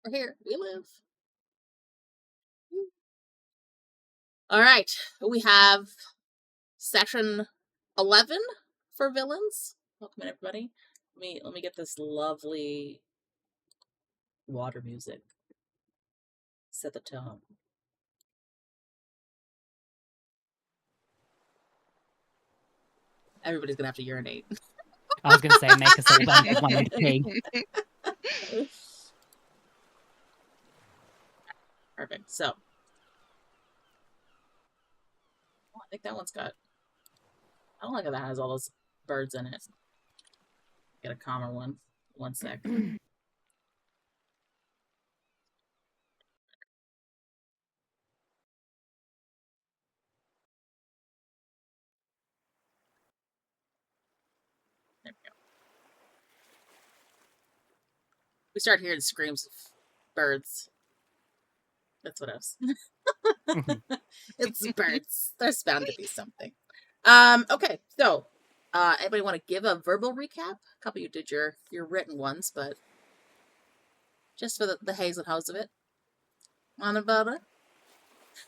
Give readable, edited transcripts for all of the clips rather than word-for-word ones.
We're here. We live. All right. We have session 11 for villains. Welcome in, everybody. Let me get this lovely water music. Set the tone. Everybody's gonna have to urinate. I was gonna say make us all down to 1 HP. Perfect. So, I think that one's got. I don't like how that has all those birds in it. Get a calmer one. 1 sec. There we go. We start hearing screams of birds. That's what else. It's birds. There's bound to be something. Okay, so anybody want to give a verbal recap? A couple of you did your written ones, but just for the haze and hose of it. On about it.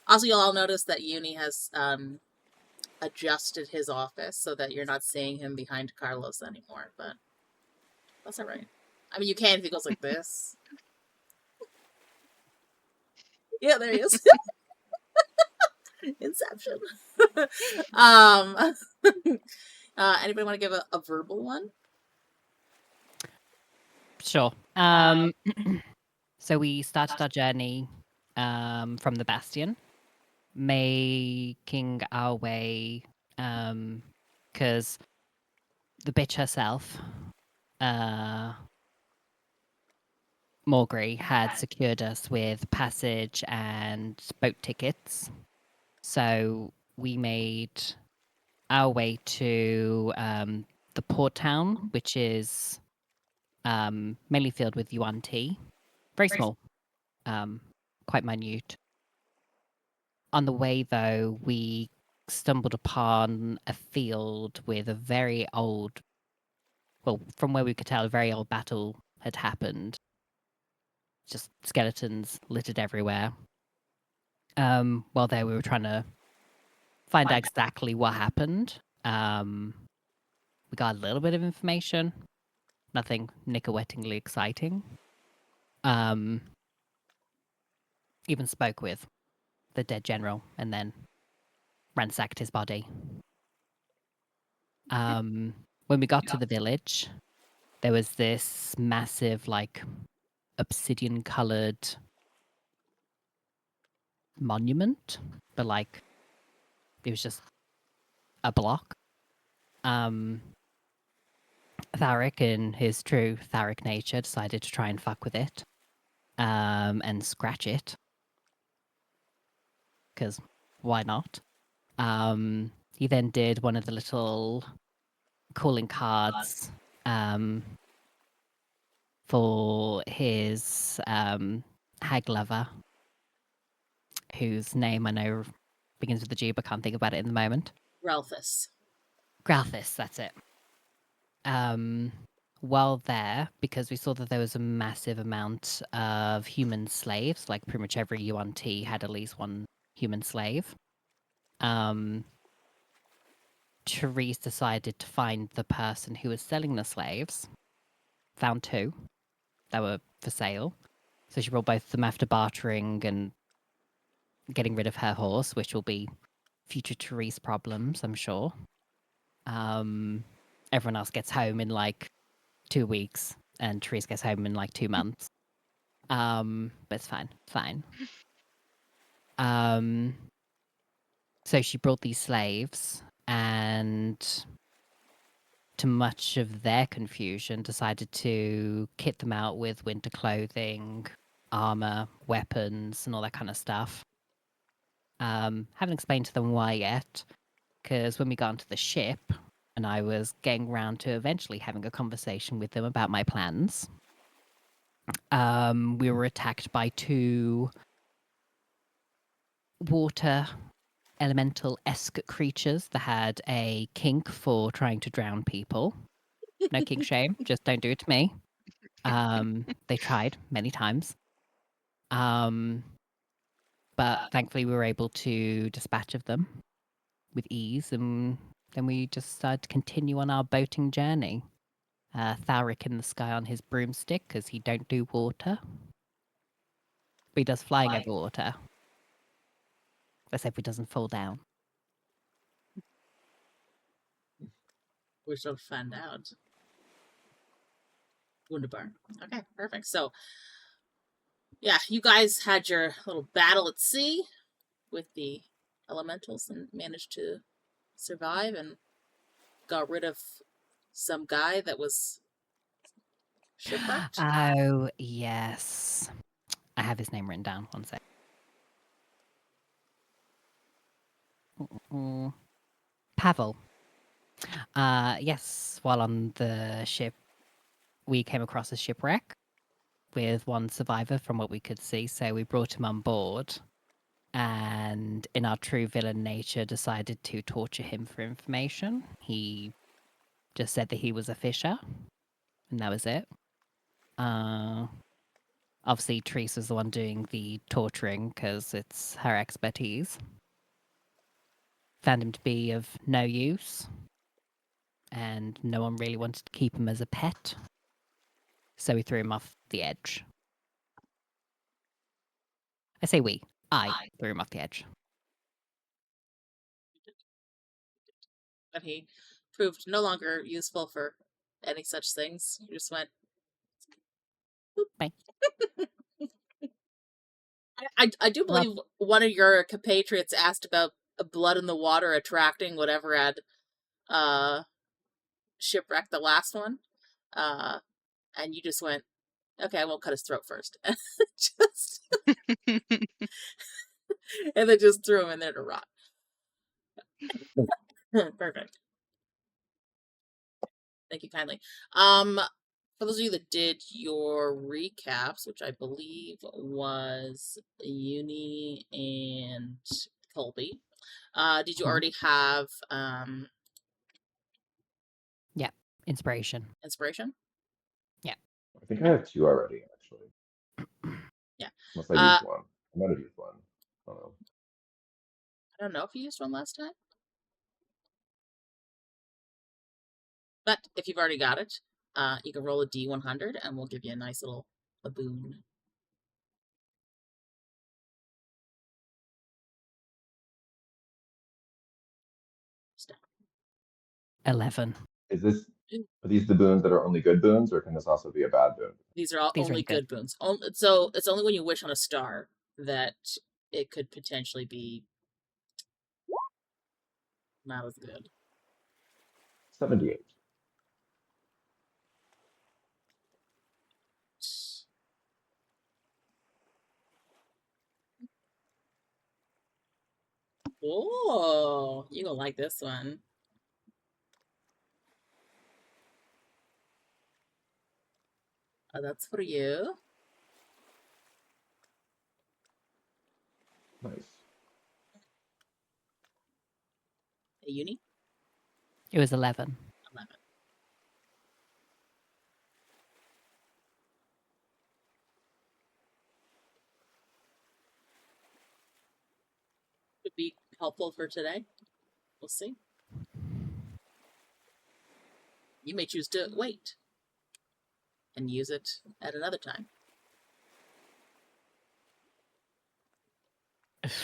Also, you'll all notice that Uni has adjusted his office so that you're not seeing him behind Carlos anymore, but that's all right. I mean, you can if he goes like this. Yeah, there he is. Inception. Anybody want to give a verbal one? Sure. So we started our journey from the Bastion, making our way because the bitch herself, Morgry, had secured us with passage and boat tickets. So we made our way to the port town, which is mainly filled with Yuan-ti. Very small, quite minute. On the way, though, we stumbled upon a field with a very old, well, from where we could tell, a very old battle had happened. Just skeletons littered everywhere. While there, we were trying to find out exactly what happened. We got a little bit of information. Nothing knicker-wettingly exciting. Even spoke with the dead general and then ransacked his body. When we got to the village, there was this massive, like, obsidian-coloured monument, but, like, it was just a block. Thalrik, in his true Thalrik nature, decided to try and fuck with it and scratch it. Because why not? He then did one of the little calling cards for his hag lover, whose name I know begins with a G, but can't think about it in the moment. Ralphus, that's it. While there, because we saw that there was a massive amount of human slaves, like pretty much every Yuan-ti had at least one human slave, Therese decided to find the person who was selling the slaves. Found 2 that were for sale. So she brought both of them after bartering and getting rid of her horse, which will be future Therese problems, I'm sure. Everyone else gets home in like 2 weeks, and Therese gets home in like 2 months. But it's fine. Fine. So she brought these slaves and, to much of their confusion, decided to kit them out with winter clothing, armor, weapons, and all that kind of stuff. Haven't explained to them why yet, because when we got onto the ship and I was getting round to eventually having a conversation with them about my plans, we were attacked by 2 water elemental-esque creatures that had a kink for trying to drown people. No kink shame, just don't do it to me. They tried many times. But thankfully we were able to dispatch of them with ease, and then we just decided to continue on our boating journey. Thalrik in the sky on his broomstick, because he don't do water. But he does flying over water. Let's hope he doesn't fall down. We shall find out. Wunderbar. Okay, perfect. So, yeah, you guys had your little battle at sea with the elementals and managed to survive and got rid of some guy that was shipwrecked. Oh, yes. I have his name written down. One sec. Pavel. Yes, while on the ship, we came across a shipwreck with one survivor from what we could see, so we brought him on board, and in our true villain nature decided to torture him for information. He just said that he was a fisher, and that was it. Obviously Therese was the one doing the torturing because it's her expertise. Found him to be of no use, and no one really wanted to keep him as a pet, so we threw him off the edge. I say we. I threw him off the edge. But he proved no longer useful for any such things. You just went. Bye. I do believe one of your compatriots asked about blood in the water attracting whatever had shipwrecked the last one. And you just went, okay, I won't cut his throat first. Just and then just threw him in there to rot. Perfect. Thank you kindly. For those of you that did your recaps, which I believe was Uni and Colby, did you already have Yeah, inspiration. inspiration? Yeah. I think I have 2 already, actually. Yeah. Unless I used one. I might have used one. I don't know. I don't know if you used one last time. But if you've already got it, you can roll a D100 and we'll give you a nice little boon. Step. 11. Are these the boons that are only good boons, or can this also be a bad boon? These are all These are only good boons. So it's only when you wish on a star that it could potentially be not as good. 78. Oh, you gonna like this one. That's for you. Nice. A Uni? It was 11. 11. Could be helpful for today. We'll see. You may choose to wait and use it at another time.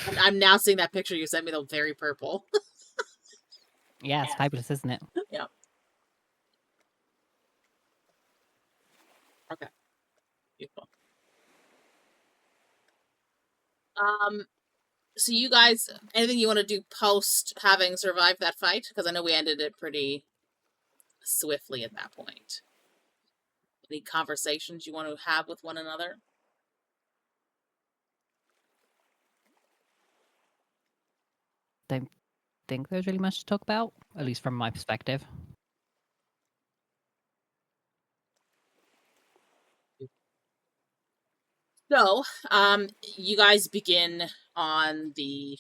And I'm now seeing that picture you sent me, the very purple. Yeah, it's fabulous, isn't it? Yeah. Okay. Beautiful. So you guys, anything you want to do post having survived that fight? Because I know we ended it pretty swiftly at that point. Any conversations you want to have with one another? Don't think there's really much to talk about, at least from my perspective. So, you guys begin on the,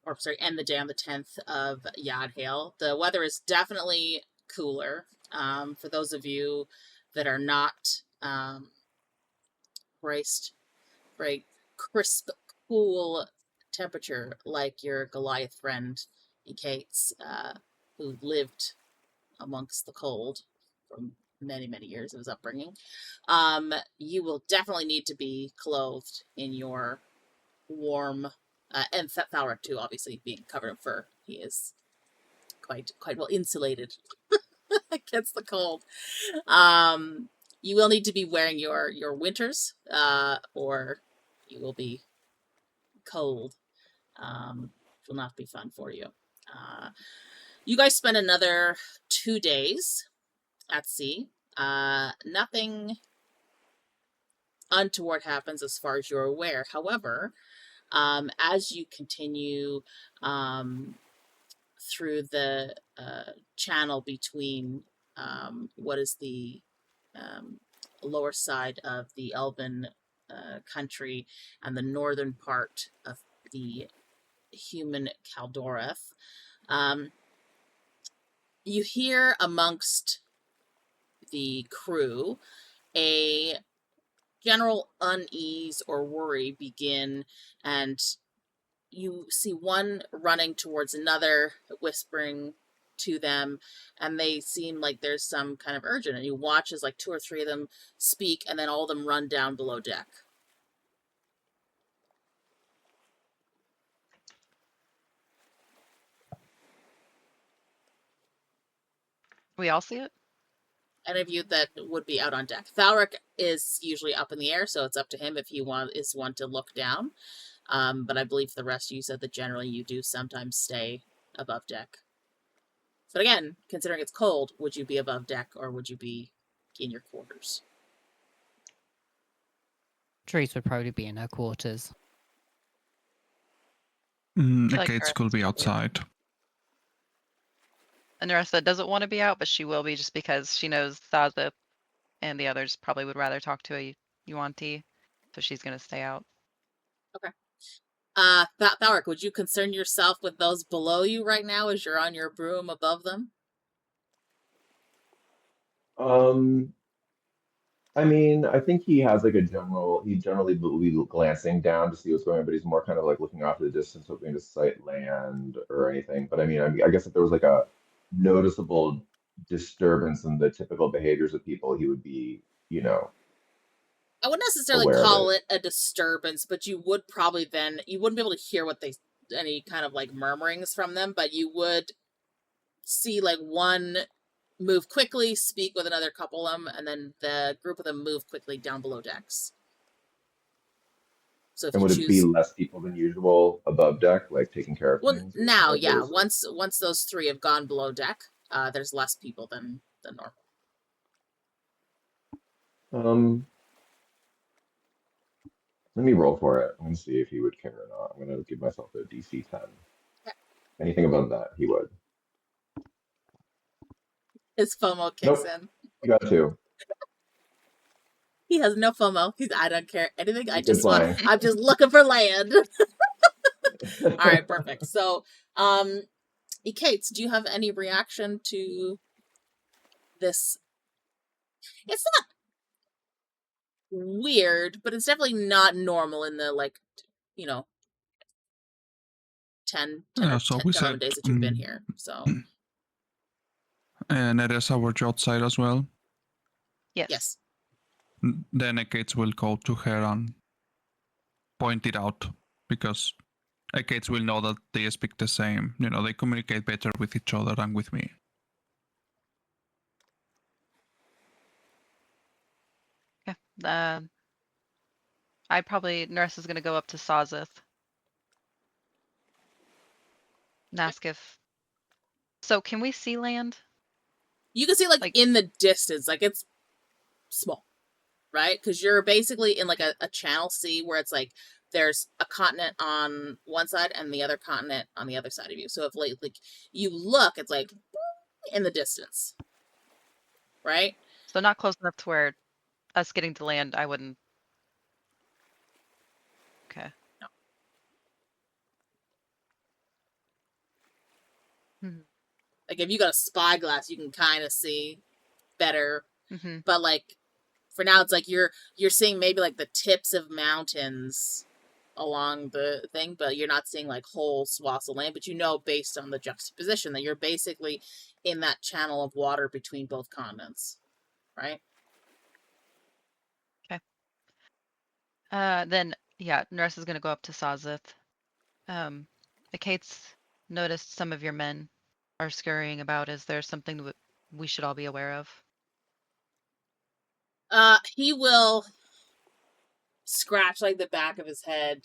or sorry, end the day on the 10th of Yadhail. The weather is definitely cooler. For those of you that are not braced for a crisp, cool temperature like your Goliath friend, Ekaitz, who lived amongst the cold for many, many years of his upbringing, you will definitely need to be clothed in your warm, and Thalrik too, obviously being covered in fur. He is quite well insulated against the cold. You will need to be wearing your winters, or you will be cold. It will not be fun for you. You guys spend another 2 days at sea. Nothing untoward happens as far as you're aware. However, as you continue through the channel between what is the lower side of the Elven country and the northern part of the human Kaldoreth, you hear amongst the crew a general unease or worry begin, and you see one running towards another, whispering to them, and they seem like there's some kind of urgent, and you watch as like 2 or 3 of them speak, and then all of them run down below deck. We all see it? Any of you that would be out on deck. Thalrik is usually up in the air, so it's up to him if he is one to look down. But I believe the rest of you said that generally you do sometimes stay above deck. But again, considering it's cold, would you be above deck or would you be in your quarters? Therese would probably be in her quarters. I like Ekaitz could be outside. And Neressa doesn't want to be out, but she will be just because she knows Thaza and the others probably would rather talk to a Yuan-ti, so she's going to stay out. Okay. Thalrik, would you concern yourself with those below you right now as you're on your broom above them? I mean, I think he has like he generally will be glancing down to see what's going on, but he's more kind of like looking off to the distance, hoping to sight land or anything. But I mean, I guess if there was like a noticeable disturbance in the typical behaviors of people, he would be, I wouldn't necessarily call it a disturbance, but you would probably you wouldn't be able to hear any kind of like murmurings from them, but you would see like one move quickly, speak with another couple of them, and then the group of them move quickly down below decks. So if and would it be less people than usual above deck, like taking care of things? Now, yeah. Once those 3 have gone below deck, there's less people than normal. Let me roll for it. I'm going to see if he would care or not. I'm going to give myself a DC 10. Okay. Anything above that, he would. His FOMO kicks in. You got 2. He has no FOMO. I don't care anything. I'm just flying. looking for land. All right, perfect. So, Ekaitz, do you have any reaction to this? It's not weird, but it's definitely not normal in the 10 11 days that you've been here. So, Neressa, were you outside as well? Yes. Then Ekaitz will go to her and point it out, because Ekaitz will know that they speak the same. They communicate better with each other than with me. Yeah. Neressa's gonna go up to Sazeth and ask if. So can we see land? You can see like Like- in the distance, like it's small, right? Because you're basically in like a channel sea where it's like there's a continent on one side and the other continent on the other side of you. So if like you look, it's like in the distance, right? So not close enough to where us getting to land, I wouldn't. Okay. No. Like if you got a spyglass, you can kind of see better. Mm-hmm. But like for now, it's like you're seeing maybe like the tips of mountains along the thing, but you're not seeing like whole swaths of land. But you know, based on the juxtaposition, that you're basically in that channel of water between both continents, right? Then yeah, Neressa's gonna go up to Sazeth. Ekaitz noticed some of your men are scurrying about. Is there something that we should all be aware of? He will scratch like the back of his head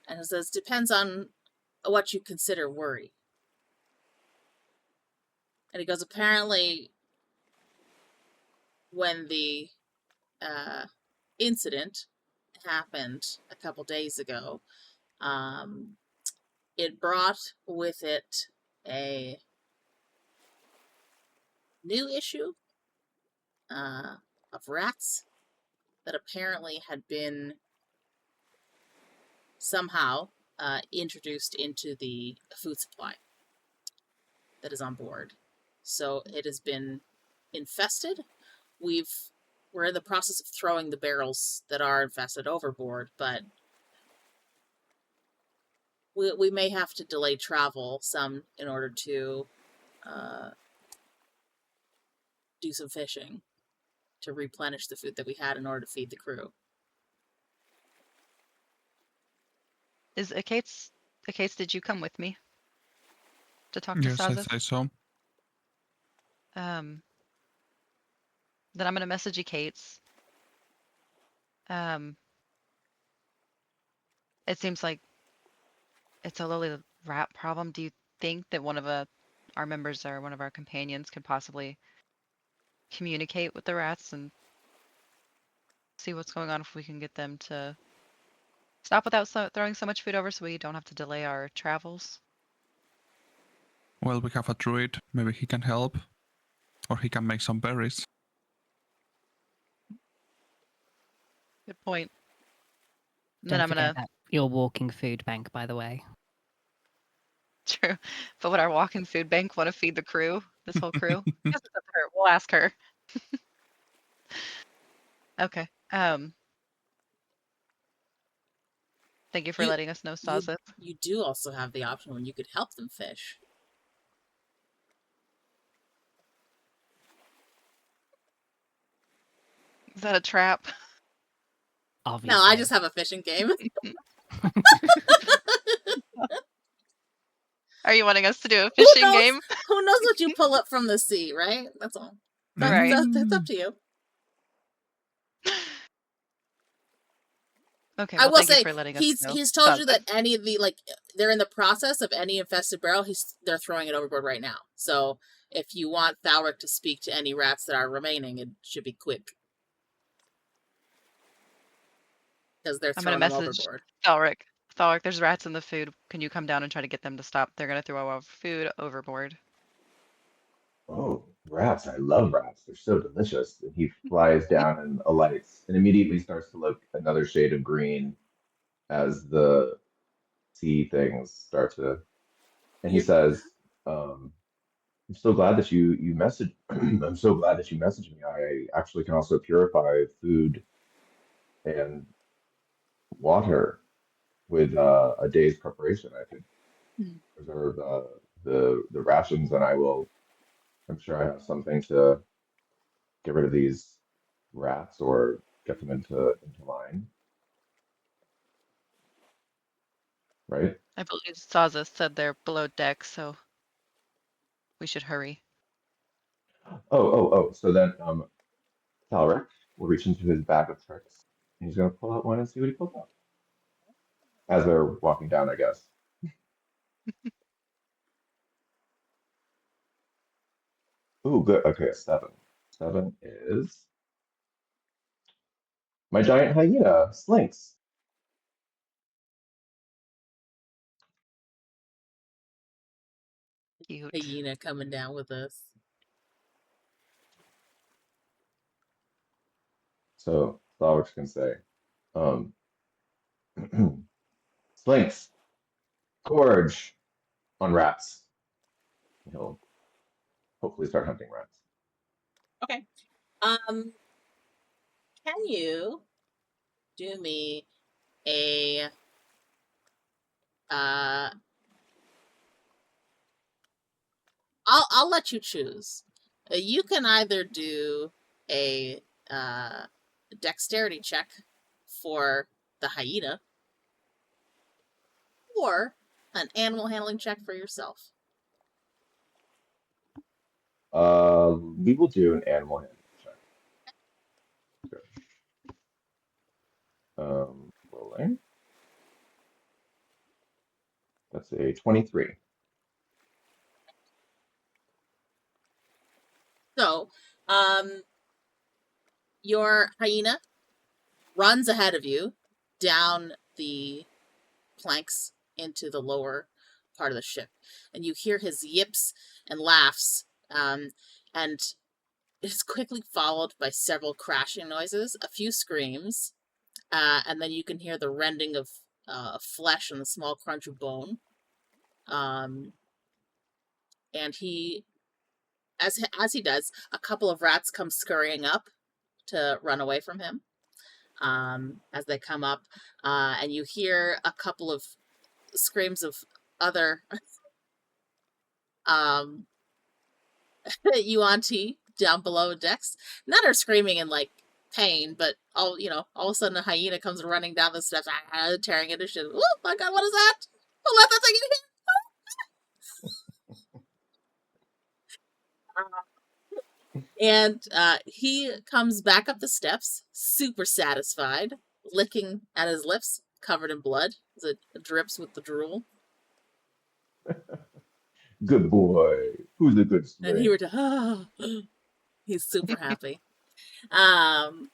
and it says, depends on what you consider worry. And he goes, apparently when the incident happened a couple days ago, it brought with it a new issue of rats that apparently had been somehow introduced into the food supply that is on board. So it has been infested. We're in the process of throwing the barrels that are infested overboard, but we may have to delay travel some in order to do some fishing to replenish the food that we had in order to feed the crew. Is Ekaitz, did you come with me to talk Yes, to I Sazeth? say so. Then I'm gonna message Ekaitz. It seems like it's a lowly rat problem. Do you think that one of our members or one of our companions could possibly communicate with the rats and see what's going on, if we can get them to stop without throwing so much food over so we don't have to delay our travels? Well, we have a druid. Maybe he can help. Or he can make some berries. Good point. Don't Then I'm forget gonna. your walking food bank, by the way. True. But would our walking food bank want to feed the crew? This whole crew? Guess it's up to her. We'll ask her. Okay. Thank you for letting us know, Sazeth. You do also have the option when you could help them fish. Is that a trap? Obviously. No, I just have a fishing game. Are you wanting us to do a fishing knows? game? Who knows what you pull up from the sea, right? That's all. Right. That's up to you. Okay. I Well, will thank say you for letting us know. he's told you that Sazeth. any of the they're in the process of any infested barrel. They're throwing it overboard right now. So if you want Thalrik to speak to any rats that are remaining, it should be quick because they're I'm throwing gonna them message overboard. Thalrik. Thalrik, there's rats in the food. Can you come down and try to get them to stop? They're gonna throw our food overboard. Oh, rats. I love rats. They're so delicious. And he flies down and alights and immediately starts to look another shade of green as the sea things start to. And he says, I'm so glad that you messaged. I'm so glad that you messaged me. I actually can also purify food and water with a day's preparation. I could preserve the rations, and I will. I'm sure I have something to get rid of these rats or get them into line. Right? I believe Sazeth said they're below deck, so we should hurry. Oh. So then, Thalrik will reach into his bag of tricks He's gonna pull out one and see what he pulls out. As they're walking down, I guess. Ooh, good. Okay, a 7. 7 is my giant hyena, Slinks. Cute. Hyena coming down with us. So Thalrik can say, Slinks, gorge on rats. He'll hopefully start hunting rats. Okay. Can you do me a I'll let you choose. You can either do a dexterity check for the hyena or an animal handling check for yourself. We will do an animal handling check. Okay. Rolling. That's a 23. So, your hyena runs ahead of you down the planks into the lower part of the ship, and you hear his yips and laughs, and it's quickly followed by several crashing noises, a few screams, and then you can hear the rending of flesh and the small crunch of bone. And he, as he does, a couple of rats come scurrying up to run away from him. As they come up, and you hear a couple of screams of other Yuan-ti down below decks. None are screaming in like pain, but all of a sudden a hyena comes running down the steps, tearing into shit. Oh my god, what is that? Oh, let that thing in here! And he comes back up the steps, super satisfied, licking at his lips, covered in blood as it drips with the drool. Good boy. Who's a good And he he's super happy. And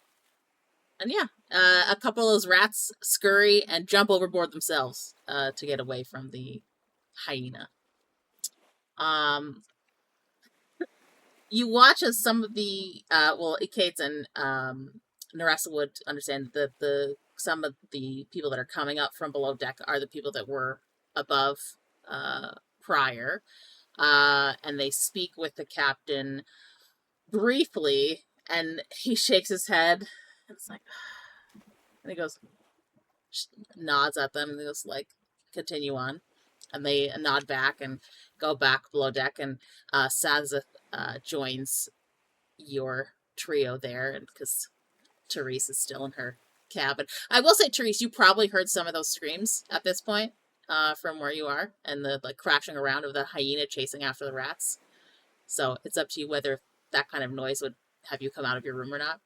yeah, a couple of those rats scurry and jump overboard themselves to get away from the hyena. You watch as some of the Ekaitz and Neressa would understand that some of the people that are coming up from below deck are the people that were above prior, and they speak with the captain briefly, and he shakes his head. And it's like, and he goes, nods at them, and he goes like, continue on, and they nod back and go back below deck, and Sazza joins your trio there, and because Therese is still in her cabin. I will say, Therese, you probably heard some of those screams at this point from where you are, and the like crashing around of the hyena chasing after the rats. So it's up to you whether that kind of noise would have you come out of your room or not.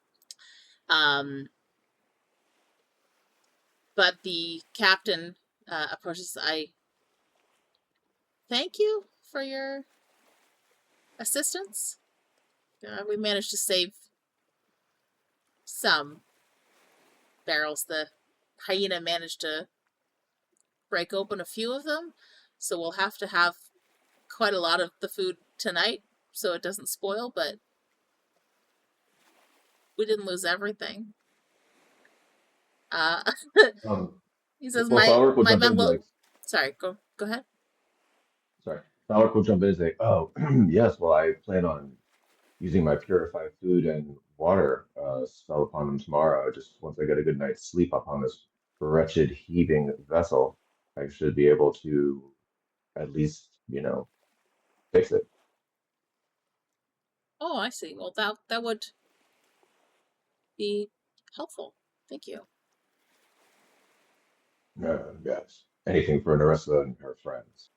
But the captain approaches. I thank you for your assistance. We managed to save some barrels. The hyena managed to break open a few of them, so we'll have to have quite a lot of the food tonight so it doesn't spoil, but we didn't lose everything. He says, well, my men will... Sorry, go ahead. Sorry. Thalrik will jump in and say, oh, yes, well, I plan on using my purified food and water spell upon them tomorrow. Just once I get a good night's sleep upon this wretched heaving vessel, I should be able to at least, fix it. Oh, I see. Well, that would be helpful. Thank you. Yes. Anything for Neressa and her friends.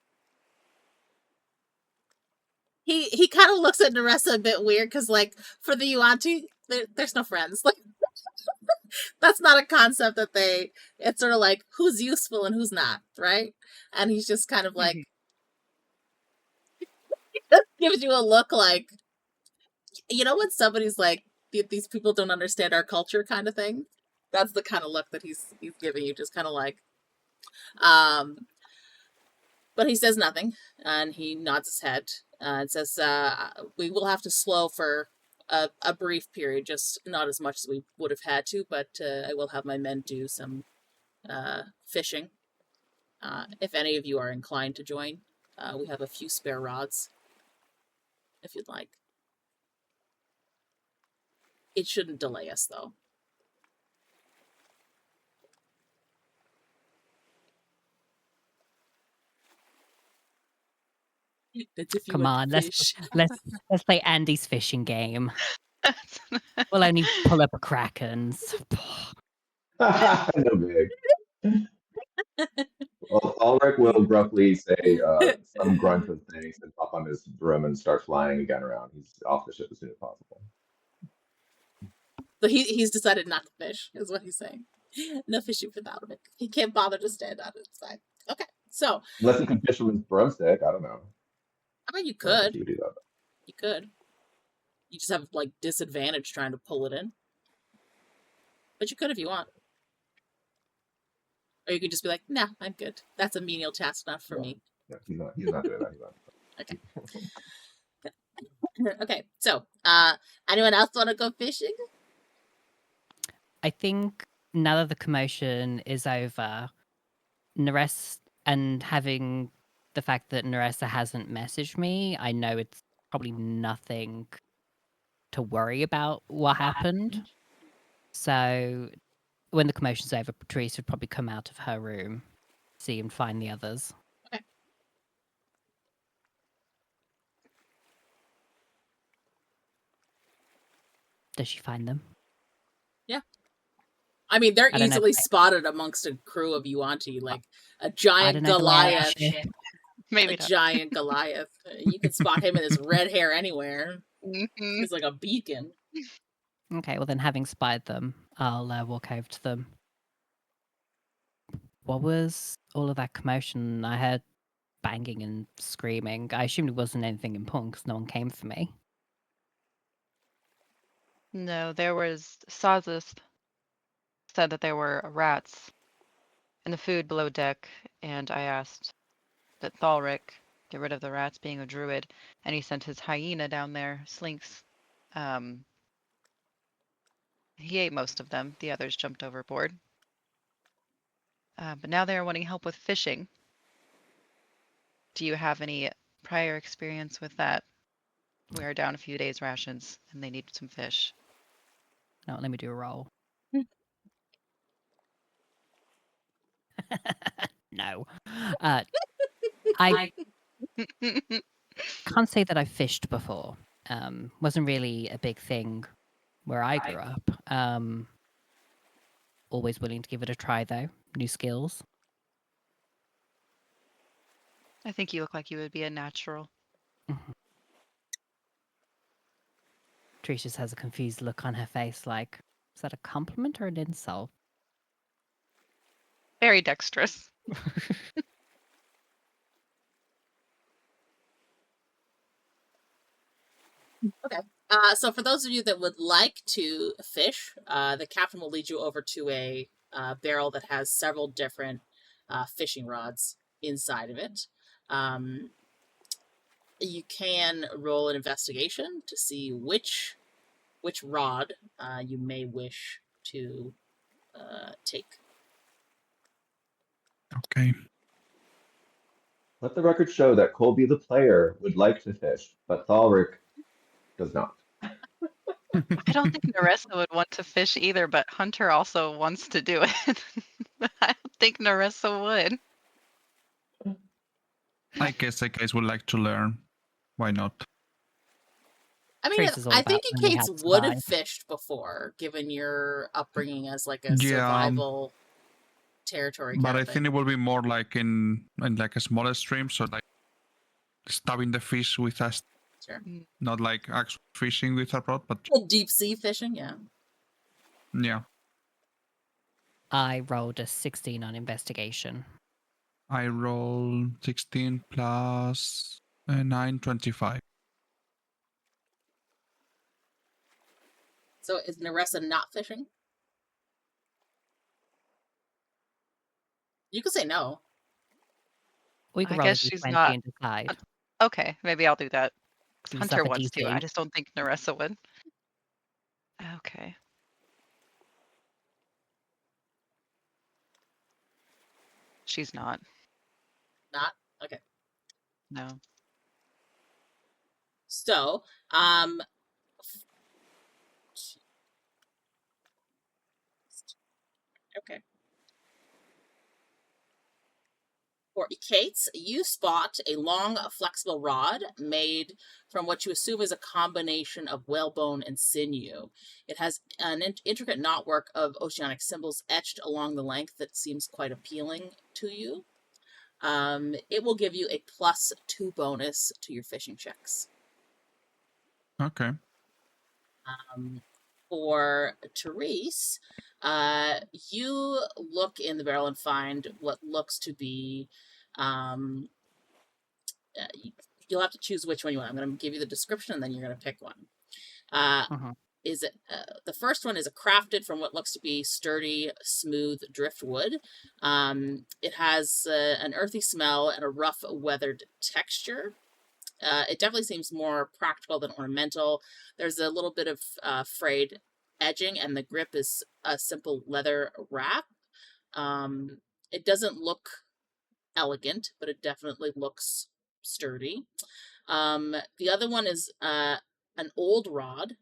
He kind of looks at Neressa a bit weird because, like, for the Yuan-ti, there's no friends. Like, that's not a concept that it's sort of like who's useful and who's not, right? And he's just kind of like, gives you a look like, you know, when somebody's like, these people don't understand our culture kind of thing. That's the kind of look that he's giving you, just kind of like, but he says nothing, and he nods his head and says, we will have to slow for a brief period, just not as much as we would have had to, but I will have my men do some fishing. If any of you are inclined to join, we have a few spare rods, if you'd like. It shouldn't delay us, though. That's if you Come want to on, fish. let's play Andy's fishing game. We'll only pull up a kraken. No big. Well, Thalrik will gruffly say some grunt of thanks and pop on his broom and start flying again around. He's off the ship as soon as possible. So he's decided not to fish, is what he's saying. No fishing for Thalrik. He can't bother to stand on his side. Okay, so Unless he can fish with his broomstick, I don't know. I mean, you I don't think could. he could do that. You could. You just have, like, disadvantage trying to pull it in. But you could if you want. Or you could just be like, nah, I'm good. That's a menial task enough for me. Yeah, he's not doing that. Okay. Okay, so, anyone else want to go fishing? I think now that the commotion is over, Neressa, and having the fact that Neressa hasn't messaged me, I know it's probably nothing to worry about what happened. So when the commotion's over, Therese would probably come out of her room, see and find the others. Okay. Does she find them? Yeah. I mean, they're I don't know easily if I- spotted amongst a crew of Yuan-ti, like a I giant don't know the way I Goliath. should. Maybe A not. giant Goliath. You could spot him in his red hair anywhere. Mhm. He's like a beacon. Okay, well then, having spied them, I'll walk over to them. What was all of that commotion? I heard banging and screaming. I assumed it wasn't anything important because no one came for me. No, there was Sawzist said that there were rats in the food below deck, and I asked that Thalrik get rid of the rats, being a druid, and he sent his hyena down there, Slinks. He ate most of them. The others jumped overboard. But now they are wanting help with fishing. Do you have any prior experience with that? We are down a few days' rations, and they need some fish. No, let me do a roll. No. I can't say that I've fished before. Wasn't really a big thing where I grew up. Always willing to give it a try, though. New skills. I think you look like you would be a natural. Therese just has a confused look on her face, like, is that a compliment or an insult? Very dexterous. Okay. So for those of you that would like to fish, the captain will lead you over to a barrel that has several different fishing rods inside of it. You can roll an investigation to see which rod you may wish to take. Okay. Let the record show that Colby the player would like to fish, but Thalrik does not. I don't think Neressa would want to fish either, but Hunter also wants to do it. I don't think Neressa would. I guess Ekaitz would like to learn. Why not? I mean, Therese is all I about think learning how Ekaitz to would have survive. fished before, given your upbringing as like a Yeah, survival territory But kind I of thing. think it will be more like in like a smaller stream, so like stabbing the fish with us, Sure. not like actual fishing with a rod, but Well, deep sea fishing, yeah. yeah. I rolled a 16 on investigation. I roll 16 plus 9, 25. So is Neressa not fishing? You can say no. We could I roll a guess she's d20 not. and decide. Okay, maybe I'll do that. 'Cause Do Hunter yourself a wants to. I D2. just don't think Neressa would. Okay. She's not. Not? Okay. No. So, okay. For Ekaitz, you spot a long, flexible rod made from what you assume is a combination of whalebone and sinew. It has an intricate knotwork of oceanic symbols etched along the length that seems quite appealing to you. It will give you a +2 bonus to your fishing checks. Okay. For Therese, you look in the barrel and find what looks to be. You'll have to choose which one you want. I'm going to give you the description, and then you're going to pick one. Is it the first one is crafted from what looks to be sturdy, smooth driftwood. It has an earthy smell and a rough, weathered texture. It definitely seems more practical than ornamental. There's a little bit of frayed edging, and the grip is a simple leather wrap. It doesn't look elegant, but it definitely looks sturdy. The other one is an old rod.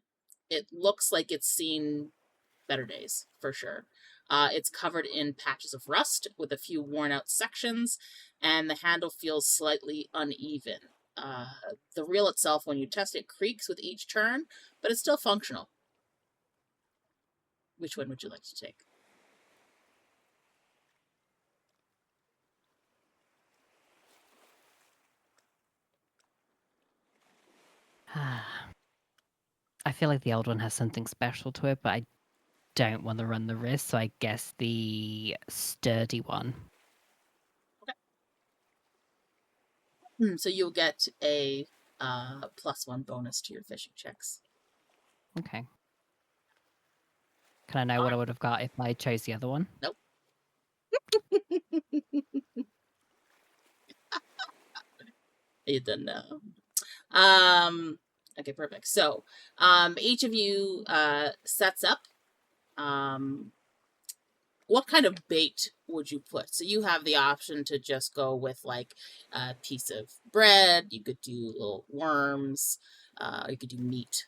It looks like it's seen better days, for sure. It's covered in patches of rust with a few worn out sections, and the handle feels slightly uneven. The reel itself, when you test it, creaks with each turn, but it's still functional. Which one would you like to take? I feel like the old one has something special to it, but I don't want to run the risk, so I guess the sturdy one. Okay. So you'll get a +1 bonus to your fishing checks. Okay. Can I know what I would have got if I chose the other one? Nope. You didn't know. Okay, perfect. So, each of you sets up. What kind of bait would you put? So you have the option to just go with like a piece of bread. You could do little worms. You could do meat.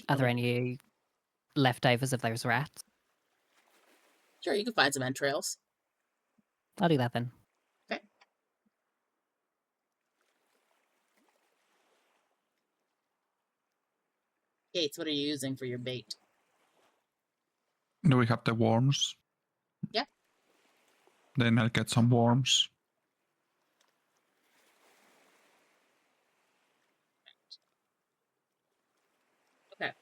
Are there any leftovers of those rats? Sure, you can find some entrails. I'll do that then. Okay. Gates, what are you using for your bait? Do we have the worms? Yeah. Then I'll get some worms. Okay.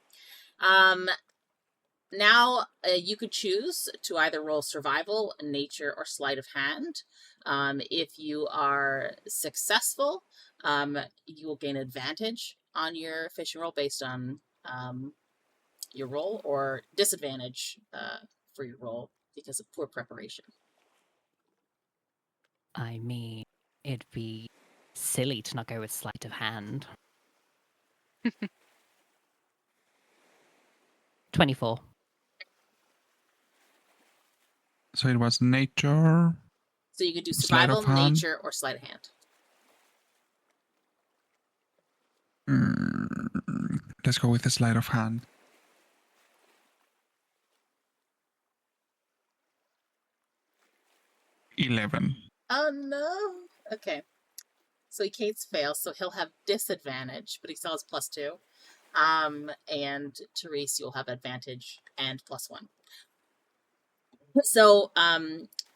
Now you could choose to either roll survival, nature, or sleight of hand. If you are successful, you will gain advantage on your fishing roll based on your roll, or disadvantage for your roll because of poor preparation. I mean, it'd be silly to not go with sleight of hand. 24. So it was nature. So you could do Sleight of survival, hand. nature, or sleight of hand. Let's go with the sleight of hand. 11. Oh no. Okay. So Ekaitz fails, so he'll have disadvantage, but he still has +2. And Therese, you'll have advantage and +1. So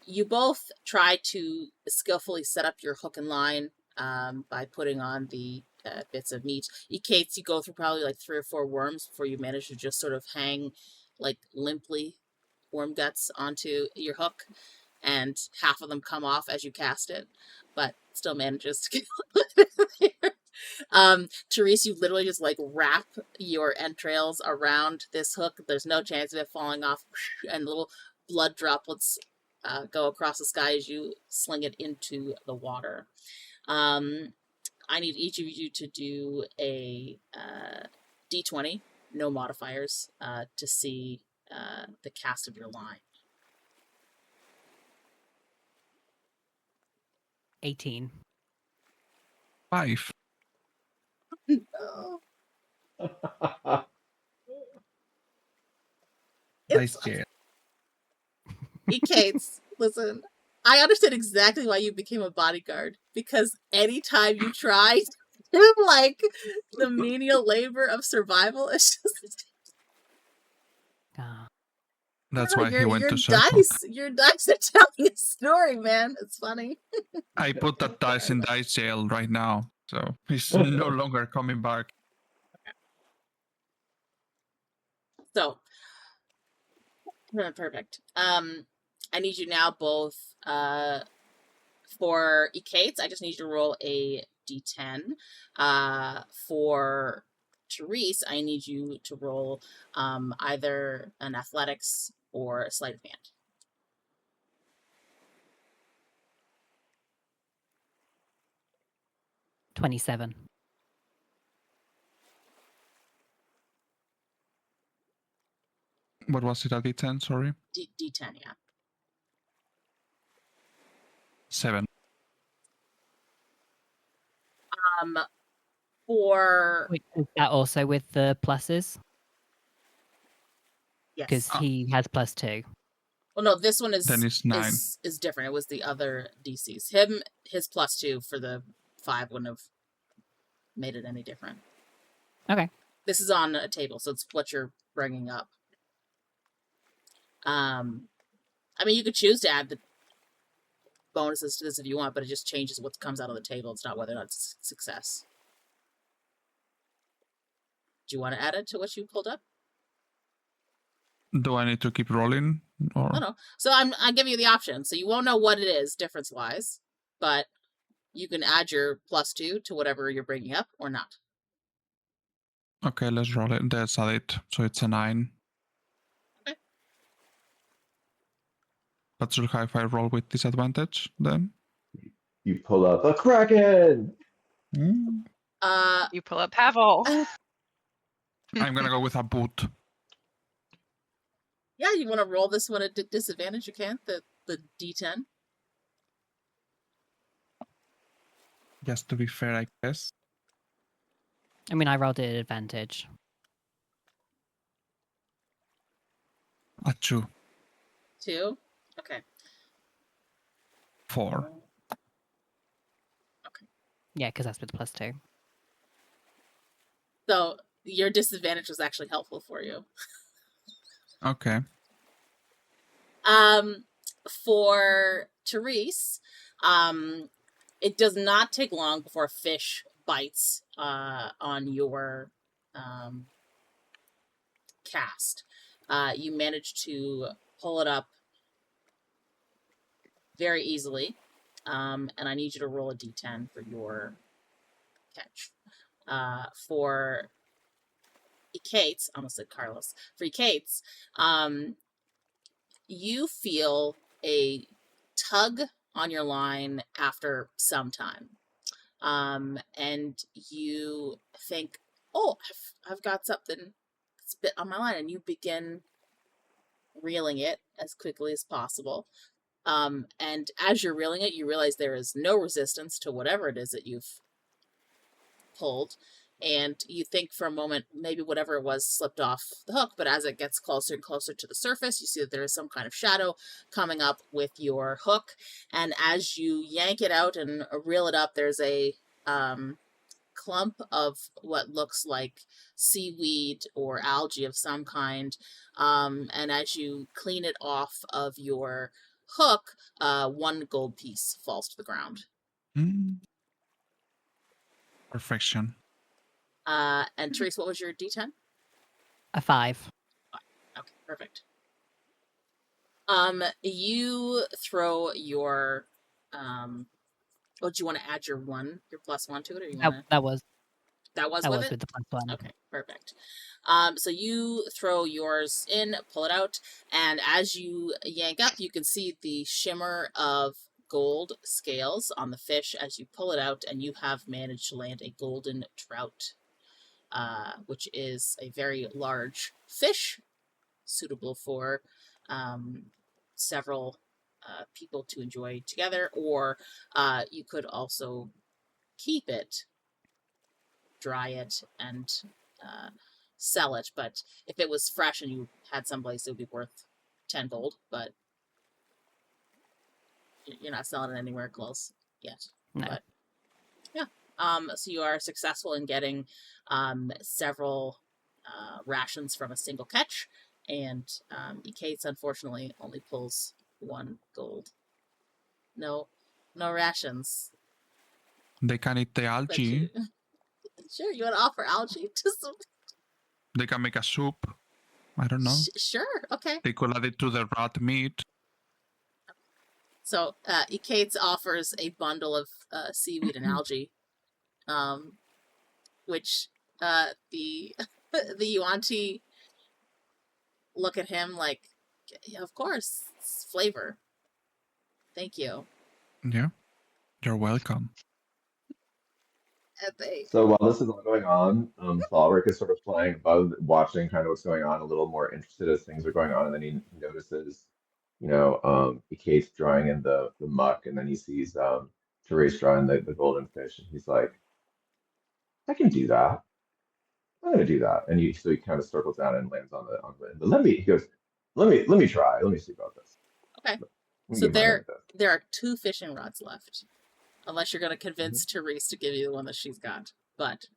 you both try to skillfully set up your hook and line by putting on the bits of meat. Ekaitz, you go through probably like 3 or 4 worms before you manage to just sort of hang like limply worm guts onto your hook, and half of them come off as you cast it, but still manages to get there. Therese, you literally just like wrap your entrails around this hook. There's no chance of it falling off, and little blood droplets go across the sky as you sling it into the water. I need each of you to do a d20, no modifiers, to see the cast of your line. 18. 5. Oh, Dice jail. Ekaitz, listen, I understand exactly why you became a bodyguard, because anytime you try to like the menial labor of survival, it's just Ah. That's why he went to circle. your dice are telling a story, man. It's funny. I put that dice in dice jail right now, so he's no longer coming back. So perfect. I need you now both for Ekaitz, I just need you to roll a d10. For Therese, I need you to roll either an athletics or a sleight of hand. 27. What was it, a D10, sorry? D10, yeah. 7. For Wait, is that also with the pluses? Because yes. he has +2. Well, no, this one Then it's 9. is different. It was the other DCs. His +2 for the 5 wouldn't have made it any different. Okay. This is on a table, so it's what you're bringing up. I mean, you could choose to add the bonuses to this if you want, but it just changes what comes out of the table. It's not whether or not it's success. Do you want to add it to what you pulled up? Do I need to keep rolling? Or... No. So I'm giving you the option. So you won't know what it is difference-wise, but you can add your +2 to whatever you're bringing up or not. Okay, let's roll it. Let's add it. So it's a 9. Okay. But should if I roll with disadvantage then? You pull up a Kraken! You pull up Pavel. I'm gonna go with a boot. Yeah, you want to roll this one at disadvantage? You can, the D10. Just to be fair, I guess. I mean, I rolled it at advantage. A 2. 2? Okay. 4. Yeah, because that's with +2. So your disadvantage was actually helpful for you. Okay. For Therese, it does not take long before a fish bites on your cast. You manage to pull it up very easily, and I need you to roll a d10 for your catch. For Ekaitz, I almost said Carlos. For Ekaitz, you feel a tug on your line after some time. And you think, oh, I've got something that's a bit on my line, and you begin reeling it as quickly as possible. And as you're reeling it, you realize there is no resistance to whatever it is that you've pulled. And you think for a moment, maybe whatever it was slipped off the hook, but as it gets closer and closer to the surface, you see that there is some kind of shadow coming up with your hook. And as you yank it out and reel it up, there's a clump of what looks like seaweed or algae of some kind. And as you clean it off of your hook, 1 gold piece falls to the ground. Perfection. And Therese, what was your D10? A 5. Okay, perfect. You throw your oh, do you want to add your +1 to it, or you want to? That was That was that with was it. with the +1. Okay, perfect. So you throw yours in, pull it out, and as you yank up, you can see the shimmer of gold scales on the fish as you pull it out, and you have managed to land a golden trout, which is a very large fish, suitable for several people to enjoy together, or you could also keep it, dry it, and sell it. But if it was fresh and you had someplace, it would be worth 10 gold. But you're not selling it anywhere close yet. No. But yeah. So you are successful in getting several rations from a single catch, and Ekaitz unfortunately only pulls 1 gold. No rations. They can eat the But algae. Sure, you want to offer algae to some? They can make a soup. I don't know. Sure, okay. They could add it to the rat meat. So Ekaitz offers a bundle of seaweed and algae, which the Yuan-ti look at him like, yeah, of course, it's flavor. Thank you. Yeah. You're welcome. And they, So while this is all going on, Thalrik is sort of flying above, watching kind of what's going on, a little more interested as things are going on, and then he notices, Ekaitz drawing in the muck, and then he sees Therese drawing the golden fish, and he's like, I can do that. I'm gonna do that. And so he kind of circles down and lands on the he goes, let me try. Let me see about this. okay. Let me So get my hand at this. there are 2 fishing rods left, unless you're going to convince Therese to give you the one that she's got. But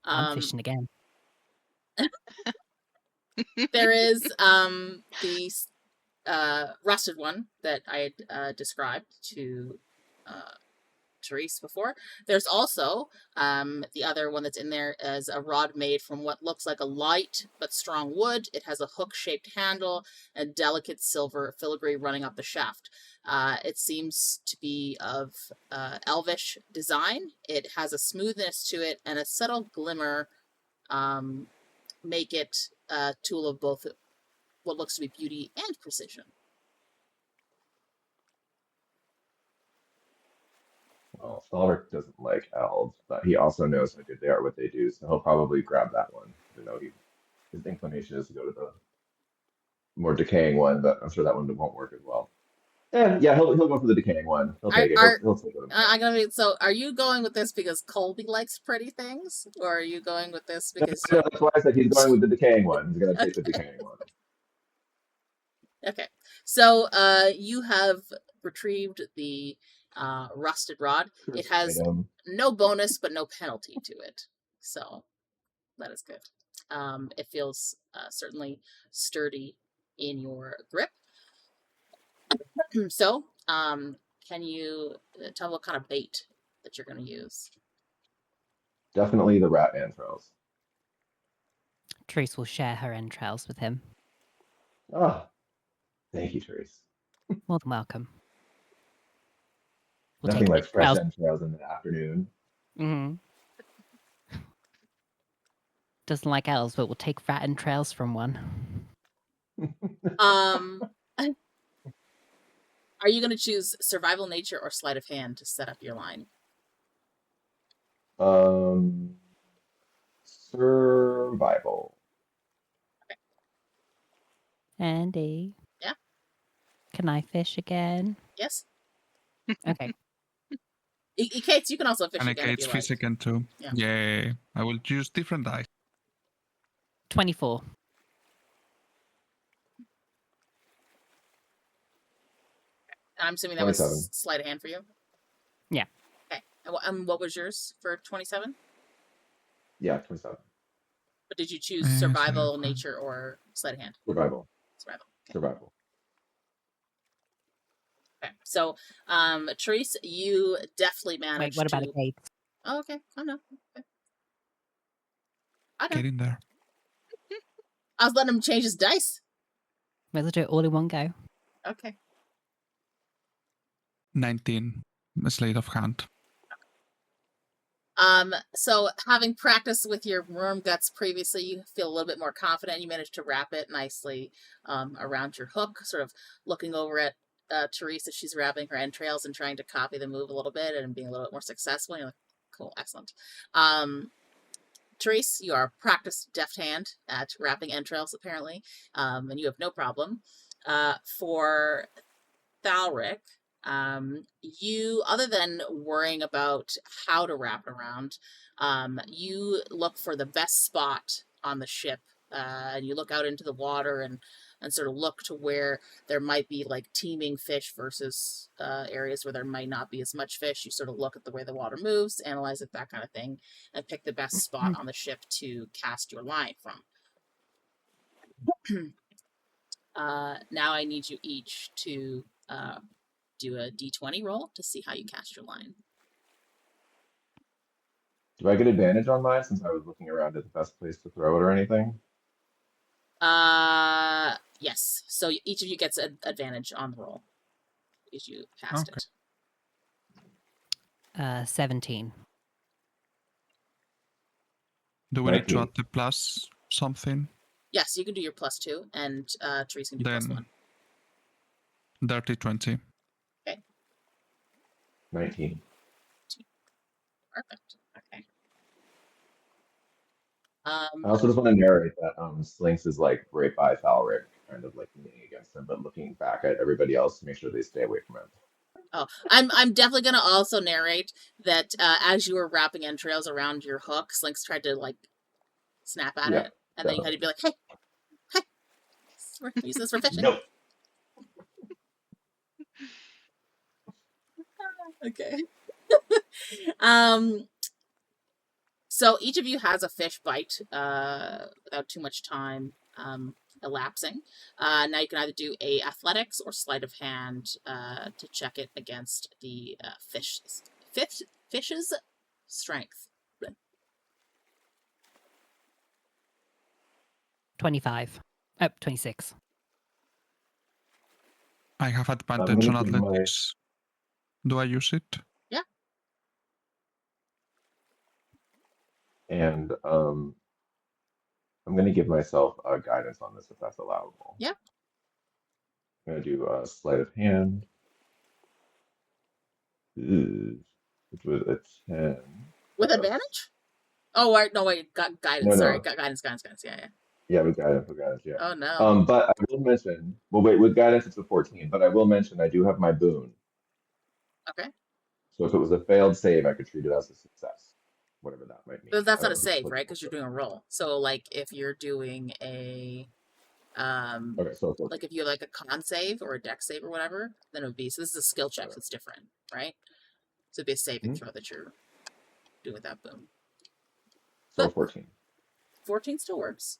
I'm fishing again. there is the rusted one that I had described to Therese before. There's also the other one that's in there as a rod made from what looks like a light but strong wood. It has a hook-shaped handle and delicate silver filigree running up the shaft. It seems to be of elvish design. It has a smoothness to it and a subtle glimmer make it a tool of both what looks to be beauty and precision. Well, Thalrik doesn't like elves, but he also knows how good they are at what they do, so he'll probably grab that one. His inclination is to go to the more decaying one, but I'm sure that one won't work as well. And yeah, he'll go for the decaying one. He'll take it. He'll take it. I'm gonna be, so are you going with this because Colby likes pretty things, or are you going with this because No, that's why I said he's going with the decaying one. He's gonna take the decaying one. Okay, so you have retrieved the rusted rod. It has no bonus but no penalty to it, so that is good. It feels certainly sturdy in your grip. So, can you tell what kind of bait that you're going to use? Definitely the rat entrails. Therese will share her entrails with him. Ah, thank you, Therese. More than welcome. We'll Nothing take like fresh entrails. entrails in the afternoon. Mm-hmm. Doesn't like elves, but we'll take rat entrails from one. Are you going to choose survival, nature, or sleight of hand to set up your line? Survival. Okay. Andy. Yeah? Can I fish again? Yes. Okay. Ekaitz, you can also fish And again if Ekaitz you fish like. again too. Yeah. Yay. I will use different dice. 24. I'm assuming that 27. was sleight of hand for you? Yeah. Okay. And what was yours for 27? Yeah, 27. But did you choose survival, nature, or sleight of hand? Survival. Survival. Okay. Survival. Okay. So, Therese, you definitely managed Wait, what about to... Ekaitz? Oh, okay. Oh, no. Okay. I know. Get in there. I was letting him change his dice. Might as well do it all in one go. Okay. 19 sleight of hand. So having practiced with your worm guts previously, you feel a little bit more confident. You managed to wrap it nicely around your hook, sort of looking over at Therese as she's wrapping her entrails and trying to copy the move a little bit and being a little bit more successful. You're like, cool, excellent. Therese, you are a practiced deft hand at wrapping entrails, apparently, and you have no problem. For Thalrik, you, other than worrying about how to wrap around, you look for the best spot on the ship, and you look out into the water and sort of look to where there might be like teeming fish versus areas where there might not be as much fish. You sort of look at the way the water moves, analyze it, that kind of thing, and pick the best spot on the ship to cast your line from. Now I need you each to do a d20 roll to see how you cast your line. Do I get advantage on mine since I was looking around at the best place to throw it or anything? Yes. So each of you gets an advantage on the roll as you cast it. 17. Do we need to 19. add the plus something? Yes, you can do your +2, and Therese can do Then +1. dirty 20. 19. Perfect. Okay. I also just want to narrate that Slinks is like right by Thalrik, kind of like leaning against him, but looking back at everybody else to make sure they stay away from him. Oh, I'm definitely gonna also narrate that as you were wrapping entrails around your hook, Slinks tried to like snap at Yeah, it, and then you had to be like, "Hey, we're using this for fishing." Nope. Okay. So each of you has a fish bite without too much time elapsing. Now you can either do a athletics or sleight of hand to check it against the fish's strength. 25. 26. I have I'm advantage on gonna give my athletics. Do I use it? and I'm gonna give myself a guidance on this if that's allowable. Yeah. I'm gonna do a sleight of hand. Ooh, which was a 10. With advantage? Oh, wait, no, wait, guidance. No, Sorry, no. guidance. Yeah. Yeah, with guidance, yeah. Oh no. But I will mention, well, wait, with guidance it's a 14, but I will mention I do have my boon. Okay. So if it was a failed save, I could treat it as a success, whatever that might mean. But that's I not a don't know if it's save, right? Because you're doing a roll. So like if you're doing a Okay, so like if you have like a con save or a dex save or whatever, then it would be, so this is a skill check, so it's different, right? So it'd be a saving throw that you're doing with that boom. so But 14. 14 still works.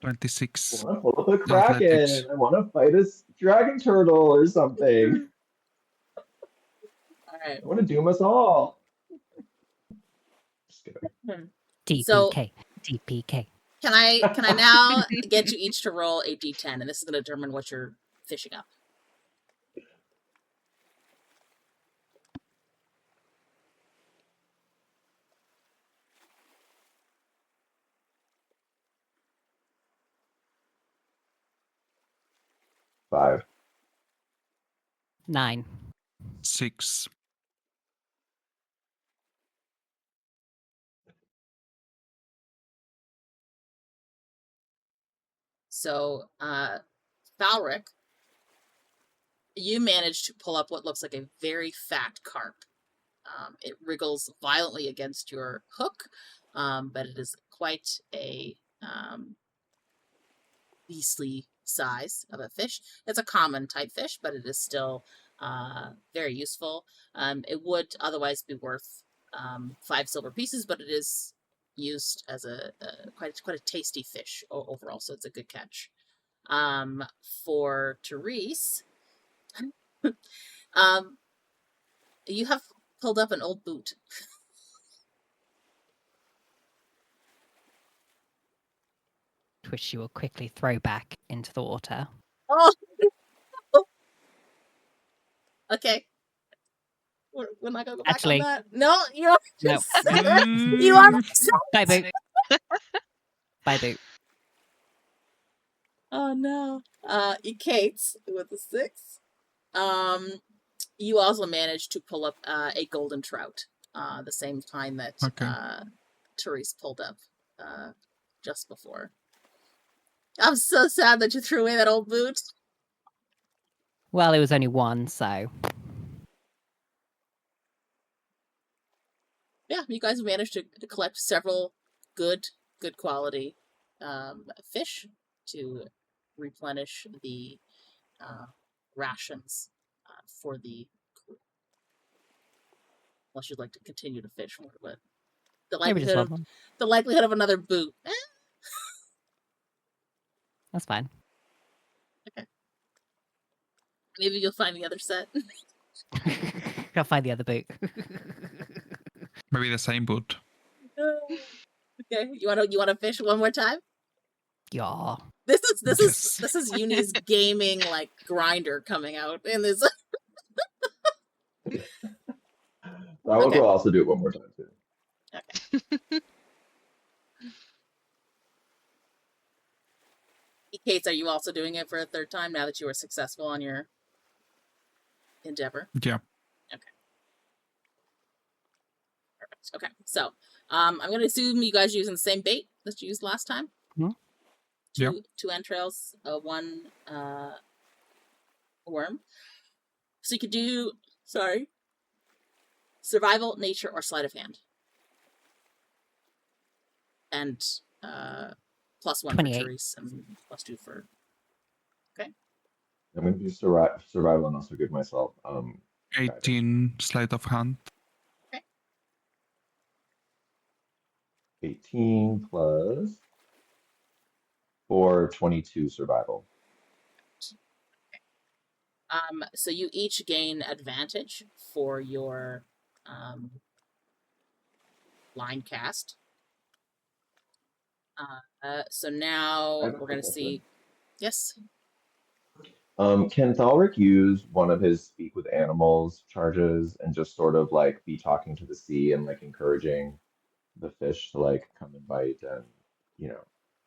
26. I want to pull up a Athletics. kraken. I want to fight a dragon turtle or something. All right. I want to doom us all. Just kidding. So- DPK. DPK. Can I now get you each to roll a d10, and this is going to determine what you're fishing up. Five. 9. 6. So, Thalrik, you managed to pull up what looks like a very fat carp. It wriggles violently against your hook, but it is quite a beastly size of a fish. It's a common type fish, but it is still very useful. It would otherwise be worth 5 silver pieces, but it is used as a quite a tasty fish overall, so it's a good catch. For Therese, you have pulled up an old boot. which she will quickly throw back into the water. Oh. Okay. We're not gonna go back Actually- on that. No, you don't. No. You are. Bye, Boot. Bye, Boot. Oh no. Ekaitz with a 6. You also managed to pull up a golden trout. The same time that Okay. Therese pulled up just before. I'm so sad that you threw away that old boot. Well, it was only one, so Yeah, you guys managed to collect several good quality fish to replenish the rations for the crew. Unless you'd like to continue to fish more, but the maybe just likelihood one. of another boot. That's fine. Maybe you'll find the other set. I'll find the other boot. Maybe the same boot. Okay, you wanna fish one more time? Yeah. This Yes. is Uni's gaming like grinder coming out in this. I will Okay. also do it one more time too. Ekaitz, are you also doing it for a third time now that you were successful on your endeavor? Yeah. Perfect. Okay, so I'm gonna assume you guys using the same bait that you used last time. Mhm. Two entrails, one worm. So you could do survival, nature, or sleight of hand, and +1 for 28. Therese and +2 for. I'm going to do survival and also give myself 18 sleight of hand. 18 plus 4, 22 survival. So you each gain advantage for your line cast. So now I have a we're quick gonna see. Yes. Can Thalrik use one of his speak with animals charges and just sort of like be talking to the sea and like encouraging the fish to like come and bite and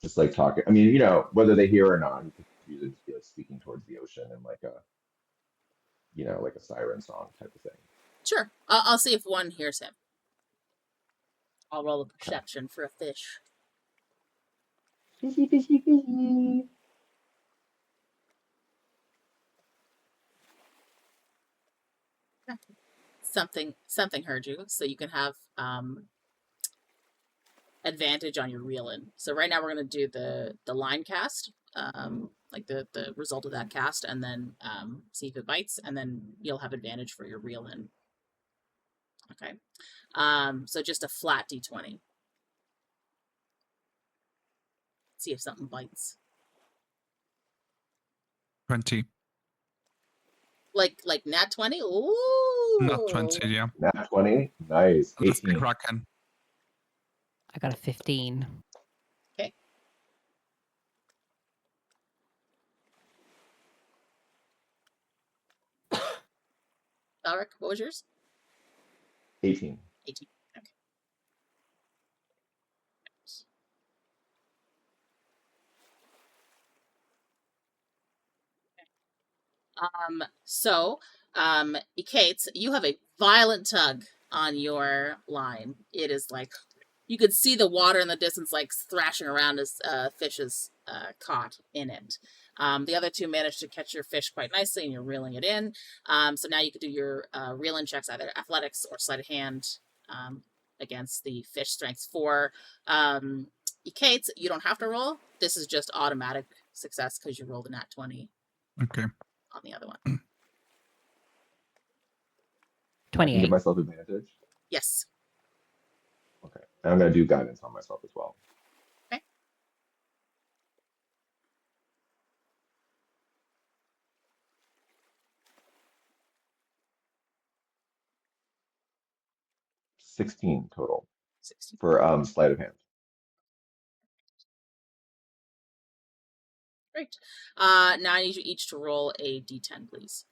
just like talking. I mean, whether they hear or not, he could use it to be like speaking towards the ocean and like a like a siren song type of thing. Sure. I'll see if one hears him. I'll roll a perception for a fish. Fishy, fishy, fishy. Something heard you, so you can have advantage on your reel in. So right now we're gonna do the line cast, like the result of that cast, and then see if it bites, and then you'll have advantage for your reel in. Okay. So just a flat d20. See if something bites. 20. Like nat 20? Ooh. Not 20, yeah. Nat 20, nice. That's the 18. Kraken. I got a 15. Thalrik, what was yours? 18. 18. Okay. Ekaitz, you have a violent tug on your line. It is like you could see the water in the distance, like thrashing around as fish is caught in it. The other two managed to catch your fish quite nicely, and you're reeling it in. So now you could do your reel-in checks, either athletics or sleight of hand, against the fish strength 4. Ekaitz, you don't have to roll. This is just automatic success because you rolled a nat 20 Okay. on the other one. I can 28. give myself advantage. Yes. Okay. And I'm going to do guidance on myself as well. Okay. $16 total 16. for sleight of hand. Great. Now I need you each to roll a d10, please.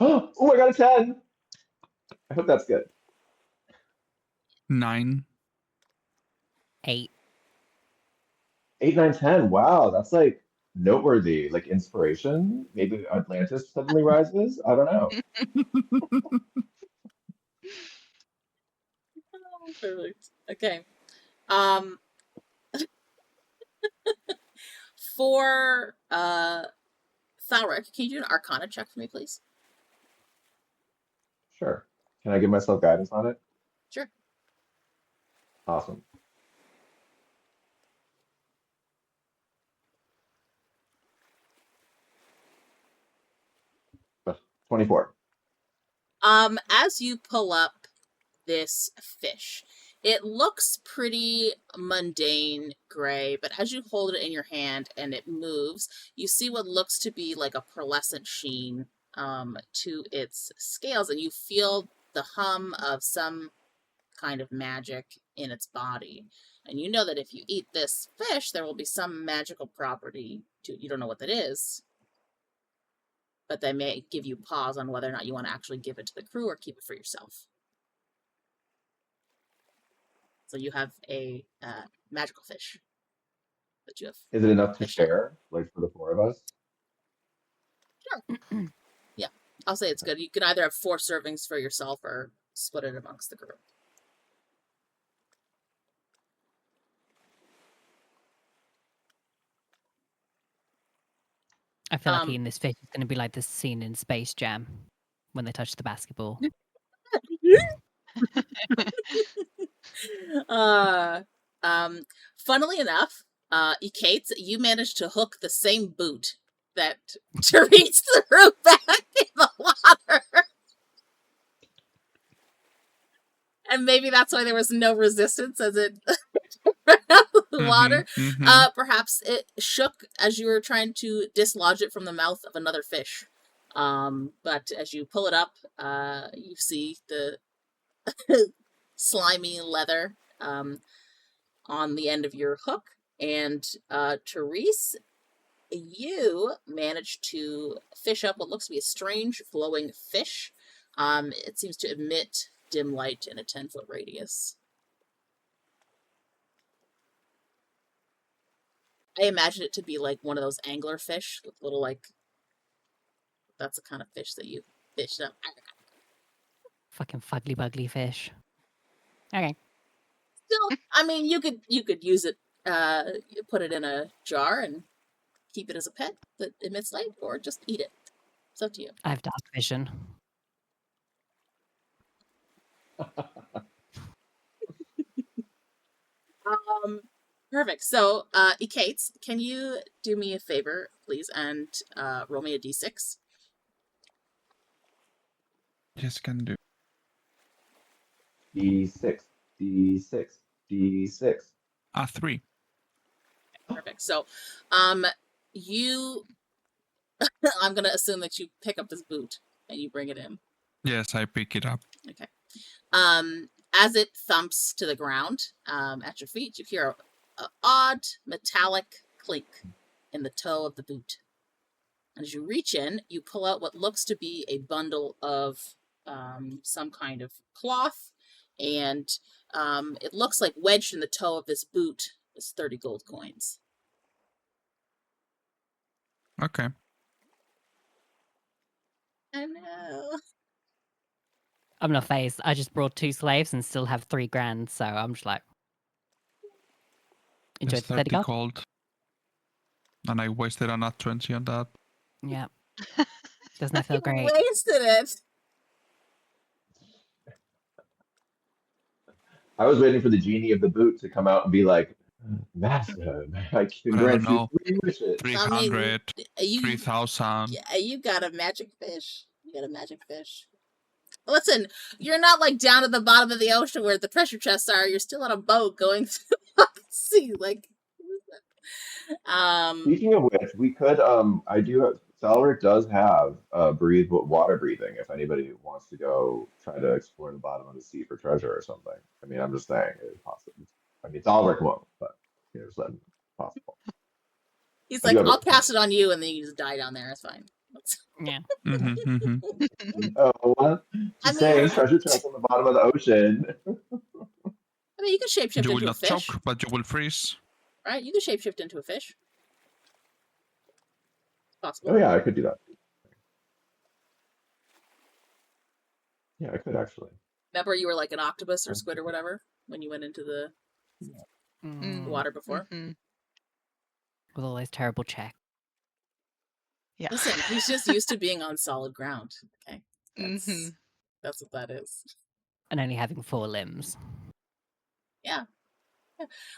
Oh, I got a 10. I hope that's good. 9. 8. 8, 9, 10. Wow, that's like noteworthy. Like inspiration. Maybe Atlantis suddenly rises. I don't know. Oh, perfect. Okay. For Thalrik, can you do an Arcana check for me, please? Sure. Can I give myself guidance on it? Sure. Awesome. But 24. As you pull up this fish, it looks pretty mundane gray, but as you hold it in your hand and it moves, you see what looks to be like a pearlescent sheen to its scales, and you feel the hum of some kind of magic in its body. And you know that if you eat this fish, there will be some magical property to it. You don't know what that is, but they may give you pause on whether or not you want to actually give it to the crew or keep it for yourself. So you have a magical fish that you have. Is it enough to fished up. share, like for the 4 of us? Sure. Yeah, I'll say it's good. You can either have 4 servings for yourself or split it amongst the group. I feel like eating this fish is going to be like this scene in Space Jam when they touch the basketball. Funnily enough, Ekaitz, you managed to hook the same boot that Therese threw back in the water. And maybe that's why there was no resistance as it ran out of the water. Perhaps it shook as you were trying to dislodge it from the mouth of another fish. But as you pull it up, you see the slimy leather on the end of your hook. And Therese, you managed to fish up what looks to be a strange glowing fish. It seems to emit dim light in a 10-foot radius. I imagine it to be like one of those angler fish with little, like, that's the kind of fish that you fished up. Fucking fugly bugly fish. Okay. Still, I mean, you could use it, put it in a jar and keep it as a pet that emits light, or just eat it. It's up to you. I have dark vision. Perfect. So, Ekaitz, can you do me a favor, please, and roll me a d6? Yes, can do. D6, D6, D6. 3. Perfect. So, you, I'm gonna assume that you pick up this boot and you bring it in. Yes, I pick it up. Okay. As it thumps to the ground, at your feet, you hear an odd metallic clink in the toe of the boot. And as you reach in, you pull out what looks to be a bundle of some kind of cloth, and it looks like wedged in the toe of this boot is 30 gold coins. Okay. I know. I'm not phased. I just brought 2 slaves and still have 3 grand, so I'm just like, enjoy There's the 30 gold. gold. And I wasted a nat 20 on that. Yeah. Doesn't that feel great? Wasted it. I was waiting for the genie of the boot to come out and be like, Master, I can I grant don't you know. 3 wishes. 300, You 3,000. Yeah, you got a magic fish. You got a magic fish. Listen, you're not like down at the bottom of the ocean where the treasure chests are. You're still on a boat going through the fucking sea. Like, Speaking of which, we could, I do have, Thalrik does have water breathing if anybody wants to go try to explore the bottom of the sea for treasure or something. I mean, I'm just saying it's possible. I mean, Thalrik won't, but just letting possible. He's I do like, have a I'll cast point. it on you, and then you just die down there. It's fine. Yeah. Oh, I just saying, mean, treasure chests on the bottom of the ocean. you can shapeshift You will into a not fish, choke, but you will freeze. right? You can shapeshift into a fish. It's possible. Oh yeah, I could do that. Yeah, I could actually. Remember, you were like an octopus or squid or whatever when you went into the water before. Mm-hmm. With all those terrible checks. Yeah. Listen, he's just used to being on solid ground. Okay, Mm-hmm. that's what that is. And only having 4 limbs. Yeah.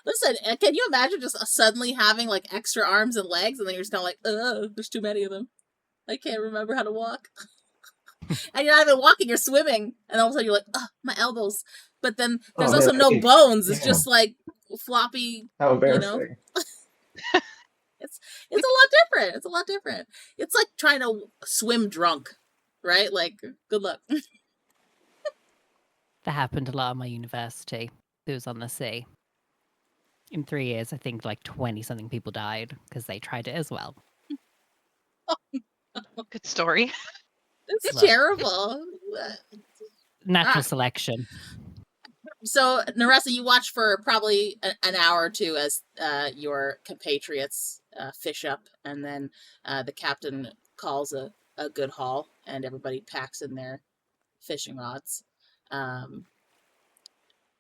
Listen, can you imagine just suddenly having like extra arms and legs, and then you're just kind of like, there's too many of them. I can't remember how to walk. And you're not even walking, you're swimming, and all of a sudden you're like, my elbows. But then there's also no bones. It's just like floppy. How embarrassing. It's a lot different. It's a lot different. It's like trying to swim drunk, right? Like, good luck. That happened a lot at my university. It was on the sea. In 3 years, I think like 20-something people died because they tried it as well. Good story. It's Look. terrible. Natural selection. So, Neressa, you watch for probably an hour or two as your compatriots fish up, and then the captain calls a good haul, and everybody packs in their fishing rods.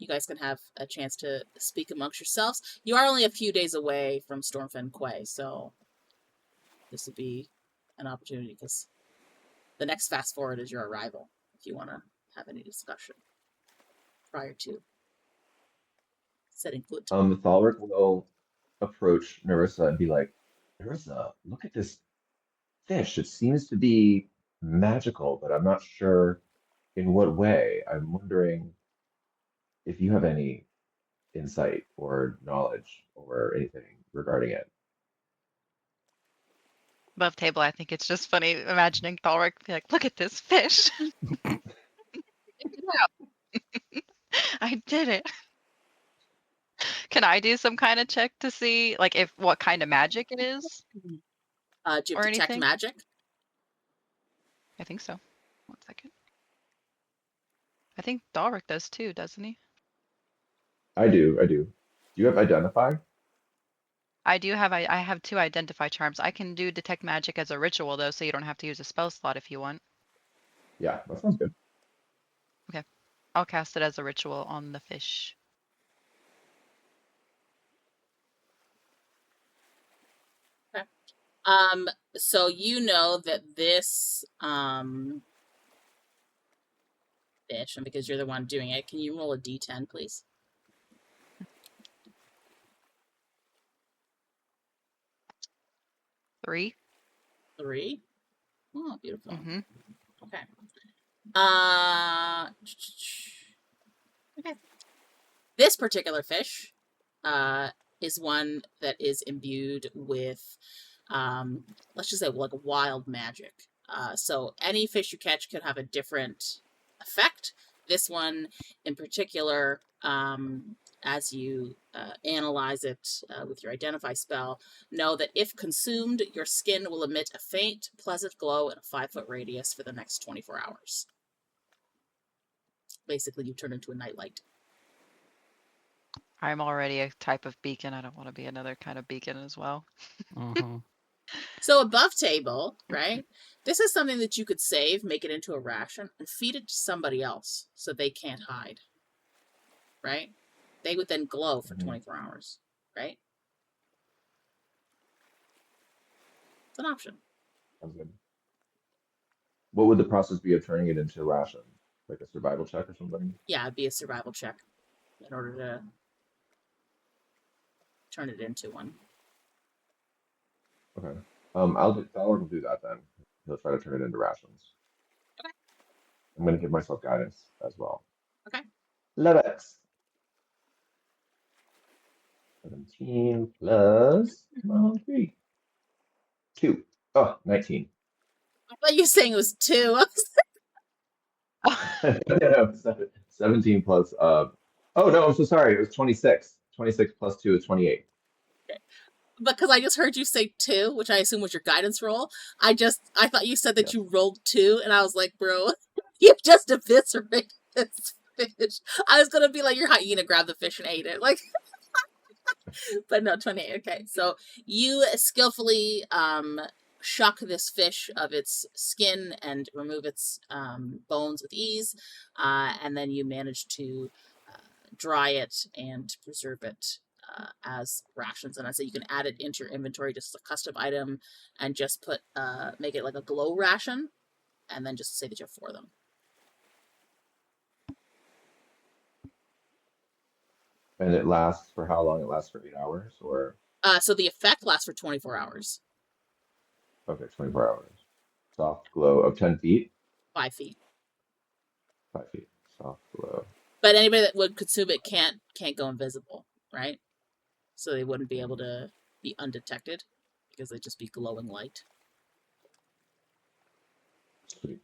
You guys can have a chance to speak amongst yourselves. You are only a few days away from Stormfen Quay, so this would be an opportunity, because the next fast forward is your arrival, if you want to have any discussion prior to setting foot. Thalrik will approach Nerissa and be like, Nerissa, look at this fish. It seems to be magical, but I'm not sure in what way. I'm wondering if you have any insight or knowledge or anything regarding it. Above table, I think it's just funny imagining Thalrik be like, look at this fish. I did it. Can I do some kind of check to see like if what kind of magic it is? Do you Or detect anything? magic? I think so. 1 second. I think Thalrik does too, doesn't he? I do. Do you have identify? I do have I have 2 identify charms. I can do detect magic as a ritual though, so you don't have to use a spell slot if you want. Yeah, that sounds good. I'll cast it as a ritual on the fish. So you know that this fish, and because you're the one doing it, can you roll a d10, please? Three. 3. Oh, beautiful. Mm-hmm. Okay. Okay. This particular fish is one that is imbued with, let's just say, like wild magic. So any fish you catch could have a different effect. This one in particular, as you analyze it with your identify spell, know that if consumed, your skin will emit a faint, pleasant glow in a 5-foot radius for the next 24 hours. Basically, you turn into a nightlight. I'm already a type of beacon. I don't want to be another kind of beacon as well. So above table, right? This is something that you could save, make it into a ration, and feed it to somebody else so they can't hide. Right? They would then glow for 24 hours, right? It's an option. Sounds good. What would the process be of turning it into a ration? Like a survival check or something? Yeah, it'd be a survival check in order to turn it into one. Okay. Thalrik will do that then. He'll try to turn it into rations. Okay. I'm going to give myself guidance as well. Okay. Love it. 17 plus 3. 2. Oh, 19. I thought you were saying it was 2. I was No, 17 plus. Oh no, I'm so sorry. It was 26. 26 plus 2 is 28. because I just heard you say 2, which I assume was your guidance roll. I thought you said that Yes. you rolled 2, and I was like, bro, you just eviscerated this fish. I was gonna be like, your hyena grabbed the fish and ate it, like. But no, 28. Okay, so you skillfully shock this fish of its skin and remove its bones with ease, and then you manage to dry it and preserve it as rations. And I say you can add it into your inventory just as a custom item, and just put make it like a glow ration, and then just say that you have 4 of them. And it lasts for how long? It lasts for 8 hours, or So the effect lasts for 24 hours. okay, 24 hours. Soft glow of 10 feet. 5 feet. 5 feet. Soft glow. But anybody that would consume it can't go invisible, right? So they wouldn't be able to be undetected because they'd just be glowing light. Sweet.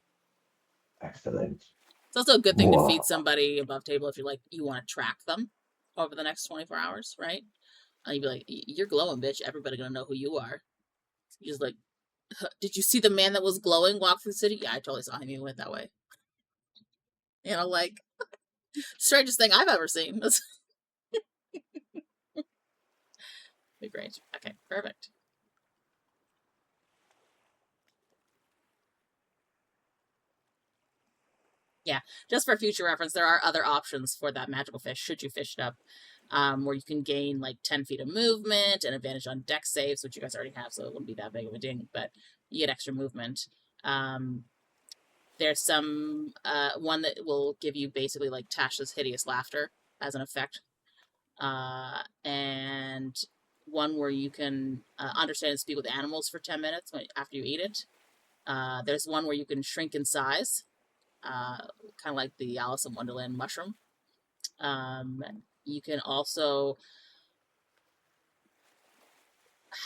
Excellent. It's also a good thing to Whoa. feed somebody above table if you want to track them over the next 24 hours, right? And you'd be like, you're glowing, bitch. Everybody gonna know who you are. You just like, did you see the man that was glowing walk through the city? Yeah, I totally saw him. He went that way. You know, like, strangest thing I've ever seen. Be great. Okay, perfect. Yeah, just for future reference, there are other options for that magical fish, should you fish it up, where you can gain like 10 feet of movement and advantage on dex saves, which you guys already have, so it wouldn't be that big of a ding, but you get extra movement. There's some one that will give you basically like Tasha's hideous laughter as an effect, and one where you can understand and speak with animals for 10 minutes after you eat it. There's one where you can shrink in size, kind of like the Alice in Wonderland mushroom. You can also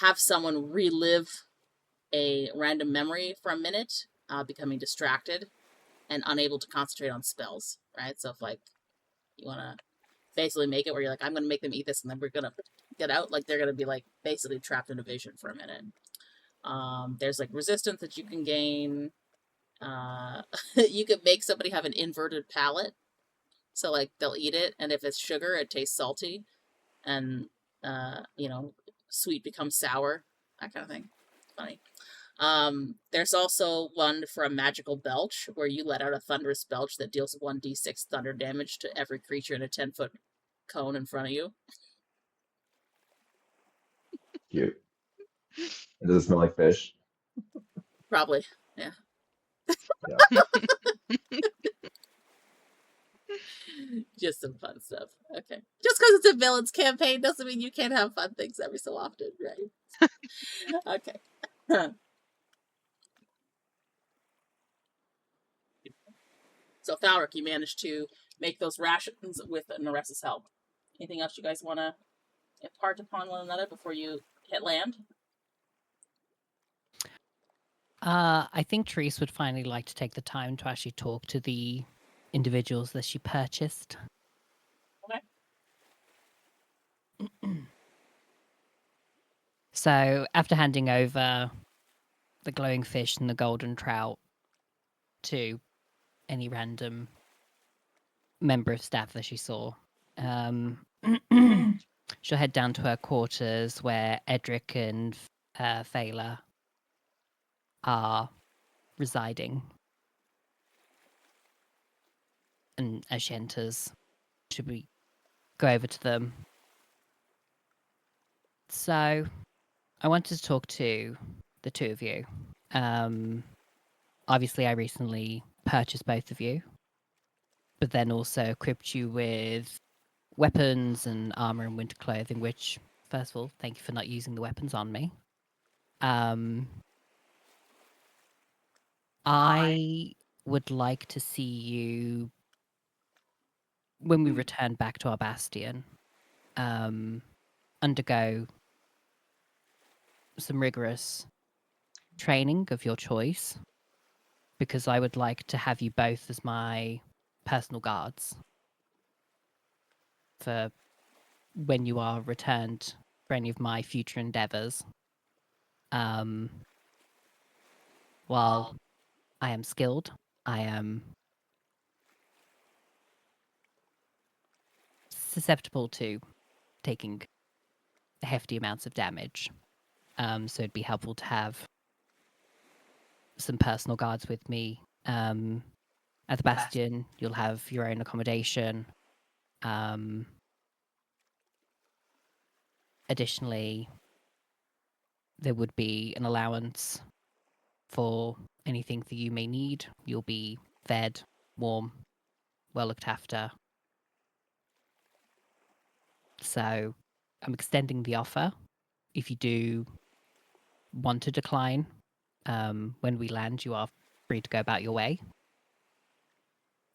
have someone relive a random memory for a minute, becoming distracted and unable to concentrate on spells, right? So if like you want to basically make it where you're like, I'm going to make them eat this and then we're going to get out, like they're going to be like basically trapped in a vision for a minute. There's like resistance that you can gain. You could make somebody have an inverted palate. So like they'll eat it, and if it's sugar, it tastes salty, and sweet becomes sour, that kind of thing. Funny. There's also one for a magical belch, where you let out a thunderous belch that deals 1d6 thunder damage to every creature in a 10-foot cone in front of you. Cute. And does it smell like fish? Probably, yeah. Yeah. Just some fun stuff. Okay. Just because it's a villain's campaign doesn't mean you can't have fun things every so often, right? Okay. So, Thalrik, you managed to make those rations with Neressa's help. Anything else you guys want to impart upon one another before you hit land? I think Therese would finally like to take the time to actually talk to the individuals that she purchased. Okay. So after handing over the glowing fish and the golden trout to any random member of staff that she saw, she'll head down to her quarters where Edric and Fela are residing. And as she enters, should we go over to them? So, I wanted to talk to the two of you. Obviously, I recently purchased both of you, but then also equipped you with weapons and armor and winter clothing, which, first of all, thank you for not using the weapons on me. I would like to see you, when we return back to our bastion, undergo some rigorous training of your choice, because I would like to have you both as my personal guards for when you are returned for any of my future endeavors. While I am skilled, I am susceptible to taking hefty amounts of damage. So it'd be helpful to have some personal guards with me. At the Bastion, you'll have your own accommodation. Additionally, there would be an allowance for anything that you may need. You'll be fed, warm, well looked after. So I'm extending the offer. If you do want to decline, when we land, you are free to go about your way.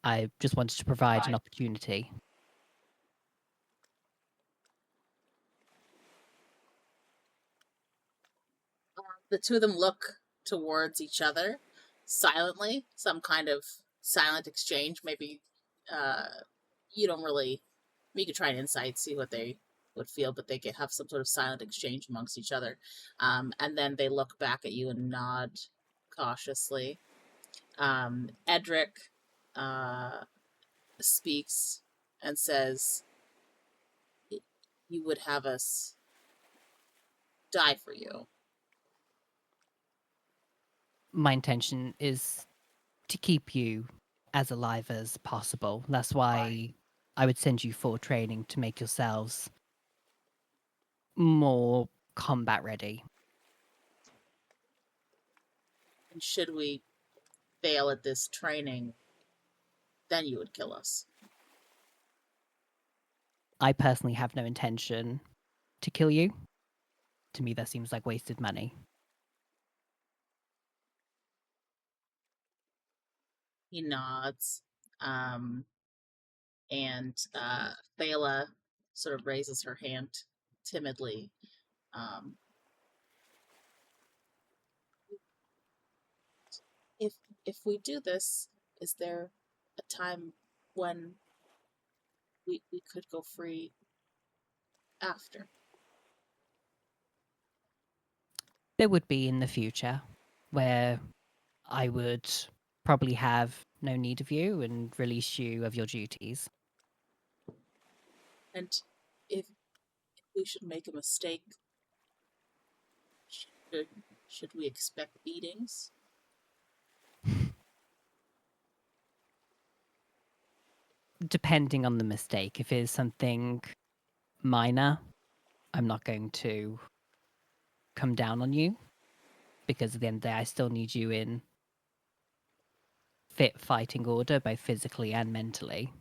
I just wanted to provide an opportunity. The two of them look towards each other silently, some kind of silent exchange. Maybe you don't really. You could try an insight, see what they would feel, but they could have some sort of silent exchange amongst each other. And then they look back at you and nod cautiously. Edric speaks and says, "You would have us die for you." My intention is to keep you as alive as possible. That's why I would send you for training to make yourselves more combat ready. And should we fail at this training, then you would kill us. I personally have no intention to kill you. To me, that seems like wasted money. He nods. And Thala sort of raises her hand timidly. If we do this, is there a time when we could go free after? There would be in the future where I would probably have no need of you and release you of your duties. And if we should make a mistake, should we expect beatings? Depending on the mistake. If it is something minor, I'm not going to come down on you, because at the end of the day, I still need you in fit fighting order, both physically and mentally.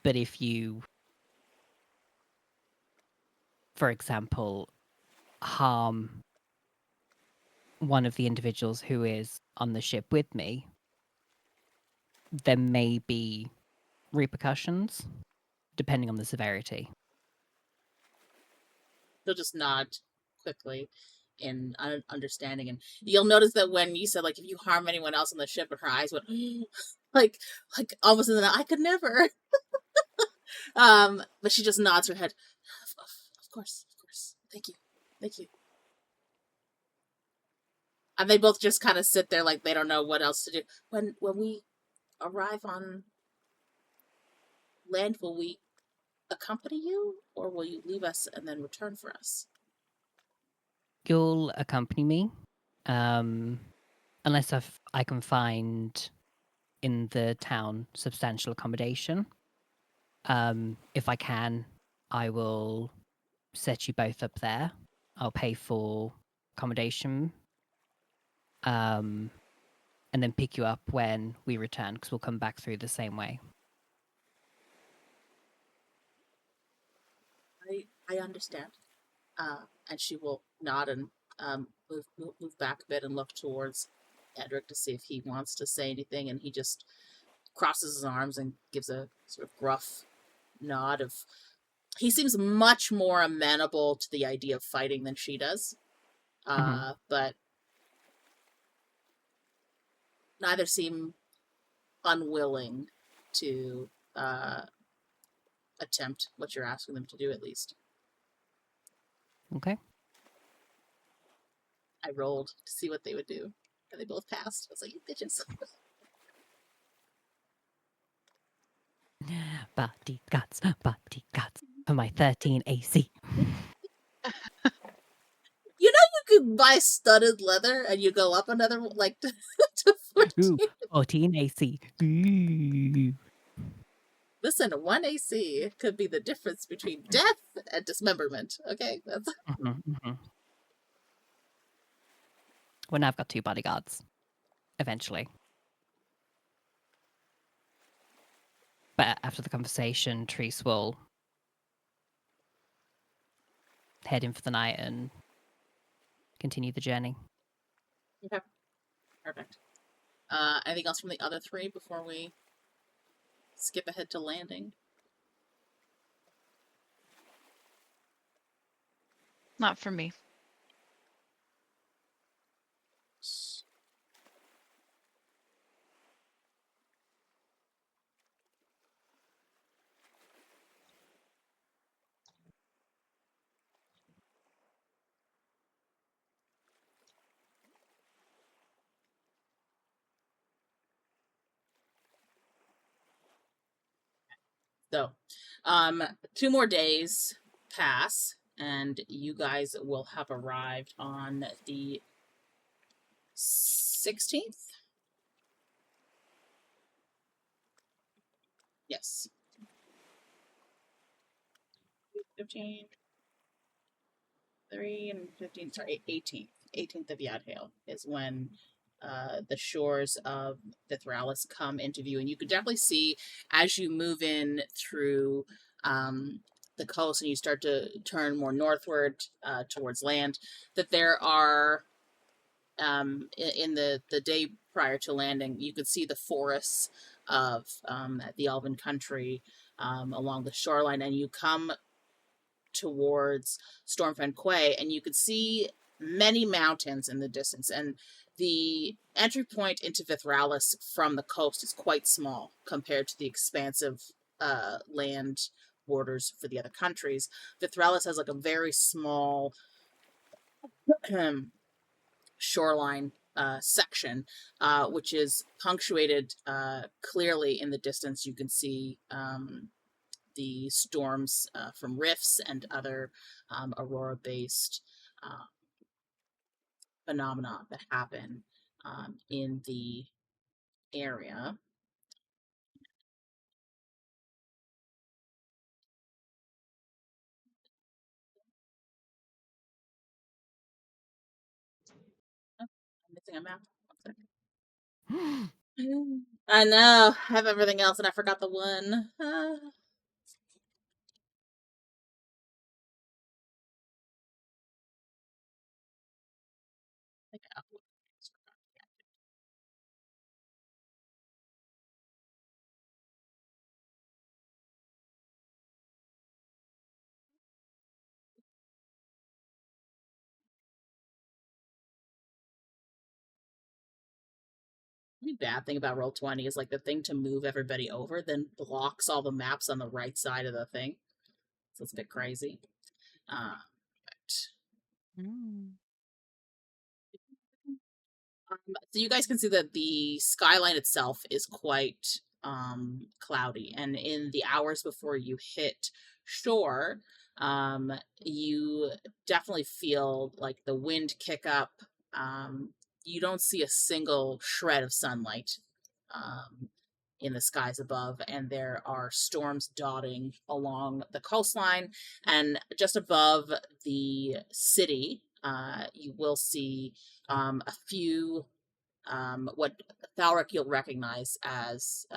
But if you, for example, harm one of the individuals who is on the ship with me, there may be repercussions, depending on the severity. They'll just nod quickly in understanding, and you'll notice that when you said, like, if you harm anyone else on the ship, and her eyes went like almost in the I could never. But she just nods her head. Of course, thank you. And they both just kind of sit there like they don't know what else to do. When we arrive on land, will we accompany you, or will you leave us and then return for us? You'll accompany me, unless I can find in the town substantial accommodation. If I can, I will set you both up there. I'll pay for accommodation, and then pick you up when we return, because we'll come back through the same way. I understand. And she will nod and move back a bit and look towards Edric to see if he wants to say anything, and he just crosses his arms and gives a sort of gruff nod of, he seems much more amenable to the idea of fighting than she does. But neither seem unwilling to attempt what you're asking them to do, at least. Okay. I rolled to see what they would do, and they both passed. I was like, you bitches. Body guts for my 13 AC. You know you could buy studded leather and you go up another, like, to 14. Ooh, 14 AC. Ooh. Listen, 1 AC could be the difference between death and dismemberment, okay? That's... Well, now I've got 2 bodyguards. Eventually. But after the conversation, Therese will head in for the night and continue the journey. Okay. Perfect. Anything else from the other 3 before we skip ahead to landing? Not for me. So, 2 more days pass, and you guys will have arrived on the 16th? Yes. 15, 3, and 15, sorry, 18th. 18th of Yadhail is when the shores of Vithralis come into view. And you can definitely see as you move in through the coast and you start to turn more northward towards land, that there are, in the day prior to landing, you could see the forests of the Elven country along the shoreline, and you come towards Stormfen Quay, and you could see many mountains in the distance, and the entry point into Vithralis from the coast is quite small compared to the expansive land borders for the other countries. Vithralis has like a very small shoreline section, which is punctuated clearly in the distance. You can see the storms from rifts and other aurora-based phenomena that happen in the area. Oh, I'm missing a map. 1 second. I know. I have everything else and I forgot the one. The bad thing about Roll20 is like the thing to move everybody over then blocks all the maps on the right side of the thing. So it's a bit crazy. But so you guys can see that the skyline itself is quite cloudy, and in the hours before you hit shore, you definitely feel like the wind kick up. You don't see a single shred of sunlight in the skies above, and there are storms dotting along the coastline, and just above the city you will see a few what Thalrik you'll recognize as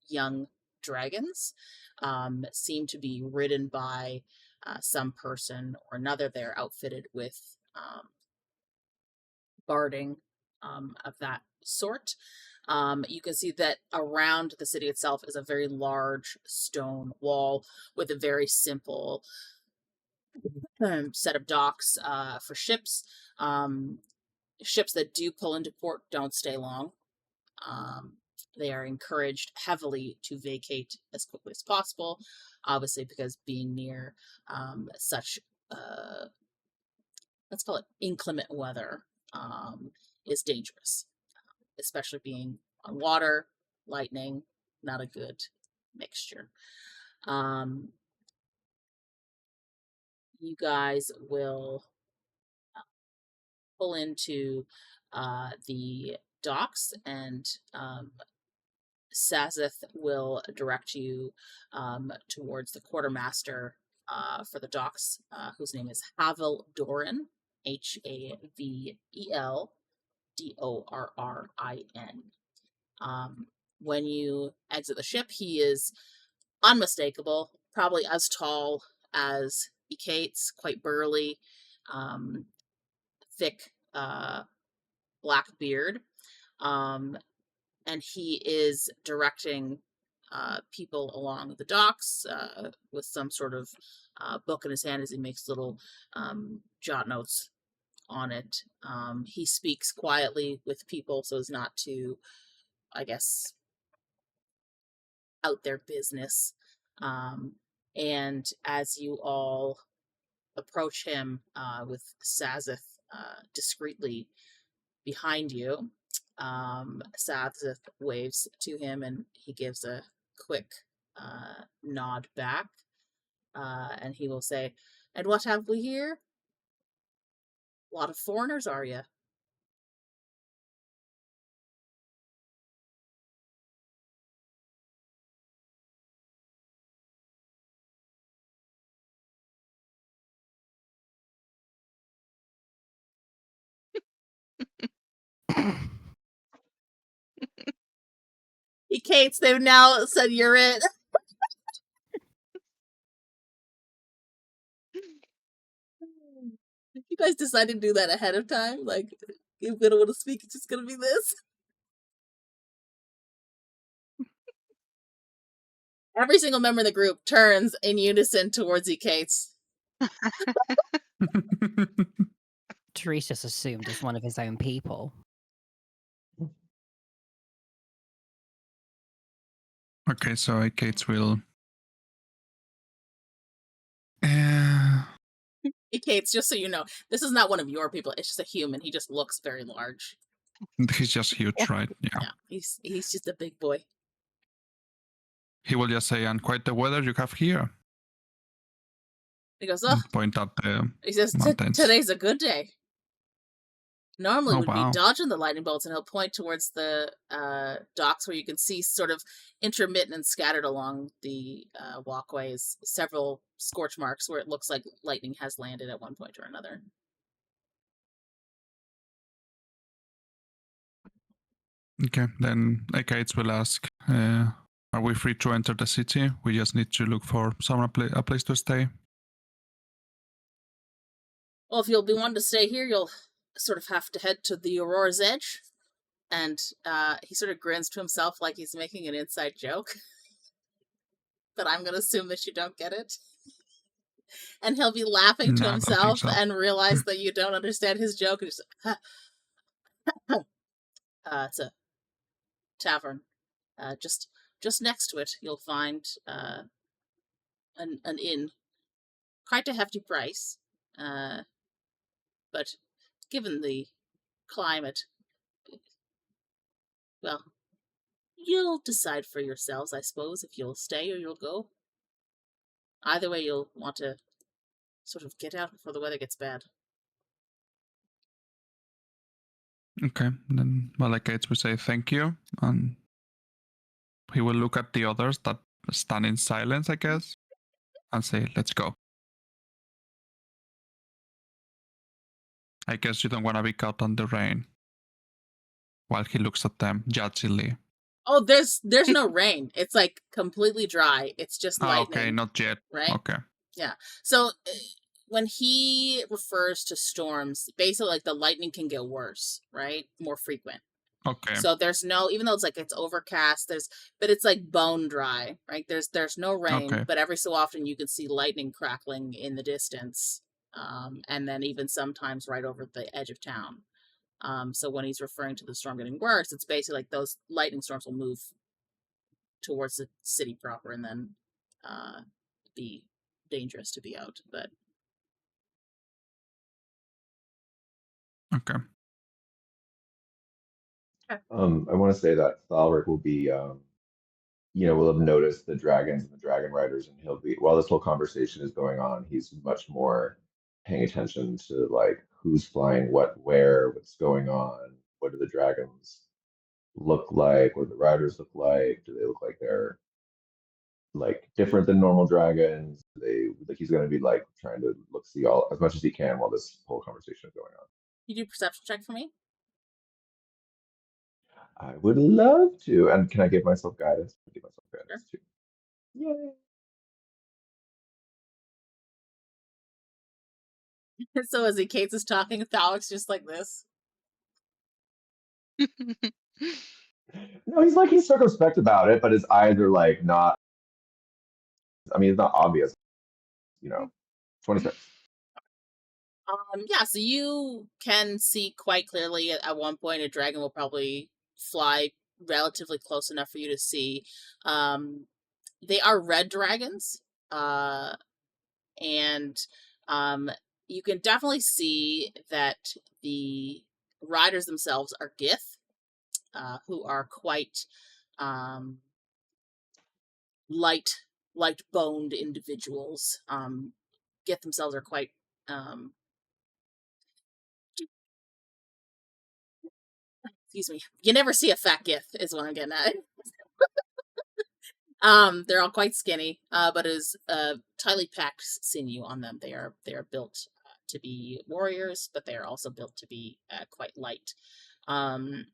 young dragons seem to be ridden by some person or another. They're outfitted with barding of that sort. You can see that around the city itself is a very large stone wall with a very simple set of docks for ships. Ships that do pull into port don't stay long. They are encouraged heavily to vacate as quickly as possible, obviously because being near such, let's call it inclement weather, is dangerous, especially being on water, lightning, not a good mixture. You guys will pull into the docks, and Sazeth will direct you towards the quartermaster for the docks, whose name is Havel Doran, Haveldorrin. When you exit the ship, he is unmistakable, probably as tall as Ekaitz, quite burly, thick black beard, and he is directing people along the docks with some sort of book in his hand as he makes little jot notes on it. He speaks quietly with people so as not to, I guess, out their business. And as you all approach him with Sazeth discreetly behind you, Sazeth waves to him and he gives a quick nod back, and he will say, "And what have we here? A lot of foreigners, are you?" Ekaitz, they've now said you're it. You guys decided to do that ahead of time? Like, you're gonna want to speak, it's just gonna be this? Every single member of the group turns in unison towards Ekaitz. Therese just assumed it's one of his own people. Okay, so Ekaitz will. Ekaitz, just so you know, this is not one of your people. It's just a human. He just looks very large. He's just huge, right? Yeah. He's just a big boy. He will just say, "And quite the weather you have here." He goes, "Oh." Point out the He says, mountains. "Today's a good day. Normally Oh, we'd wow. be dodging the lightning bolts," and he'll point towards the docks where you can see sort of intermittent and scattered along the walkways several scorch marks where it looks like lightning has landed at one point or another. Okay, then Ekaitz will ask, "Are we free to enter the city? We just need to look for a place to stay." Well, if you'll be wanting to stay here, you'll sort of have to head to the Aurora's Edge. And he sort of grins to himself like he's making an inside joke. But I'm going to assume that you don't get it. And he'll be laughing to No, I don't think himself so. and realize that you don't understand his joke. And just, it's a tavern. Just next to it, you'll find an inn. Quite a hefty price. But given the climate, well, you'll decide for yourselves, I suppose, if you'll stay or you'll go. Either way, you'll want to sort of get out before the weather gets bad. Okay, then Ekaitz will say thank you, and he will look at the others that stand in silence, I guess, and say, "Let's go." I guess you don't want to be caught on the rain. While he looks at them judgingly. Oh, there's no rain. It's like completely dry. It's just lightning. Okay, not yet. Right? Okay. Yeah. So when he refers to storms, basically like the lightning can get worse, right? More frequent. Okay. So there's no, even though it's like it's overcast, but it's like bone dry, right? There's no rain, Okay. but every so often you can see lightning crackling in the distance, and then even sometimes right over the edge of town. So when he's referring to the storm getting worse, it's basically like those lightning storms will move towards the city proper and then be dangerous to be out. But Okay. I want to say that Thalrik will be, will have noticed the dragons and the dragon riders, and he'll be, while this whole conversation is going on, he's much more paying attention to like who's flying what, where, what's going on, what do the dragons look like, what do the riders look like, do they look like they're like different than normal dragons? They like he's going to be like trying to see all as much as he can while this whole conversation is going on. you do perception check for me. I would love to. And can I give myself guidance? I give myself guidance too. Yay. So as Ekaitz is talking, Thalik's just like this. No, he's circumspect about it, but his eyes are like not. I mean, it's not obvious. 26. Yeah, so you can see quite clearly at one point a dragon will probably fly relatively close enough for you to see. They are red dragons, and you can definitely see that the riders themselves are Gith, who are quite light boned individuals. Gith themselves are quite excuse me. You never see a fat Gith, is what I'm getting at. They're all quite skinny, but is tightly packed sinew on them. They are built to be warriors, but they are also built to be quite light. And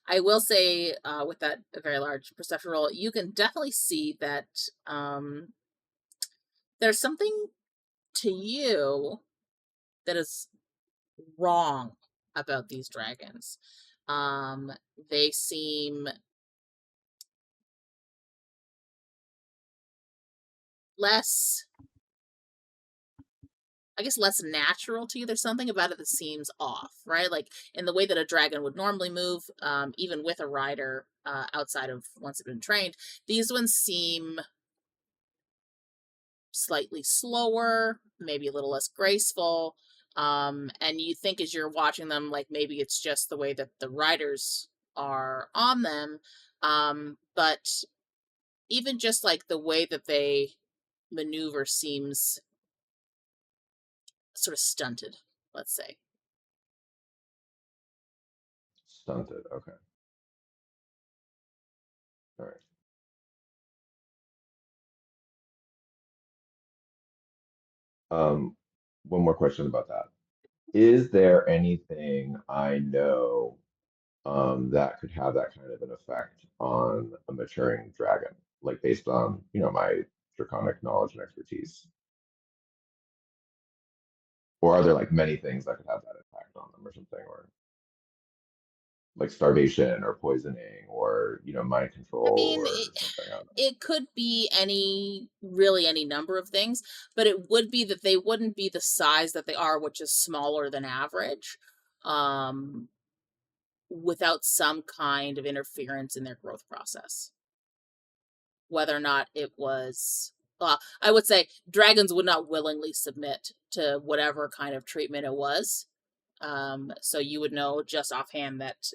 I will say, with that very large perception roll, you can definitely see that there's something to you that is wrong about these dragons. They seem less natural to you. There's something about it that seems off, right? Like in the way that a dragon would normally move, even with a rider, outside of once it's been trained. These ones seem slightly slower, maybe a little less graceful. And you think as you're watching them, like maybe it's just the way that the riders are on them. But even just like the way that they maneuver seems sort of stunted, let's say. Stunted. Okay. All right. One more question about that. Is there anything I know that could have that kind of an effect on a maturing dragon, like based on my draconic knowledge and expertise? Or are there like many things that could have that impact on them or something, or like starvation or poisoning or mind control I mean, or something? I don't know. it could be any number of things, but it would be that they wouldn't be the size that they are, which is smaller than average, without some kind of interference in their growth process. Whether or not it was, I would say dragons would not willingly submit to whatever kind of treatment it was. So you would know just offhand that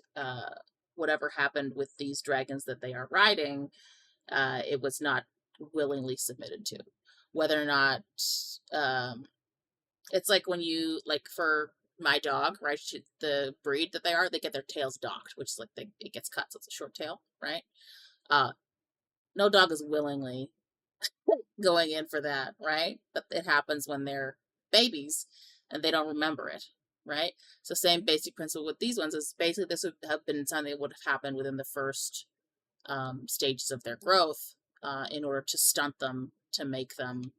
whatever happened with these dragons that they are riding, it was not willingly submitted to. Whether or not, it's like when you, like for my dog, right, the breed that they are, they get their tails docked, which is like it gets cut, so it's a short tail, right? No dog is willingly going in for that, right? But it happens when they're babies and they don't remember it, right? So same basic principle with these ones is basically this would have been something that would have happened within the first stages of their growth, in order to stunt them, to make them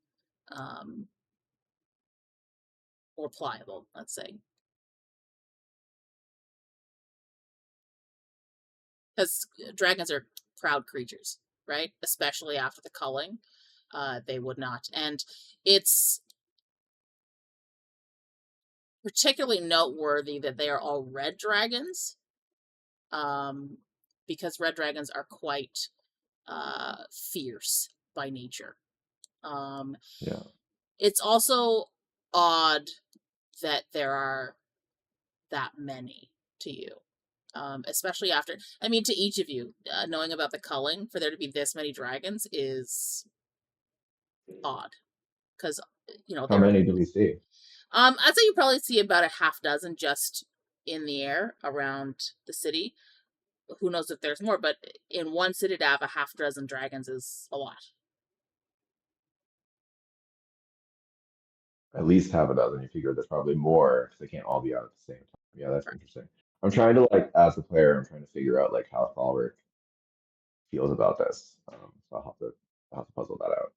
more pliable, let's say. because dragons are proud creatures, right? Especially after the culling, they would not. And it's particularly noteworthy that they are all red dragons, because red dragons are quite fierce by nature. Yeah. It's also odd that there are that many to you. Especially after, I mean, to each of you, knowing about the culling, for there to be this many dragons is odd. Because, How many do we see? I'd say you probably see about a half dozen just in the air around the city. Who knows if there's more, but in one city to have a half dozen dragons is a lot. At least half a dozen. You figure there's probably more because they can't all be out at the same time. Yeah, that's interesting. I'm trying to like, as a player, I'm trying to figure out like how Thalrik feels about this. So I'll have to puzzle that out.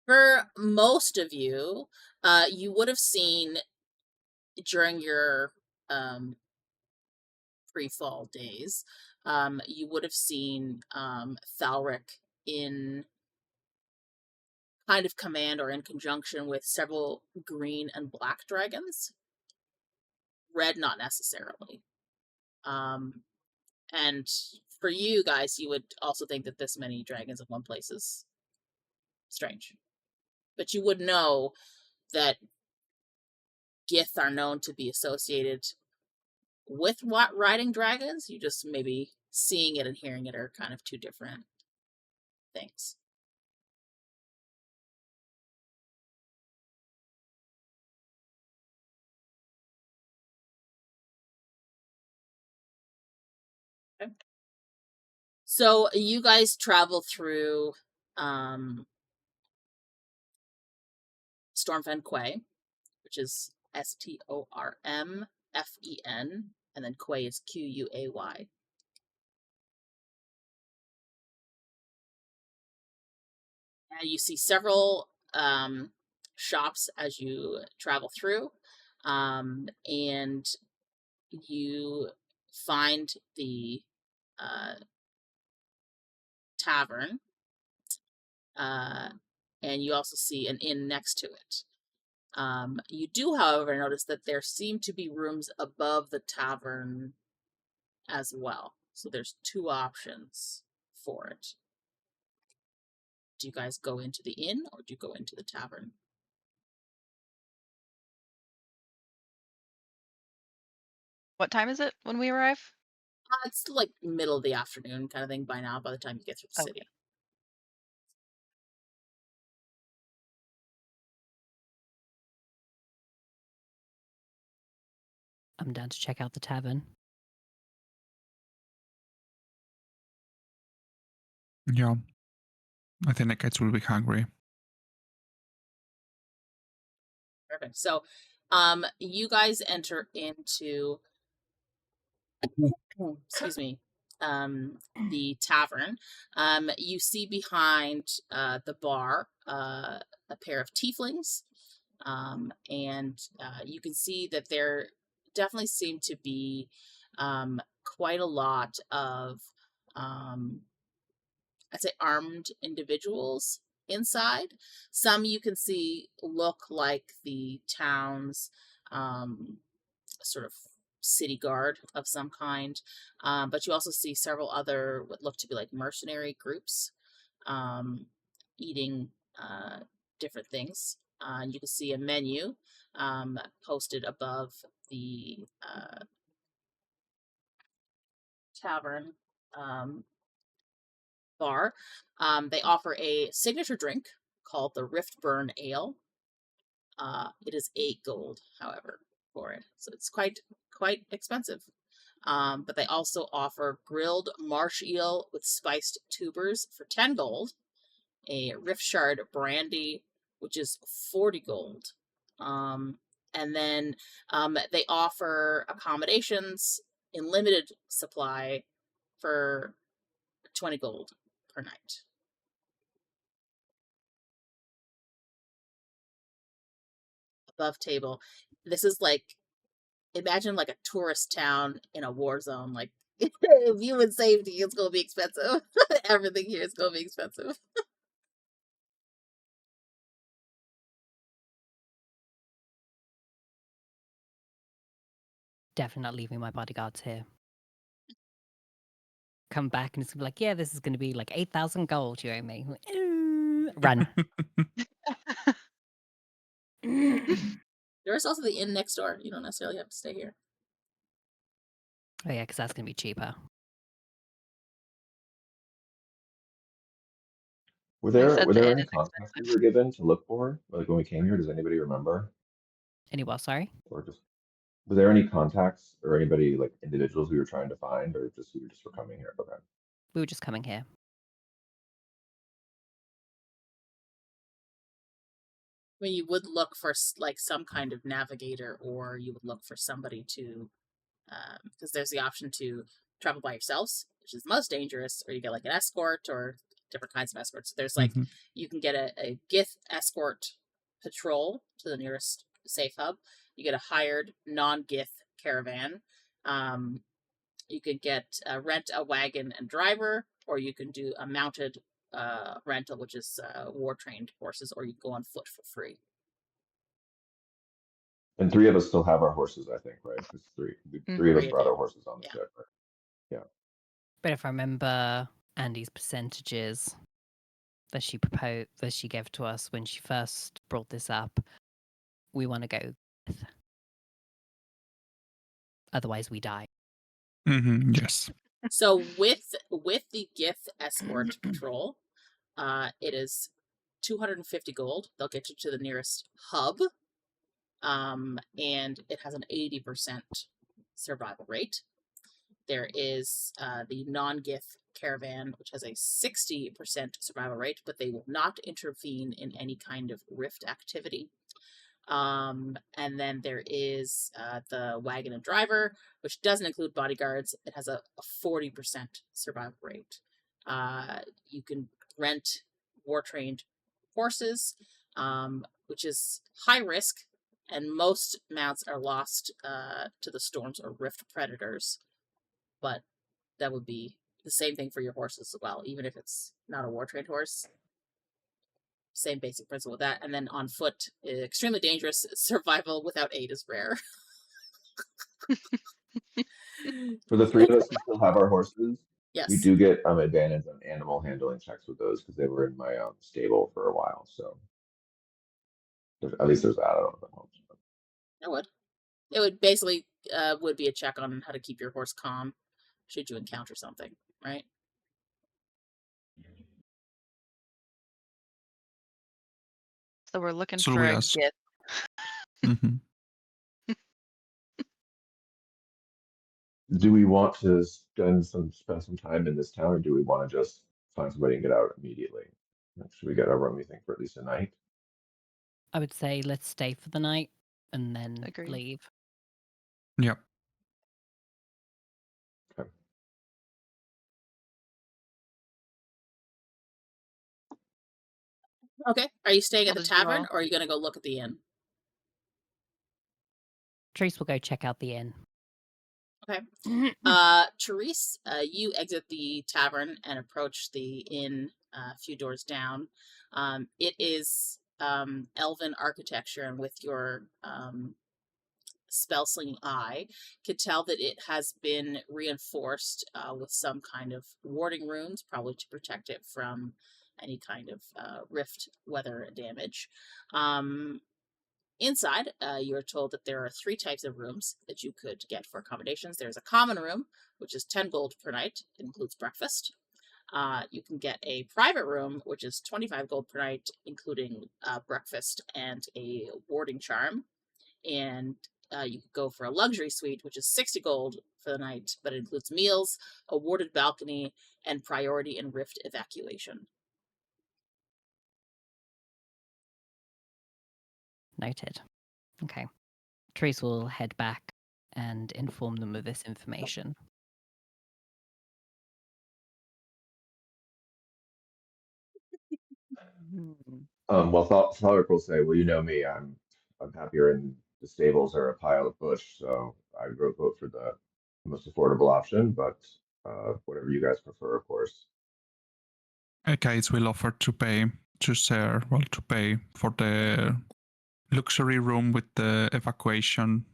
For most of you, you would have seen during your pre-fall days, you would have seen Thalrik in kind of command or in conjunction with several green and black dragons. Red, not necessarily. And for you guys, you would also think that this many dragons in one place is strange. But you would know that Gith are known to be associated with riding dragons. You just maybe seeing it and hearing it are kind of two different things. Okay. So you guys travel through Stormfen Quay, which is Stormfen, and then Quay is Quay. And you see several shops as you travel through, and you find the tavern, and you also see an inn next to it. You do, however, notice that there seem to be rooms above the tavern as well. So there's two options for it. Do you guys go into the inn or do you go into the tavern? What time is it when we arrive? It's like middle of the afternoon kind of thing by now, by the time you get through the city. I'm down to check out the tavern. Yeah. I think the cats will be hungry. Perfect. So, you guys enter into, excuse me, the tavern. You see behind the bar a pair of tieflings, and you can see that there definitely seem to be quite a lot of, I'd say, armed individuals inside. Some you can see look like the town's sort of city guard of some kind, but you also see several other what look to be like mercenary groups eating different things. You can see a menu posted above the tavern bar. They offer a signature drink called the Riftburn Ale. It is 8 gold, however, for it, so it's quite expensive. But they also offer grilled marsh eel with spiced tubers for 10 gold, a Riftshard brandy, which is 40 gold. And then they offer accommodations in limited supply for 20 gold per night. Above table. This is like imagine like a tourist town in a war zone. Like, if human safety is going to be expensive. Everything here is going to be expensive. Definitely not leaving my bodyguards here. Come back and it's gonna be like, yeah, this is gonna be like 8,000 gold you owe me. Run. There is also the inn next door. You don't necessarily have to stay here. Oh yeah, because that's gonna be cheaper. Were They there said were the there inn any is contacts we expensive. were given to look for, like when we came here? Does anybody remember? Any what, sorry? Or just were there any contacts or anybody like individuals we were trying to find, or just we were coming here? Okay. We were just coming here. I mean, you would look for like some kind of navigator, or you would look for somebody to, because there's the option to travel by yourselves, which is the most dangerous, or you get like an escort or different kinds of escorts. There's like, you can get a Gith escort patrol to the nearest safe hub. You get a hired non-Gith caravan. You could rent a wagon and driver, or you can do a mounted rental, which is war-trained horses, or you go on foot for free. And three of us still have our horses, I think, right? Because three of us Three brought do. our horses on the Yeah. ship. Right? But if I remember Andy's percentages that she gave to us when she first brought this up, we want to go with. Otherwise we die. Yes. So with the Gith escort patrol, it is 250 gold. They'll get you to the nearest hub, and it has an 80% survival rate. There is the non-Gith caravan, which has a 60% survival rate, but they will not intervene in any kind of rift activity. And then there is the wagon and driver, which doesn't include bodyguards. It has a 40% survival rate. You can rent war-trained horses, which is high risk, and most mounts are lost to the storms or rift predators. But that would be the same thing for your horses as well, even if it's not a war-trained horse. Same basic principle with that. And then on foot, extremely dangerous. Survival without aid is rare. For the three of us who still have our horses, Yes. we do get advantage on animal handling checks with those because they were in my stable for a while. So at least there's that. I don't know if that helps. It would. It would basically would be a check on how to keep your horse calm should you encounter something, right? So we're looking So for we a ask- Gith. Do we want to spend some time in this town, or do we want to just find somebody and get out immediately? Should we get our room, you think, for at least a night? I would say let's stay for the night and then Agreed. leave. Yep. Okay. Okay. Are you staying at What the did you tavern, roll? or are you going to go look at the inn? Therese will go check out the inn. Okay. Therese, you exit the tavern and approach the inn a few doors down. It is elven architecture, and with your spell-slinging eye, could tell that it has been reinforced with some kind of warding runes, probably to protect it from any kind of rift weather damage. Inside, you are told that there are 3 types of rooms that you could get for accommodations. There's a common room, which is 10 gold per night. It includes breakfast. You can get a private room, which is 25 gold per night, including breakfast and a warding charm. And you could go for a luxury suite, which is 60 gold for the night, but it includes meals, a warded balcony, and priority in rift evacuation. Noted. Okay. Therese will head back and inform them of this information. Well, Thalrik will say, "Well, you know me. I'm happier in the stables or a pile of bush. So I vote for the most affordable option, but whatever you guys prefer, of course. Ekaitz will offer to pay to pay for the luxury room with the evacuation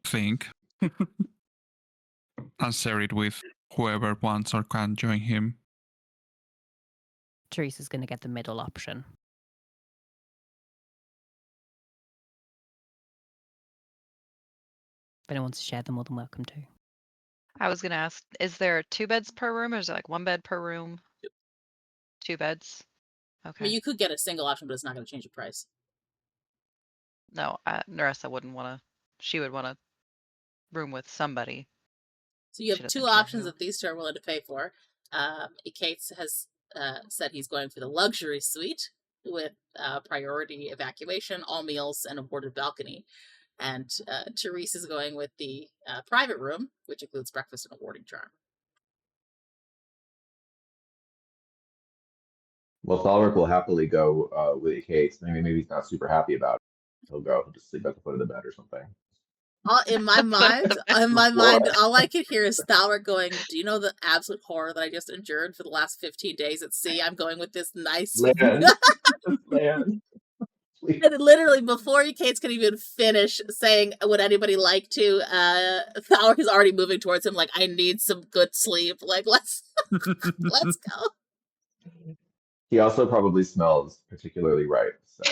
thing and share it with whoever wants or can join him. Therese is going to get the middle option. If anyone wants to share, they're more than welcome to. I was gonna ask, is there 2 beds per room, or is it like 1 bed per room? 2 beds. I Okay. mean, you could get a single option, but it's not going to change the price. No, Neressa wouldn't want to. She would want a room with somebody. So you She have doesn't two care options who. that these two are willing to pay for. Ekaitz has said he's going for the luxury suite with priority evacuation, all meals, and a boarded balcony. And Therese is going with the private room, which includes breakfast and a warding charm. Well, Thalrik will happily go with Ekaitz. Maybe he's not super happy about it. He'll just sleep at the foot of the bed or something. In my mind, all I could hear is Thalrik going, "Do you know the absolute horror that I just endured for the last 15 days at sea? I'm going with this nice Land. Land. Please. And literally, before Ekaitz can even finish saying, "Would anybody like to?" Thalrik is already moving towards him, like, "I need some good sleep. Like, let's go." He also probably smells particularly ripe, so.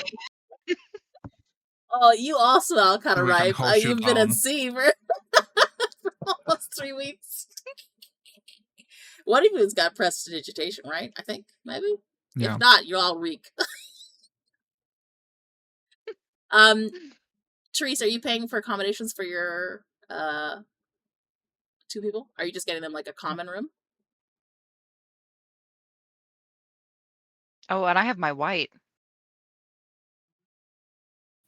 Oh, you all smell kind of We can ripe. hose you You've been at down. sea for almost 3 weeks. One of you's got prestidigitation, right? I think, maybe? Yeah. If not, you all reek. Therese, are you paying for accommodations for your 2 people? Are you just getting them like a common room? Oh, and I have my white.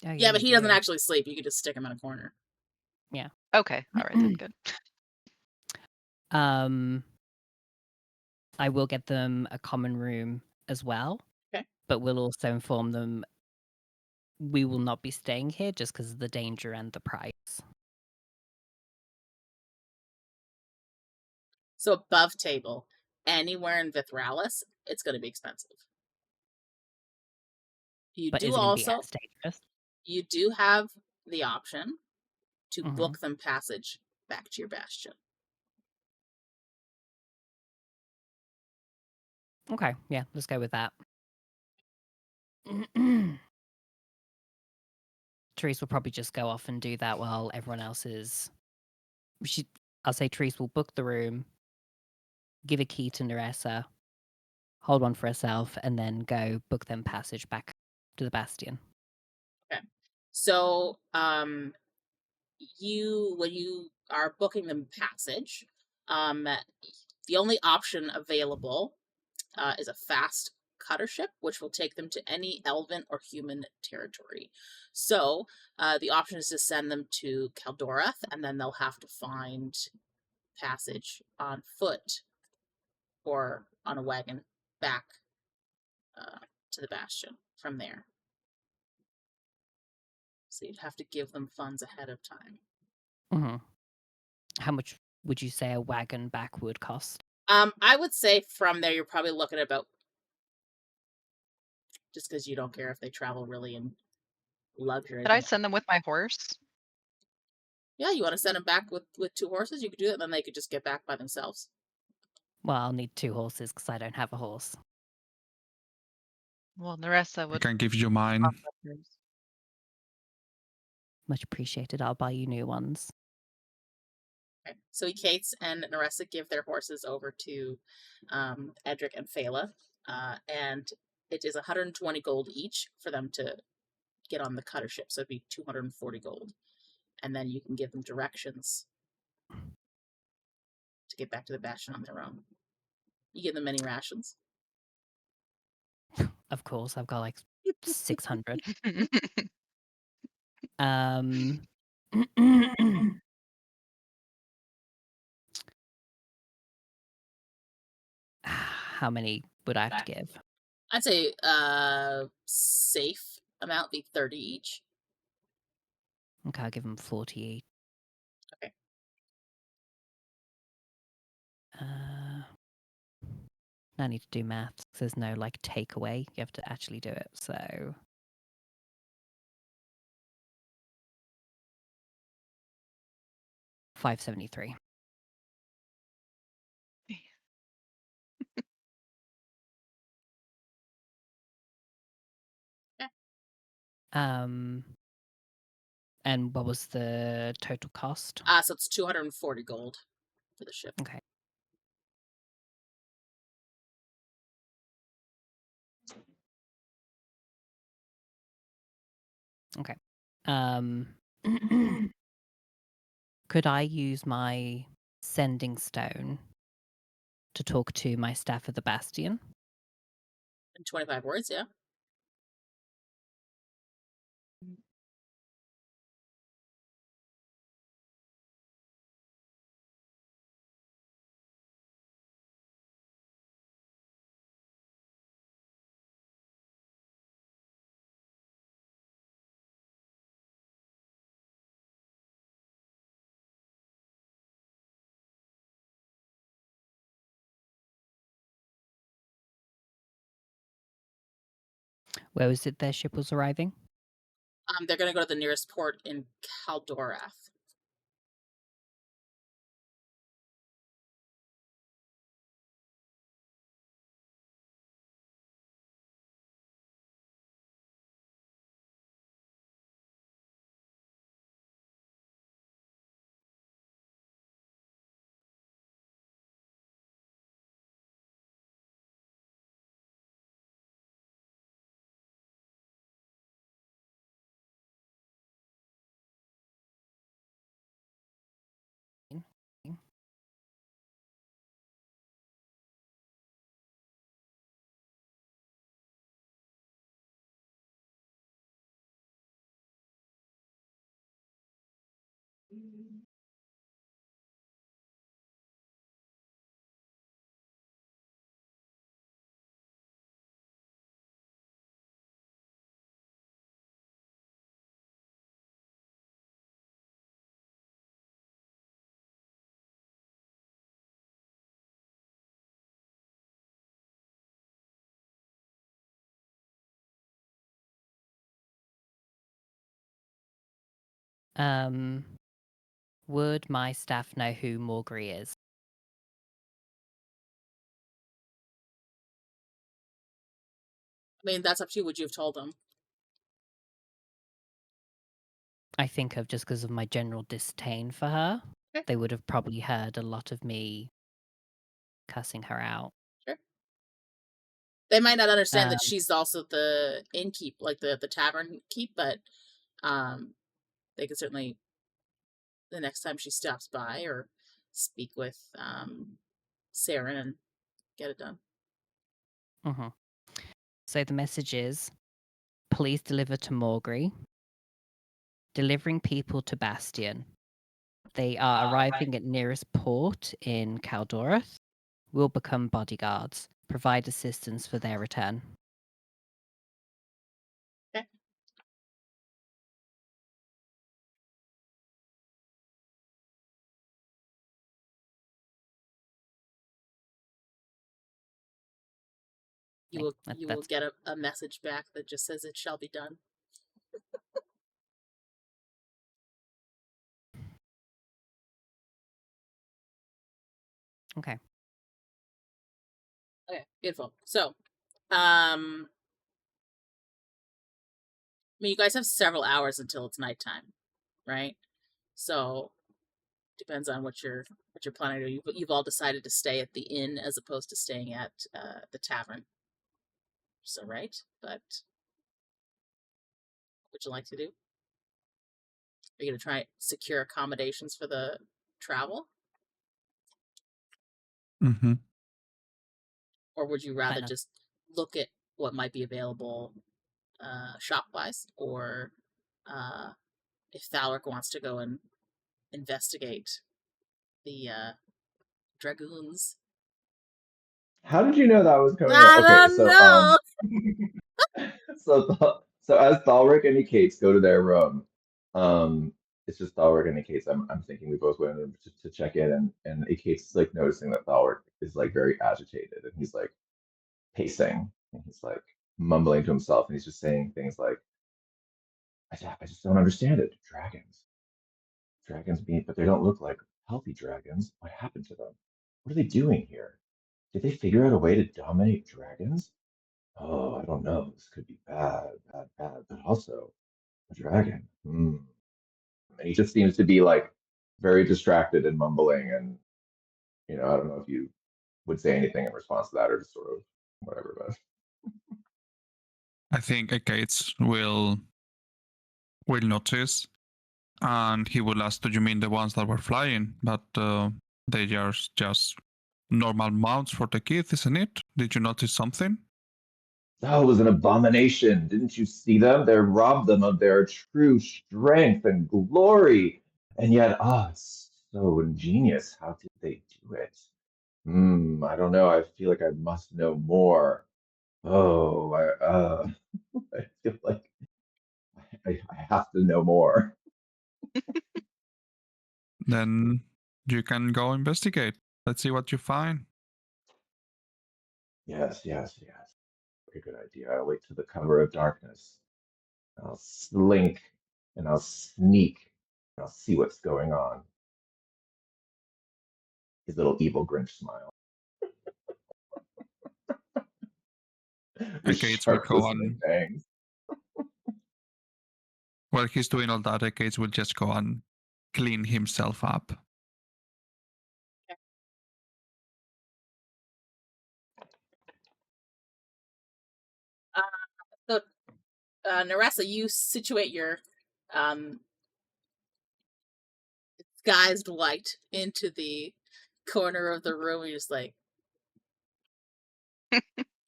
Oh, Yeah, but you he doesn't do. actually sleep. You could just stick him in a corner. Okay, all right, then good. I will get them a common room as well. Okay. But we'll also inform them we will not be staying here just because of the danger and the price. So above table, anywhere in Vithralis, it's going to be expensive. You But do is it going to be also, as dangerous? you do have the option to Mhm. book them passage back to your bastion. Okay, yeah, let's go with that. Therese will probably just go off and do that while everyone else is. I'll say Therese will book the room, give a key to Neressa, hold one for herself, and then go book them passage back to the bastion. Okay. So, when you are booking them passage, the only option available is a fast cutter ship, which will take them to any elven or human territory. So the option is to send them to Kaldorath, and then they'll have to find passage on foot or on a wagon back to the bastion from there. So you'd have to give them funds ahead of time. Mm-hmm. How much would you say a wagon back would cost? I would say from there you're probably looking at about, just because you don't care if they travel really in luxury. Could I send them with my horse? Yeah, you want to send them back with 2 horses? You could do it, and then they could just get back by themselves. Well, I'll need 2 horses because I don't have a horse. Well, Neressa I would. can give you mine. offer hers. Much appreciated. I'll buy you new ones. Okay. So Ekaitz and Neressa give their horses over to Edric and Phala, and it is 120 gold each for them to get on the cutter ship. So it'd be 240 gold, and then you can give them directions to get back to the bastion on their own. You give them many rations. Of course, I've got like 600. How many would I have to give? I'd say safe amount be 30 each. Okay, I'll give them 40 each. I need to do maths. There's no like takeaway. You have to actually do it. So 573. And what was the total cost? So it's 240 gold for the ship. Okay. Okay. Could I use my sending stone to talk to my staff of the Bastion? In 25 words, yeah. Where was it their ship was arriving? They're going to go to the nearest port in Kaldorath. Would my staff know who Morgri is? I mean, that's up to you. Would you have told them? I think of just because of my general disdain for her. Okay. They would have probably heard a lot of me cussing her out. Sure. They might not understand that she's also the innkeep, like the tavern keep, but they could certainly, the next time she stops by or speak with Sarah and get it done. Mm-hmm. So the message is, please deliver to Morgri. Delivering people to Bastion. They are arriving at nearest port in Kaldorath. Will become bodyguards. Provide assistance for their return. Okay. You will get a message back that just says it shall be done. Okay. Okay, beautiful. So, I mean, you guys have several hours until it's nighttime, right? So, depends on what you're planning to do. You've all decided to stay at the inn as opposed to staying at the tavern. So, right? But what would you like to do? Are you going to try secure accommodations for the travel? Mm-hmm. Or would you rather just look at what might be available shop-wise? Or if Thalrik wants to go and investigate the dragoons? How did you know that was coming I up? don't know. So as Thalrik and Ekaitz go to their room, it's just Thalrik and Ekaitz. I'm thinking we both went in to check in, and Ekaitz is like noticing that Thalrik is like very agitated, and he's like, pacing, and he's like mumbling to himself, and he's just saying things like, I just don't understand it. Dragons meet, but they don't look like healthy dragons. What happened to them? What are they doing here? Did they figure out a way to dominate dragons? Oh, I don't know. This could be bad, but also a dragon. Hmm. And he just seems to be like very distracted and mumbling, and I don't know if you would say anything in response to that or just sort of whatever, but I think Ekaitz will notice, and he will ask, "Do you mean the ones that were flying? But they are just normal mounts for the kids, isn't it? Did you notice something?" that was an abomination. Didn't you see them? They robbed them of their true strength and glory. And yet, it's so ingenious. How did they do it? I don't know. I feel like I must know more. Oh, I feel like I have to know more. Then you can go investigate. Let's see what you find. Yes. Very good idea. I'll wait to the cover of darkness. I'll slink and I'll sneak and I'll see what's going on. His little evil Grinch smile. With Ekaitz will sharp go glistening and fangs. while he's doing all that, Ekaitz will just go and clean himself up. So, Neressa, you situate your disguised light into the corner of the room. And you're just like,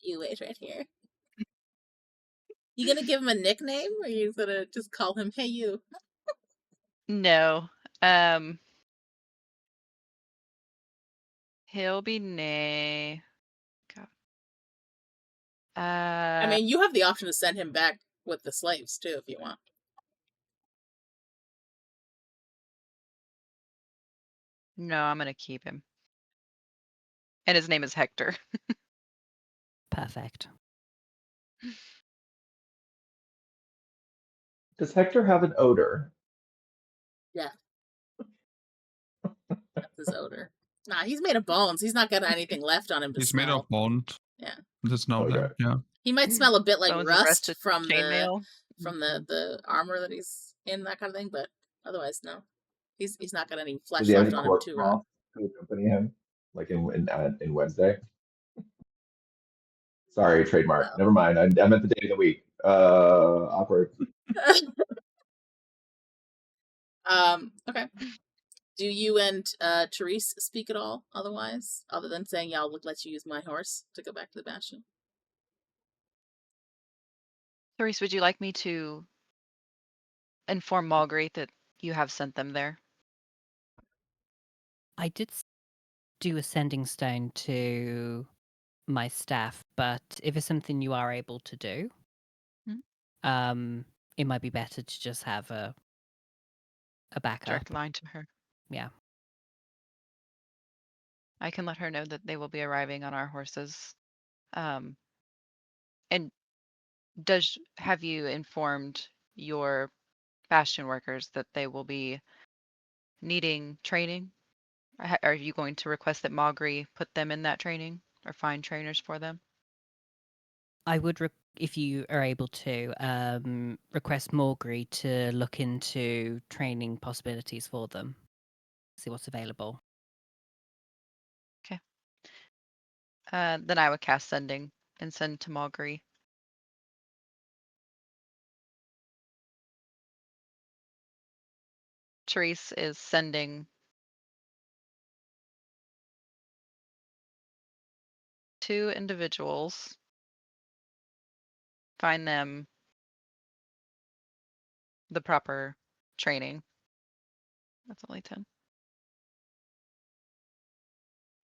you wait right here. You gonna give him a nickname, or you gonna just call him "Hey you"? No. He'll be nay. God. I mean, you have the option to send him back with the slaves too, if you want. No, I'm gonna keep him. And his name is Hector. Perfect. Does Hector have an odor? Yeah, that's his odor. Nah, he's made of bones. He's not got anything left on him to He's smell. made of bone. Yeah. There's no Okay. there. Yeah. He might smell a bit like Bones of rust rusted from the chainmail. the armor that he's in, that kind of thing, but otherwise, no. He's not got any flesh Does he have left any on him corpse to moth to accompany him? Like in Wednesday? Sorry, trademark. No. Never mind. I meant the day of the week. Awkward. Okay. Do you and Therese speak at all otherwise? Other than saying, yeah, I'll let you use my horse to go back to the Bastion? Therese, would you like me to inform Malgrate that you have sent them there? I did do a sending stone to my staff, but if it's something you are able to do, it might be better to just have a backup. Direct line to her. Yeah. I can let her know that they will be arriving on our horses. And have you informed your Bastion workers that they will be needing training? Are you going to request that Maugry put them in that training or find trainers for them? I would, if you are able to, request Maugry to look into training possibilities for them, see what's available. Okay. Then I would cast sending and send to Maugry. Therese is sending two individuals. Find them the proper training. That's only 10.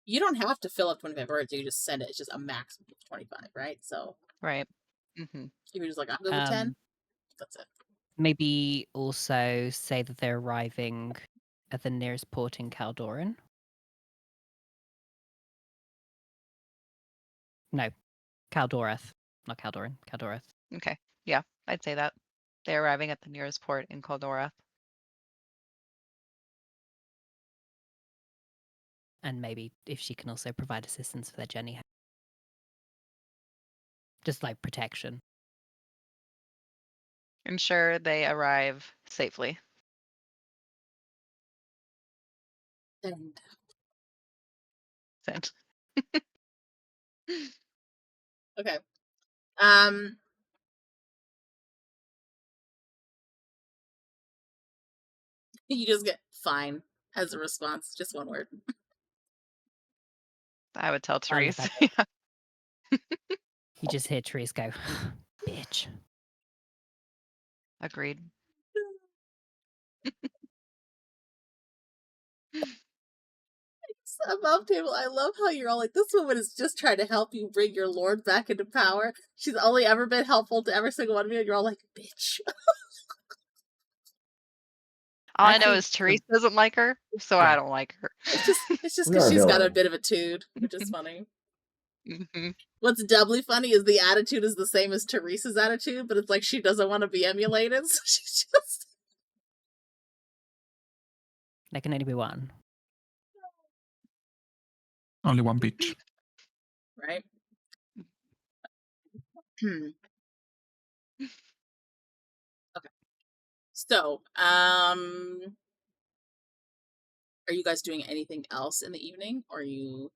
You don't have to fill up 25 words. You just send it. It's just a maximum of 25, right? So Right. Mm-hmm. you were just like, I'm good with 10. That's it. Maybe also say that they're arriving at the nearest port in Kaltoran. No. Caldorath. Not Caldoran, Caldorath. Okay. Yeah, I'd say that. They're arriving at the nearest port in Caldorath. And maybe if she can also provide assistance for their journey. Just like protection. Ensure they arrive safely. And Sent. okay. You just get fine as a response. Just one word. I would tell I love Therese. that. Yeah. You just hear Therese go, bitch. Agreed. Above table, I love how you're all like, this woman is just trying to help you bring your lord back into power. She's only ever been helpful to every single one of you, and you're all like, bitch. All I know Actually, is Therese doesn't like her, so Yeah. I don't like her. It's just We because are she's got a villains. bit of a tude, which is funny. hmm What's doubly funny is the attitude is the same as Therese's attitude, but it's like she doesn't want to be emulated, so she's just... There can only be one. Only one bitch. Right? Okay. So, are you guys doing anything else in the evening? Or are you...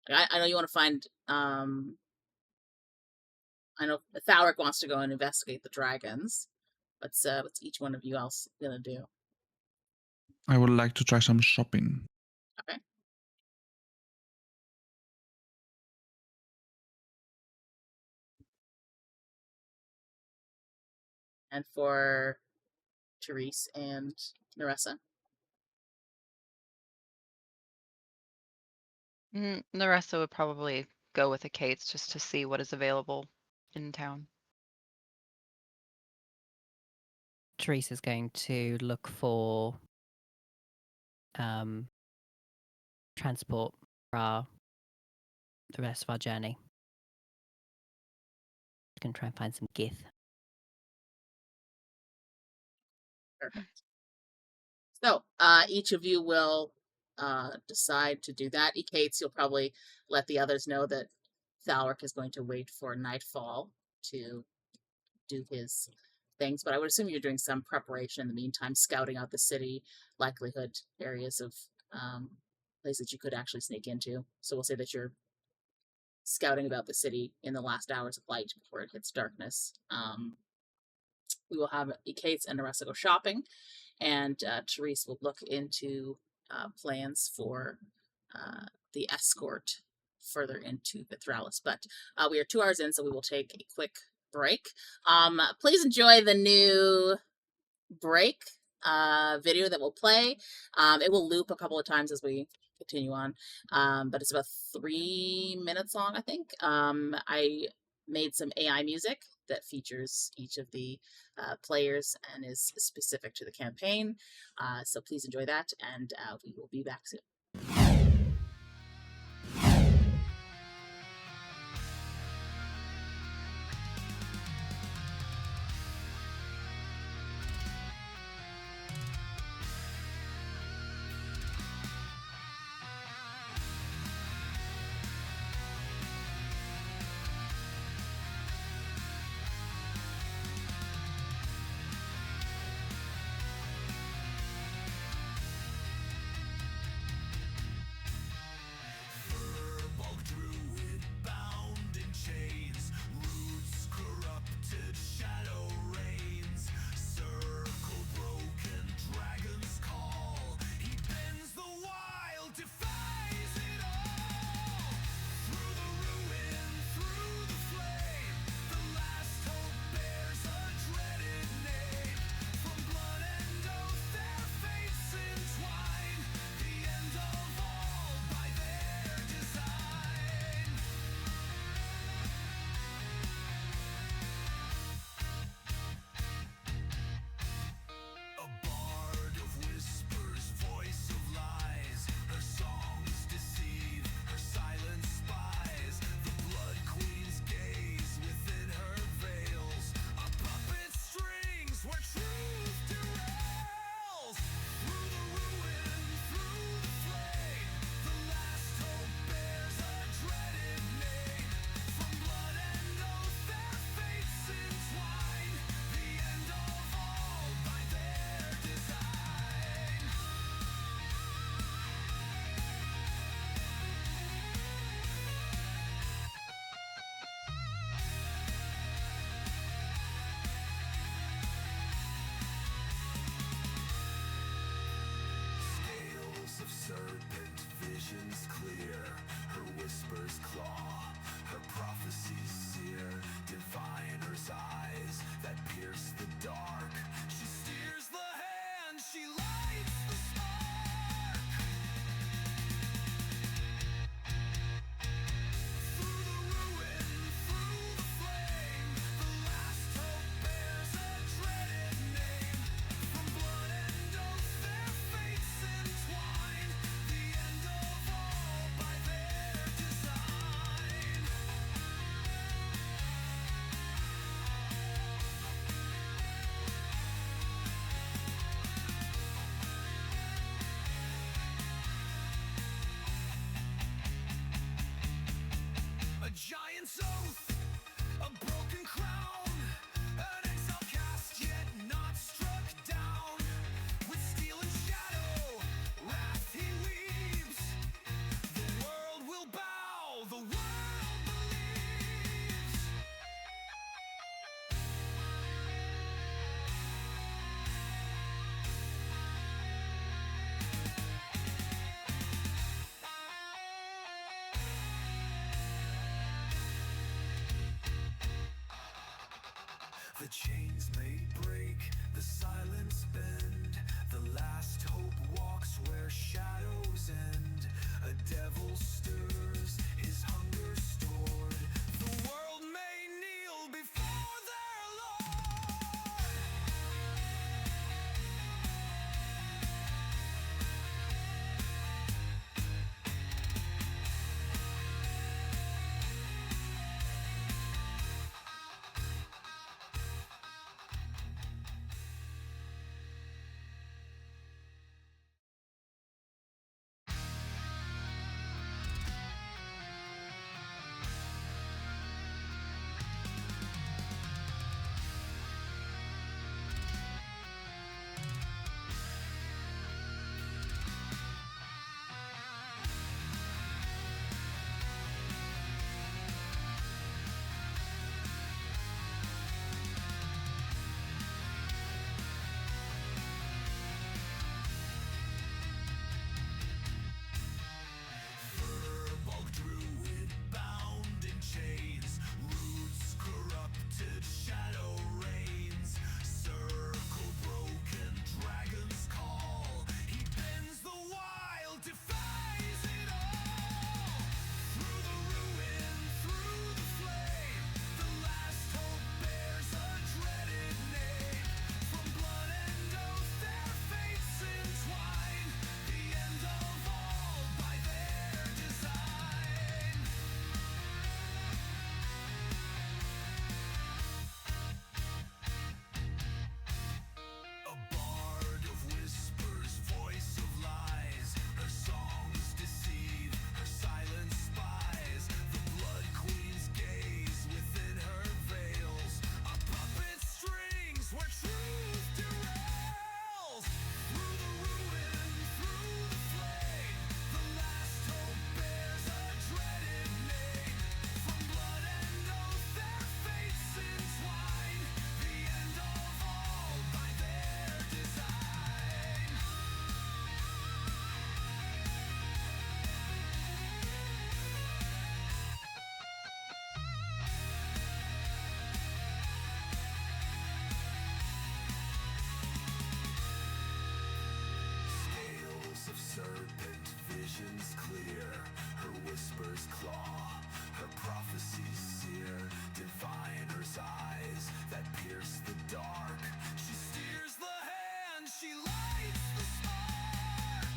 I know you want to find... I know Thalrik wants to go and investigate the dragons. What's each one of you else gonna do? I would like to try some shopping. Okay. And for Therese and Neressa? Neressa would probably go with Ekaitz just to see what is available in town. Therese is going to look for transport for the rest of our journey. Going to try and find some gith. Perfect. So, each of you will decide to do that. Ekaitz, you'll probably let the others know that Thalrik is going to wait for nightfall to do his things, but I would assume you're doing some preparation in the meantime, scouting out the city, likelihood areas of places you could actually sneak into. So we'll say that you're scouting about the city in the last hours of light before it hits darkness. We will have Ekaitz and Neressa go shopping, and Therese will look into plans for the escort further into Vithralis. But we are 2 hours in, so we will take a quick break. Please enjoy the new break video that will play. It will loop a couple of times as we continue on, but it's about 3 minutes long, I think. I made some AI music that features each of the players and is specific to the campaign. So please enjoy that, and we will be back soon. The chains may break, the silence bend. The last hope walks where shadows end. A devil stirs, his hunger stored. The world may kneel before their lord. Furball Druid bound in chains, roots corrupted, shadow reigns. Circle broken, dragons call. He bends the wild, defies it all. Through the ruin, through the flame, the last hope bears a dreaded name. From blood and oath their fates entwine, the end of all by their design. A bard of whispers, voice of lies. Her songs deceive, her silence spies. The blood queen's gaze within her veils. A puppet strings where truth derails. Through the ruin, through the flame, the last hope bears a dreaded name. From blood and oath their fates entwine, the end of all by their design. Scales of serpent, visions clear. Her whispers claw, her prophecies sear. Diviner's eyes that pierce the dark. She steers the hand, she lights the spark.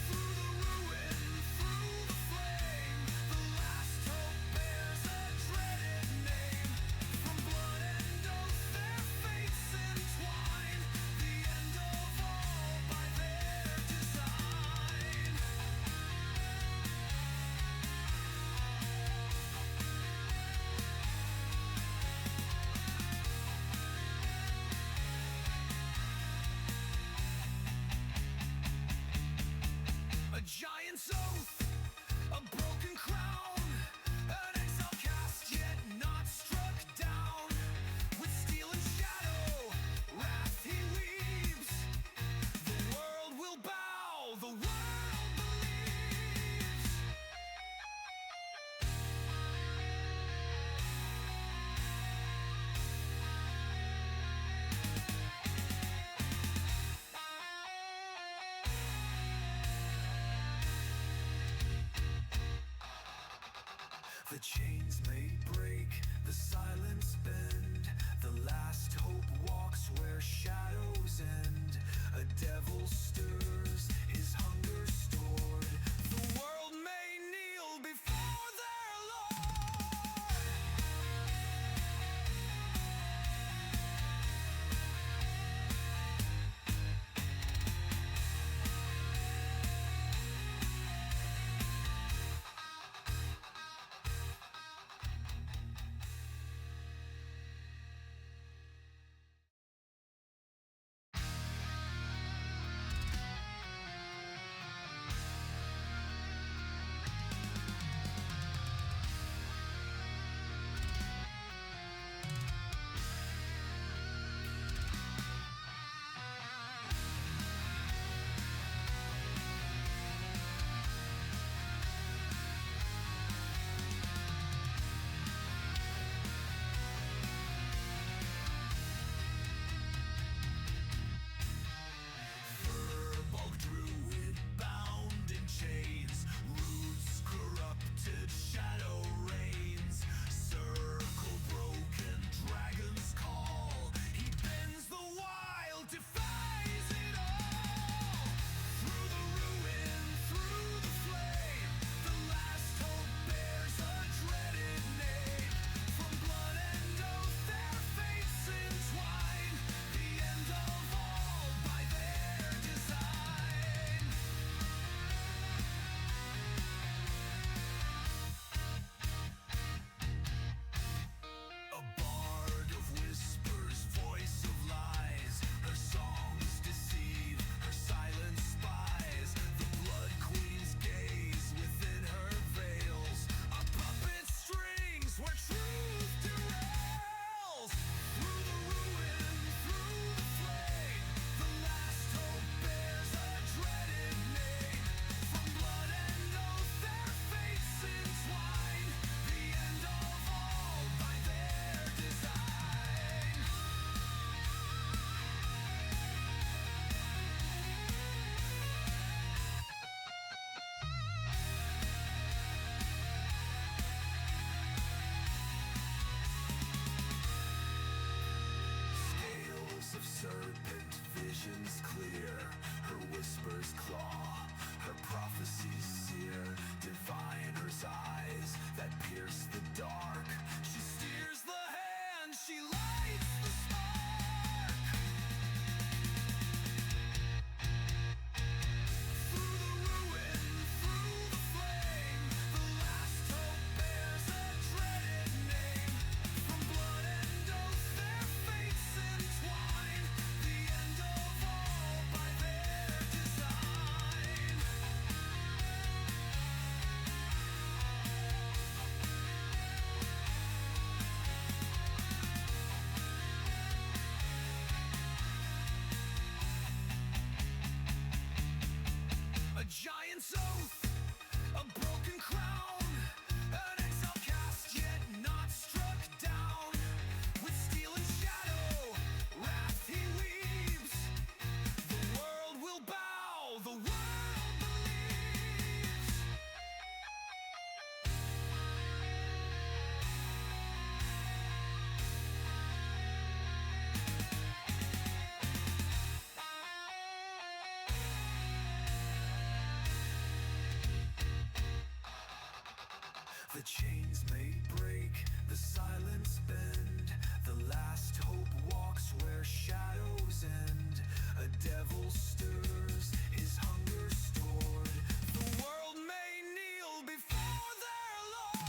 Through the ruin, through the flame, the last hope bears a dreaded name. From blood and oath their fates entwine, the end of all by their design. A giant's oath, a broken crown, an exile cast yet not struck down. With steel and shadow, wrath he weaves. The world will bow, the world believes. The chains may break, the silence bend. The last hope walks where shadows end. A devil stirs, his hunger stored. The world may kneel before their lord. visions clear, her whispers claw, her prophecies sear, diviner's eyes that pierce the dark. She steers the hand, she lights the spark. Through the ruin, through the flame, the last hope bears a dreaded name. From blood and oath their fates entwine, the end of all by their design. A giant's oath, a broken crown, an exile cast yet not struck down. With steel and shadow, wrath he weaves. The world will bow, the world believes. The chains may break, the silence bend. The last hope walks where shadows end. A devil stirs, his hunger stored. The world may kneel before their lord.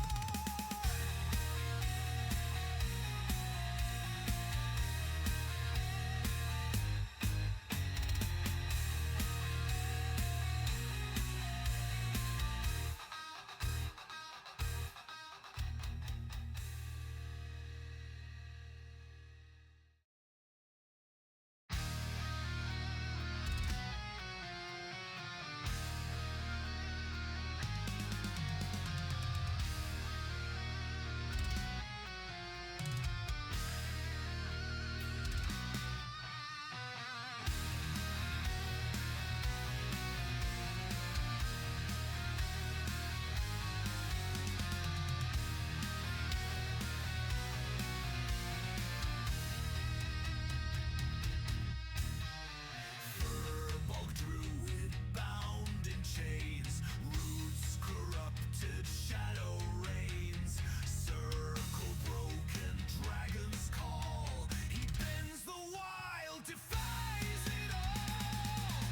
Furball druid bound in chains, roots corrupted, shadow reigns. Circle broken, dragons call. He bends the wild, defies it all.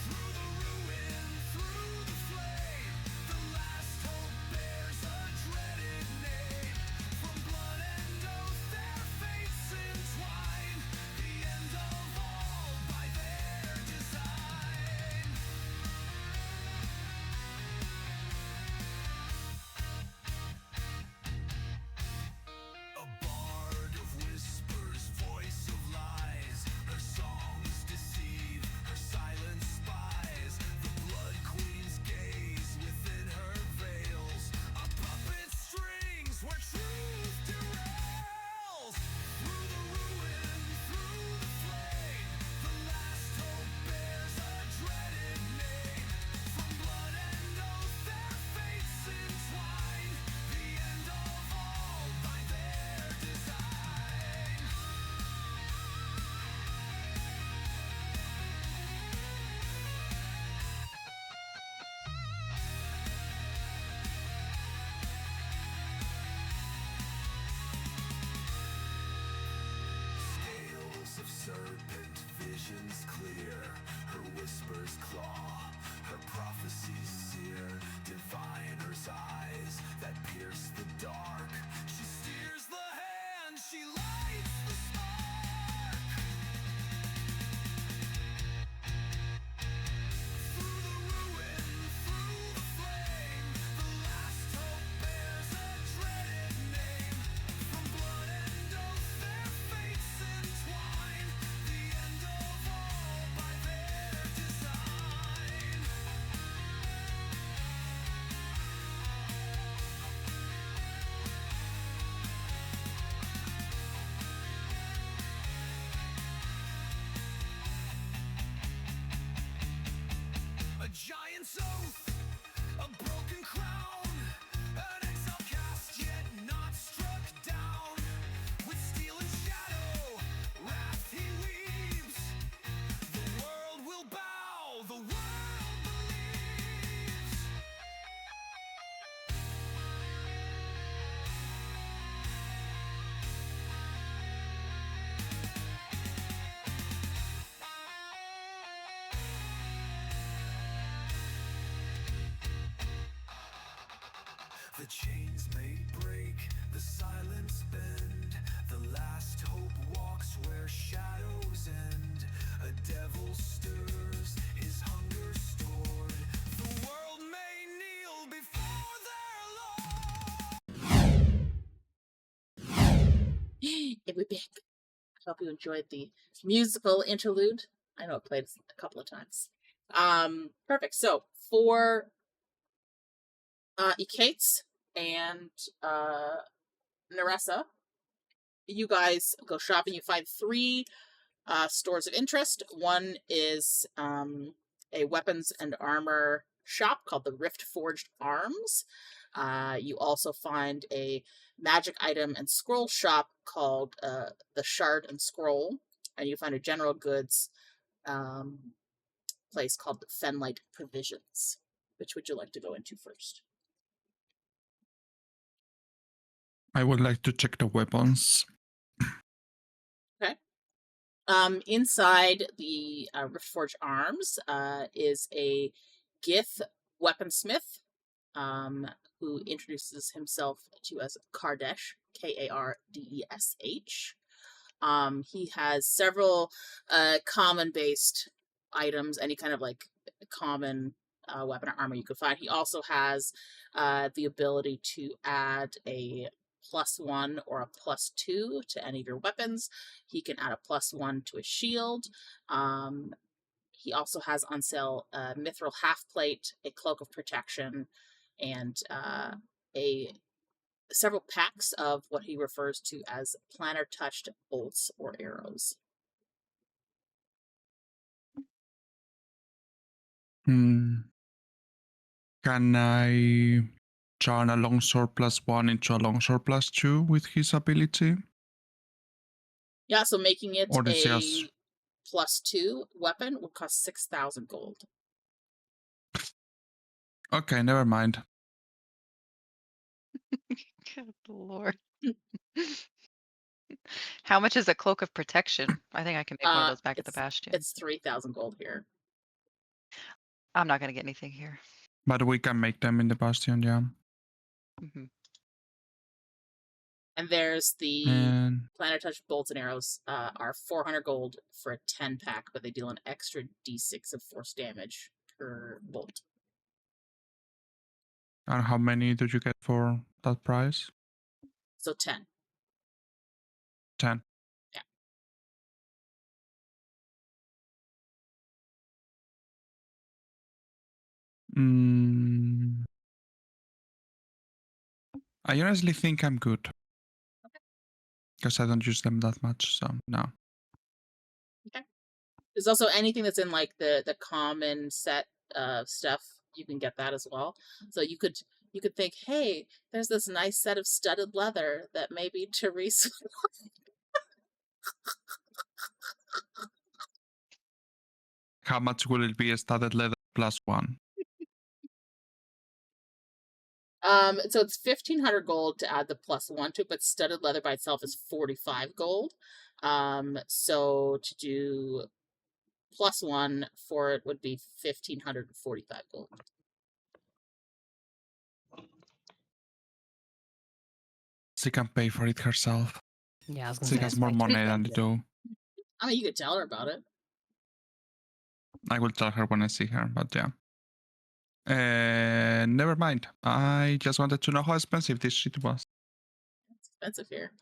Through the ruin, through the flame, the last hope bears a dreaded name. From blood and oath their fates entwine, the end of all by their design. A bard of whispers, voice of lies. Her songs deceive, her silence spies. The blood queen's gaze within her veils. A puppet strings where truth derails. Through the ruin, through the flame, the last hope bears a dreaded name. From blood and oath their fates entwine, the end of all by their design. Scales of serpent, visions clear. Her whispers claw, her prophecies sear. Diviner's eyes that pierce the dark. She steers the hand, she lights the spark. Through the ruin, through the flame, the last hope bears a dreaded name. From blood and oath their fates entwine, the end of all by their design. A giant's oath, a broken crown, an exile cast yet not struck down. With steel and shadow, wrath he weaves. The the world believes. The chains may break, the silence bend. The last hope walks where shadows end. A devil stirs, his hunger stored. The world may kneel before their lord. And we're back. I hope you enjoyed the musical interlude. I know I played it a couple of times. Perfect. So for Ekaitz and Neressa, you guys go shopping. You find 3 stores of interest. One is a weapons and armor shop called the Rift Forged Arms. You also find a magic item and scroll shop called the Shard and Scroll. And you find a general goods place called Fenlight Provisions. Which would you like to go into first? I would like to check the weapons. Inside the Riftforged Arms is a Gith weaponsmith who introduces himself to as Kardesh, Kardesh. He has several common-based items, any kind of like common weapon or armor you could find. He also has the ability to add a +1 or a +2 to any of your weapons. He can add a +1 to a shield. He also has on sale a mithril half plate, a cloak of protection, and several packs of what he refers to as planar touched bolts or arrows. Can I turn a longsword +1 into a longsword +2 with his ability? Yeah, so making it Or is a just- +2 weapon would cost 6,000 gold. Okay, never mind. Good lord. How much is a cloak of protection? I think I can make one of those back at the bastion. It's 3,000 gold here. I'm not going to get anything here. But we can make them in the bastion, yeah. hmm And there's the And planar touch bolts and arrows are 400 gold for a 10-pack, but they deal an extra d6 of force damage per bolt. how many do you get for that price? So 10. 10. Yeah. I honestly think I'm good. Because I don't use them that much, so no. There's also anything that's in like the common set stuff. You can get that as well. So you could think, hey, there's this nice set of studded leather that maybe Therese. How much will it be a studded leather +1? So it's 1,500 gold to add the +1 to it, but studded leather by itself is 45 gold. So to do +1 for it would be 1,545 gold. She can pay for it herself. Yeah, I was gonna She say has it's more way too money than you expensive. do. I mean, you could tell her about it. I will tell her when I see her, but yeah. Never mind. I just wanted to know how expensive this shit was. It's expensive here.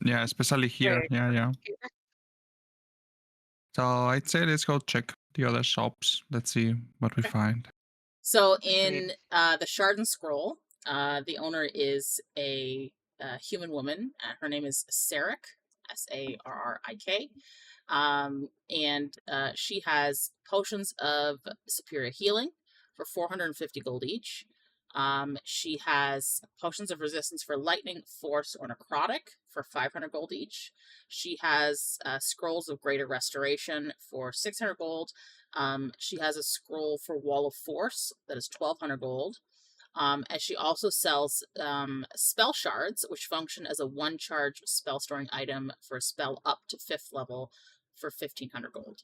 Yeah, especially here. Right. Yeah. So I'd say let's go check the other shops. Let's see what we find. So Agreed. in the Shard and Scroll, the owner is a human woman. Her name is Sarrik, Sarrik. And she has potions of superior healing for 450 gold each. She has potions of resistance for lightning, force, or necrotic for 500 gold each. She has scrolls of greater restoration for 600 gold, She has a scroll for Wall of Force that is 1,200 gold. And she also sells spell shards, which function as a 1-charge spell storing item for a spell up to 5th level for 1,500 gold.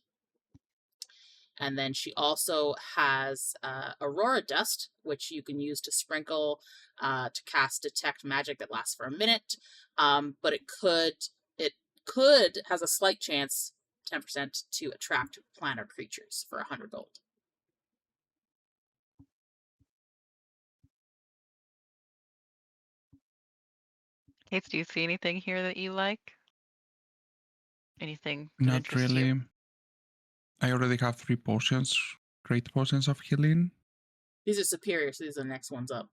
And then she also has Aurora Dust, which you can use to sprinkle to cast Detect Magic that lasts for a minute. But it has a slight chance, 10%, to attract planar creatures for 100 gold. Ekaitz, do you see anything here that you like? Anything that Not interests really. you? I already have 3 potions, great potions of healing. These are superior, so these are the next ones up.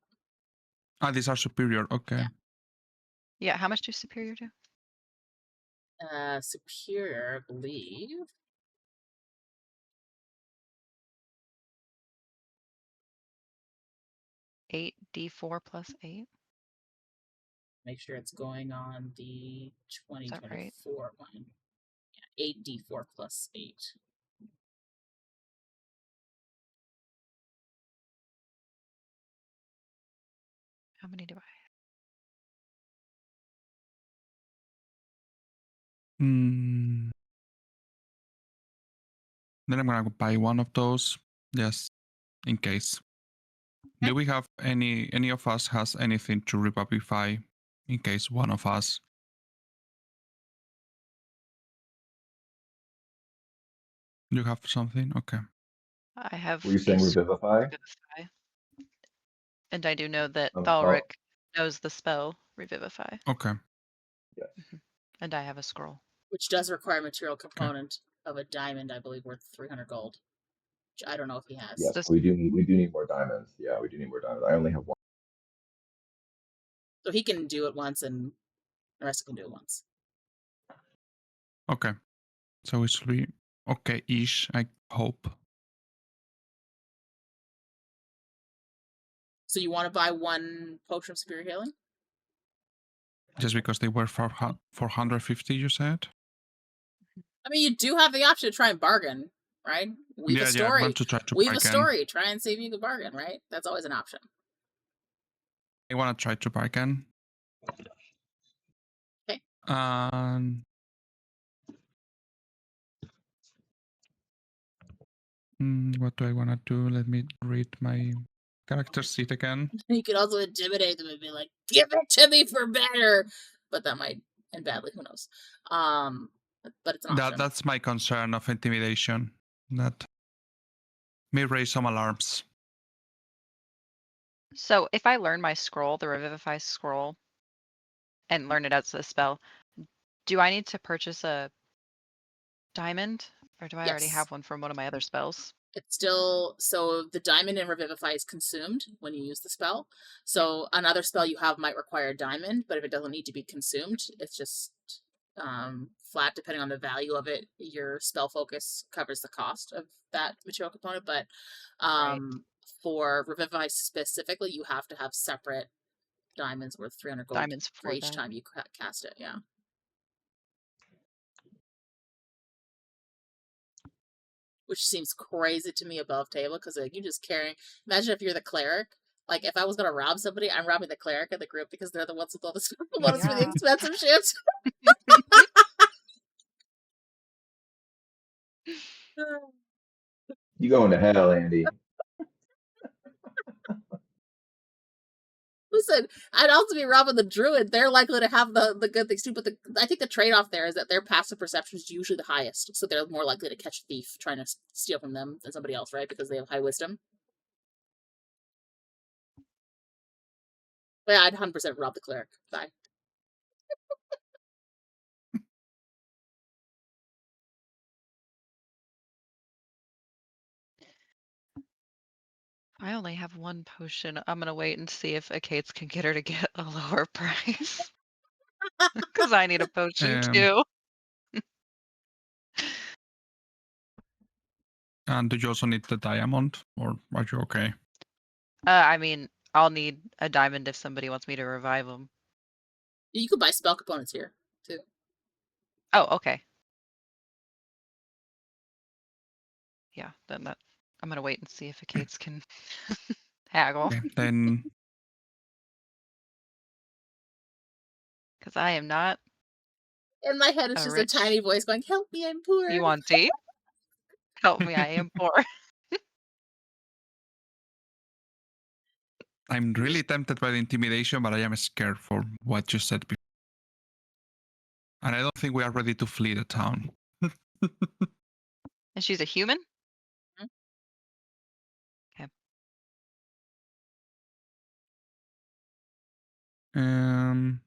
Ah, these are superior. Okay. Yeah. Yeah, how much do Superior do? Superior, I believe. Eight D4 plus 8? Make sure it's going on the Is that right? 2024 one. Yeah, 8d4 plus 8. How many do I Hmm. Then I'm gonna buy one of those, just in case. Okay. Do we have any of us has anything to revivify in case one of us? You have something? Okay. I have Were you saying a revivify? Revivify. And I do know that Oh, Thalrik knows the spell Revivify. Okay. yes. And I have a scroll. Which does require material component of a diamond, I believe, worth 300 gold. Which I don't know if he has. Yes, This- we do need more diamonds. Yeah, we do need more diamonds. I only have one. So he can do it once, and the rest can do it once. Okay. So it should be okay-ish, I hope. So you want to buy 1 potion of superior healing? Just because they were 450, you said? I mean, you do have the option to try and bargain, right? Weave a Yeah, I story. want to try to Weave a bargain. story. Try and see if you can bargain, right? That's always an option. I want to try to bargain. Okay. What do I want to do? Let me read my character sheet again. You could also intimidate them and be like, "Give it to me for better," but that might end badly. Who knows? But it's an option. That's my concern of intimidation. That may raise some alarms. So if I learn my scroll, the Revivify scroll, and learn it as a spell, do I need to purchase a diamond? Or do I already Yes. have one from one of my other spells? It's still so the diamond in Revivify is consumed when you use the spell. So another spell you have might require a diamond, but if it doesn't need to be consumed, it's just flat. Depending on the value of it, your spell focus covers the cost of that material component. But for Revivify specifically, you have to have separate diamonds worth 300 gold Diamonds for each that. time you cast it. Yeah. Which seems crazy to me above table because like you just carrying. Imagine if you're the cleric. Like if I was gonna rob somebody, I'm robbing the cleric of the group because they're the ones with all the ones for the Yeah. expensive shit. You going to hell, Andy? Listen, I'd also be robbing the druid. They're likely to have the good things too, but I think the trade-off there is that their passive perception is usually the highest, so they're more likely to catch a thief trying to steal from them than somebody else, right? Because they have high wisdom. But yeah, I'd 100% rob the cleric. Bye. I only have 1 potion. I'm gonna wait and see if Ekaitz can get her to get a lower price. Because I need a potion too. And do you also need the diamond, or are you okay? I mean, I'll need a diamond if somebody wants me to revive them. You could buy spell components here too. Oh, okay. Yeah, then that I'm gonna wait and see if Ekaitz can haggle. Okay, then Because I am not In my head, it's a just a rich tiny voice going, "Help me, I'm poor." Yuan-ti. Help me, I am poor. I'm really tempted by the intimidation, but I am scared for what you said before. And I don't think we are ready to flee the town. And she's a human? Mhm. Okay. Um,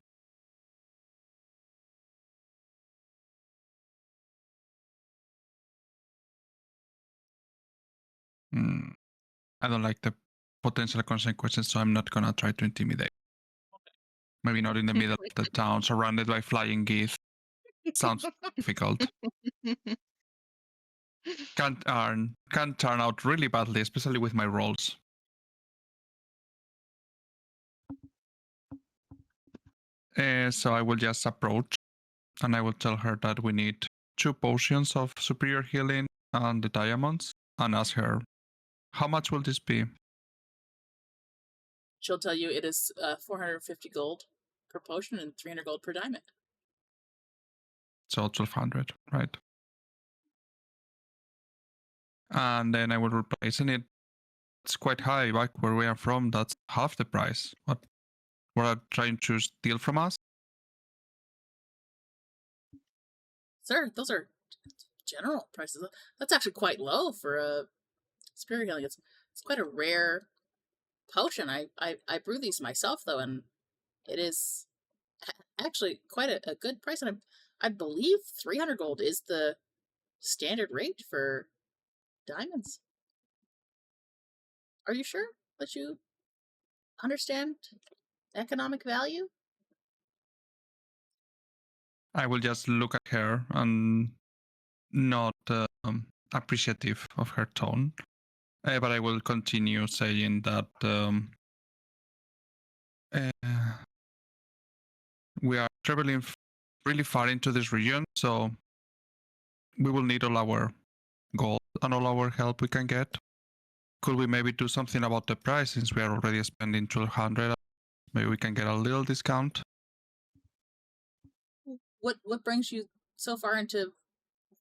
I don't like the potential consequences, so I'm not gonna try to intimidate. Maybe not in the middle of the town, surrounded by flying geese. Sounds difficult. Can turn out really badly, especially with my rolls. So I will just approach, and I will tell her that we need 2 potions of superior healing and the diamonds, and ask her, how much will this be? She'll tell you it is 450 gold per potion and 300 gold per diamond. So 1200, right? And then I will reply, isn't it? It's quite high back where we are from. That's half the price. What are trying to steal from us? Sir, those are general prices. That's actually quite low for a superior healing. It's quite a rare potion. I brew these myself though, and it is actually quite a good price. And I believe 300 gold is the standard rate for diamonds. Are you sure that you understand economic value? I will just look at her and not appreciative of her tone. But I will continue saying that we are traveling really far into this region, so we will need all our gold and all our help we can get. Could we maybe do something about the price since we are already spending 1200? Maybe we can get a little discount. What brings you so far into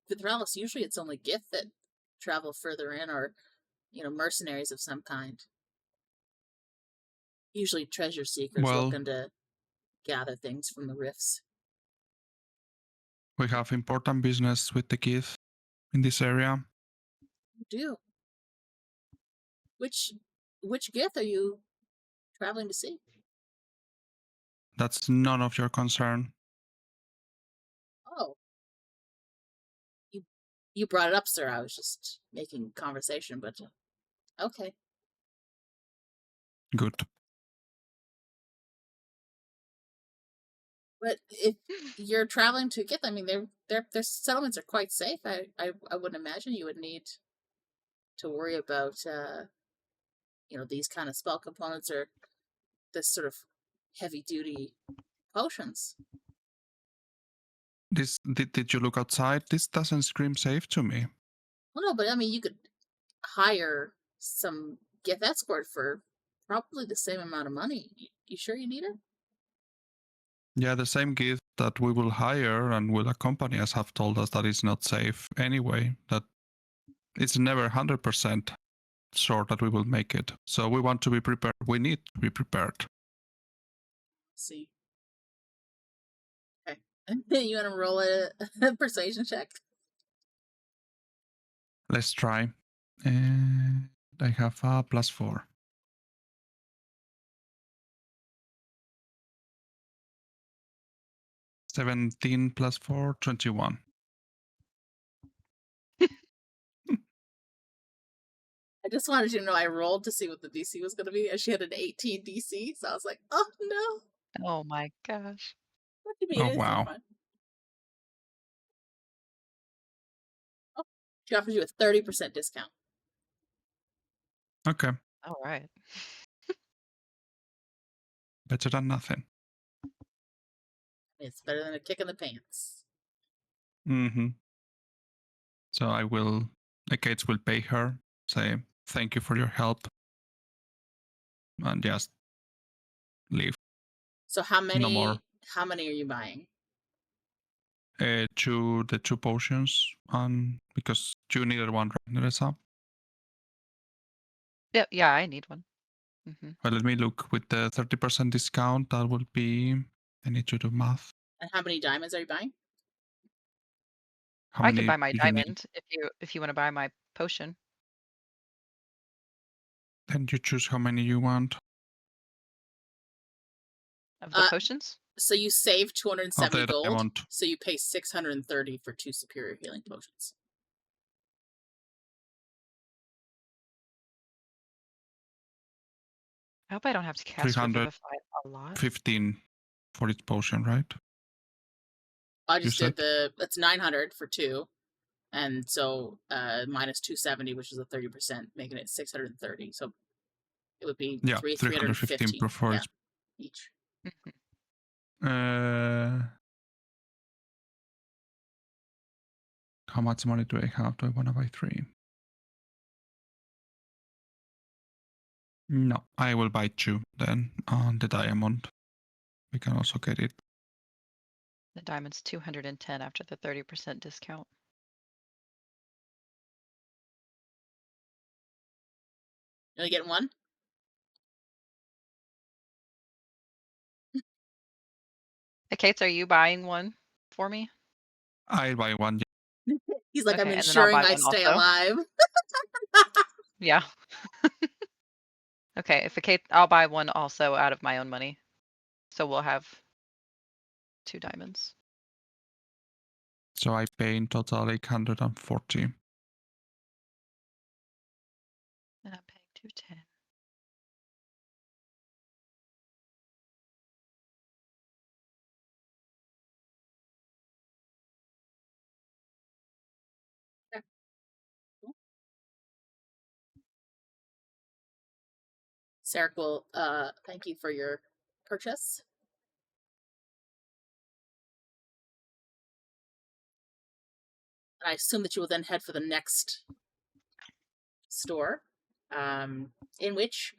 Vithralis? Usually it's only Gith that travel further in, or mercenaries of some kind. Usually treasure seekers Well, looking to gather things from the rifts. we have important business with the Gith in this area. You do. Which Gith are you traveling to see? That's none of your concern. Oh. You brought it up, sir. I was just making conversation, but okay. Good. But if you're traveling to Gith, I mean, their settlements are quite safe. I wouldn't imagine you would need to worry about these kind of spell components or this sort of heavy duty potions. Did you look outside? This doesn't scream safe to me. Well, no, but I mean, you could hire some Gith escort for probably the same amount of money. You sure you need it? Yeah, the same Gith that we will hire and will accompany us have told us that it's not safe anyway, that it's never 100% sure that we will make it. So we want to be prepared. We need to be prepared. See. Okay. You want to roll a persuasion check? Let's try. And I have a +4. 17 + 4, 21. I just wanted you to know I rolled to see what the DC was going to be, and she had an 18 DC, so I was like, oh no. Oh my gosh. What do you mean? Oh, It's wow. fine. Oh, she offers you a 30% discount. Okay, All right. better than nothing. It's better than a kick in the pants. Mm-hmm. So I will Ekaitz will pay her, say thank you for your help, and just leave. So how No more. many? How many are you buying? The two potions, and because you needed one, right, Neressa? Yeah, I need one. Well, let me look. With the 30% discount, that would be. I need to do math. And how many diamonds are you buying? How I many can buy my do you need? diamond if you want to buy my potion. Then you choose how many you want. Of the potions? So you save Of 270 the gold. diamond. So you pay 630 for 2 superior healing potions. I hope I don't have to cast Revivify a lot. 315 for each potion, right? I just You did that's 900 for 2. And so minus 270, which is a 30%, making it 630. So it would be 315 for each. How much money do I have? Do I want to buy 3? No, I will buy 2 then on the diamond. We can also get it. The diamond's 210 after the 30% discount. You only get one? Ekaitz, are you buying one for me? I'll buy 1. He's like, I'm Okay, and then I'll ensuring buy I one stay also. alive. Yeah. Okay, if Ekaitz, I'll buy one also out of my own money. So we'll have 2 diamonds. So I pay in total 840. And I'm paying 210. Sarek will thank you for your purchase. And I assume that you will then head for the next store, in which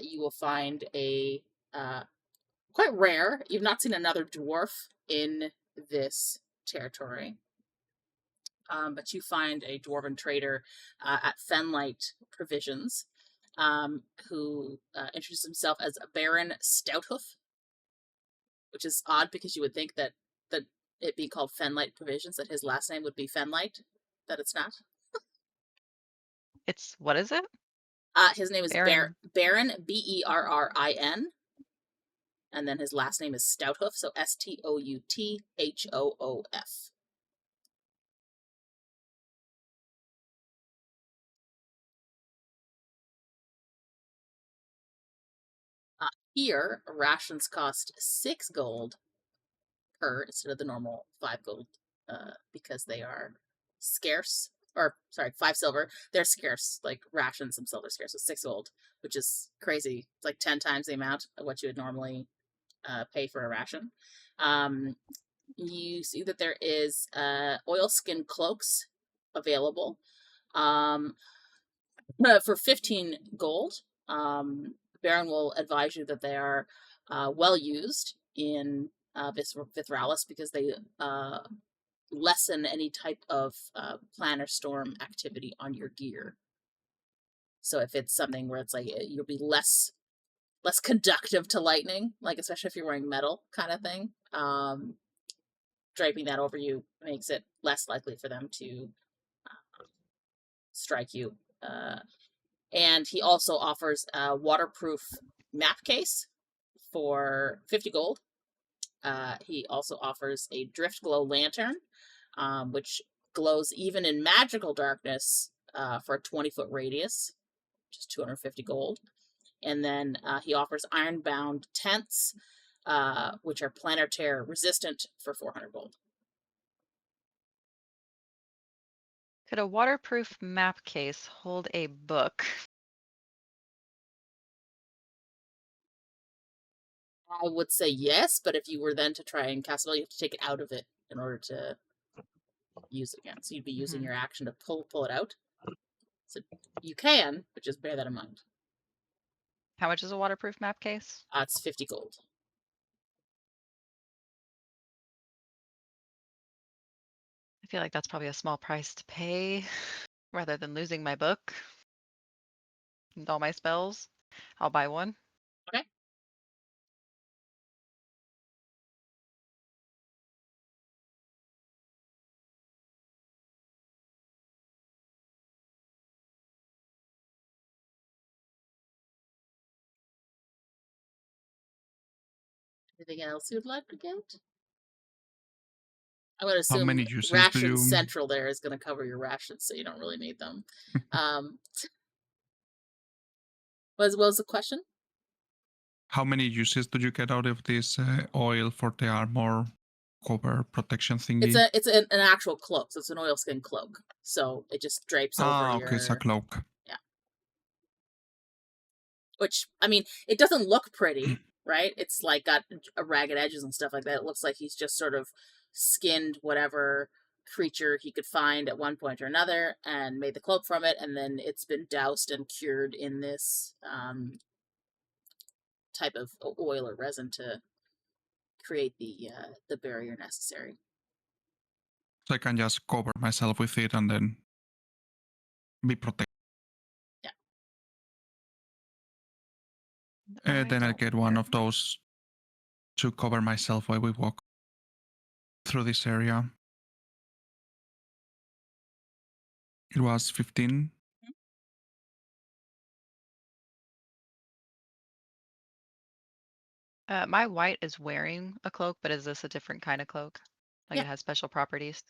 you will find a quite rare. You've not seen another dwarf in this territory, but you find a dwarven trader at Fenlight Provisions, who introduces himself as Baron Stouthoof, which is odd because you would think that it being called Fenlight Provisions, that his last name would be Fenlight, that it's not. It's, what is it? His name is Baron. Baron, Berrin, and then his last name is Stouthoof, so Stouthoof. Here, rations cost 6 gold per instead of the normal 5 gold, because they are scarce. Or, sorry, 5 silver. They're scarce. Like, rations themselves are scarce. So 6 gold, which is crazy. It's like 10 times the amount of what you would normally pay for a ration. You see that there is oilskin cloaks available for 15 gold. Baron will advise you that they are well used in Vithralis because they lessen any type of planar storm activity on your gear. So if it's something where it's like you'll be less conductive to lightning, like especially if you're wearing metal kind of thing, draping that over you makes it less likely for them to strike you. And he also offers a waterproof map case for 50 gold. He also offers a drift glow lantern, which glows even in magical darkness for a 20-foot radius, which is 250 gold. And then he offers iron-bound tents, which are planar tear resistant for 400 gold. Could a waterproof map case hold a book? I would say yes, but if you were then to try and cast a spell, you have to take it out of it in order to use it again. So you'd be using Mhm. your action to pull it out. So you can, but just bear that in mind. How much is a waterproof map case? It's 50 gold. I feel like that's probably a small price to pay rather than losing my book and all my spells. I'll buy one. Okay. Anything else you'd like to get? I would How assume many uses do Ration you? Central there is going to cover your rations, so you don't really need them. What was the question? How many uses do you get out of this oil for the armor cover protection thingy? It's an actual cloak, so it's an oilskin cloak. So it just drapes over Okay, it's a your. cloak. Which, I mean, it doesn't look pretty, right? It's like got ragged edges and stuff like that. It looks like he's just sort of skinned whatever creature he could find at one point or another and made the cloak from it, and then it's been doused and cured in this type of oil or resin to create the barrier necessary. So I can just cover myself with it and then be protected. Then I get one of those to cover myself while we walk through this area. It was 15. My white is wearing a cloak, but is this a different kind of cloak? Like Yeah. it has special properties?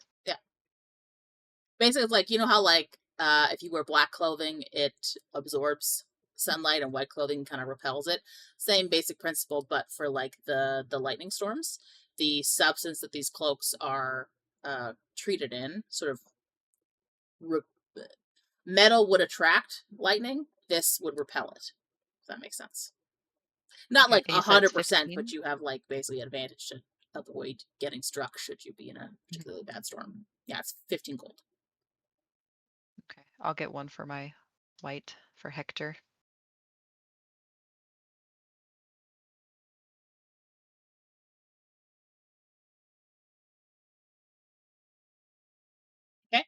Basically, it's like, you know how like if you wear black clothing, it absorbs sunlight, and white clothing kind of repels it. Same basic principle, but for like the lightning storms, the substance that these cloaks are treated in, sort of metal would attract lightning. This would repel it. If that makes sense. Not Okay, like and you said it's 100%, 15? but you have like basically advantage to avoid getting struck should you be in a particularly bad storm. Yeah, it's 15 gold. Okay, I'll get one for my white for Hector. Okay.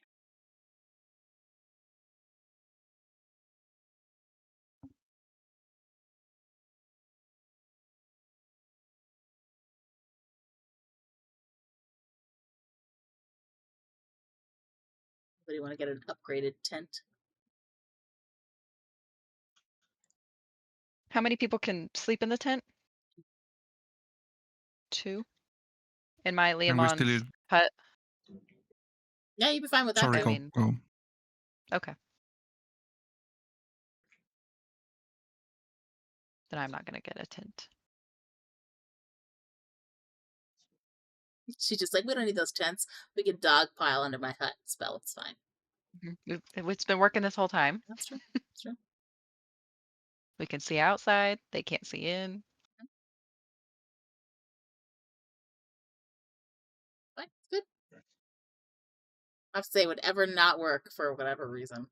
Anybody want to get an upgraded tent? How many people can sleep in the tent? 2? In my And we Leomon's still. hut? Yeah, you'd be fine with that. Sorry, too. I mean- go. Okay. Then I'm not going to get a tent. She's just like, we don't need those tents. We can dogpile under my hut spell. It's fine. It's been working this whole time. That's true. That's true. We can see outside. They can't see in. Fine. It's good. I have to say, it would ever not work for whatever reason.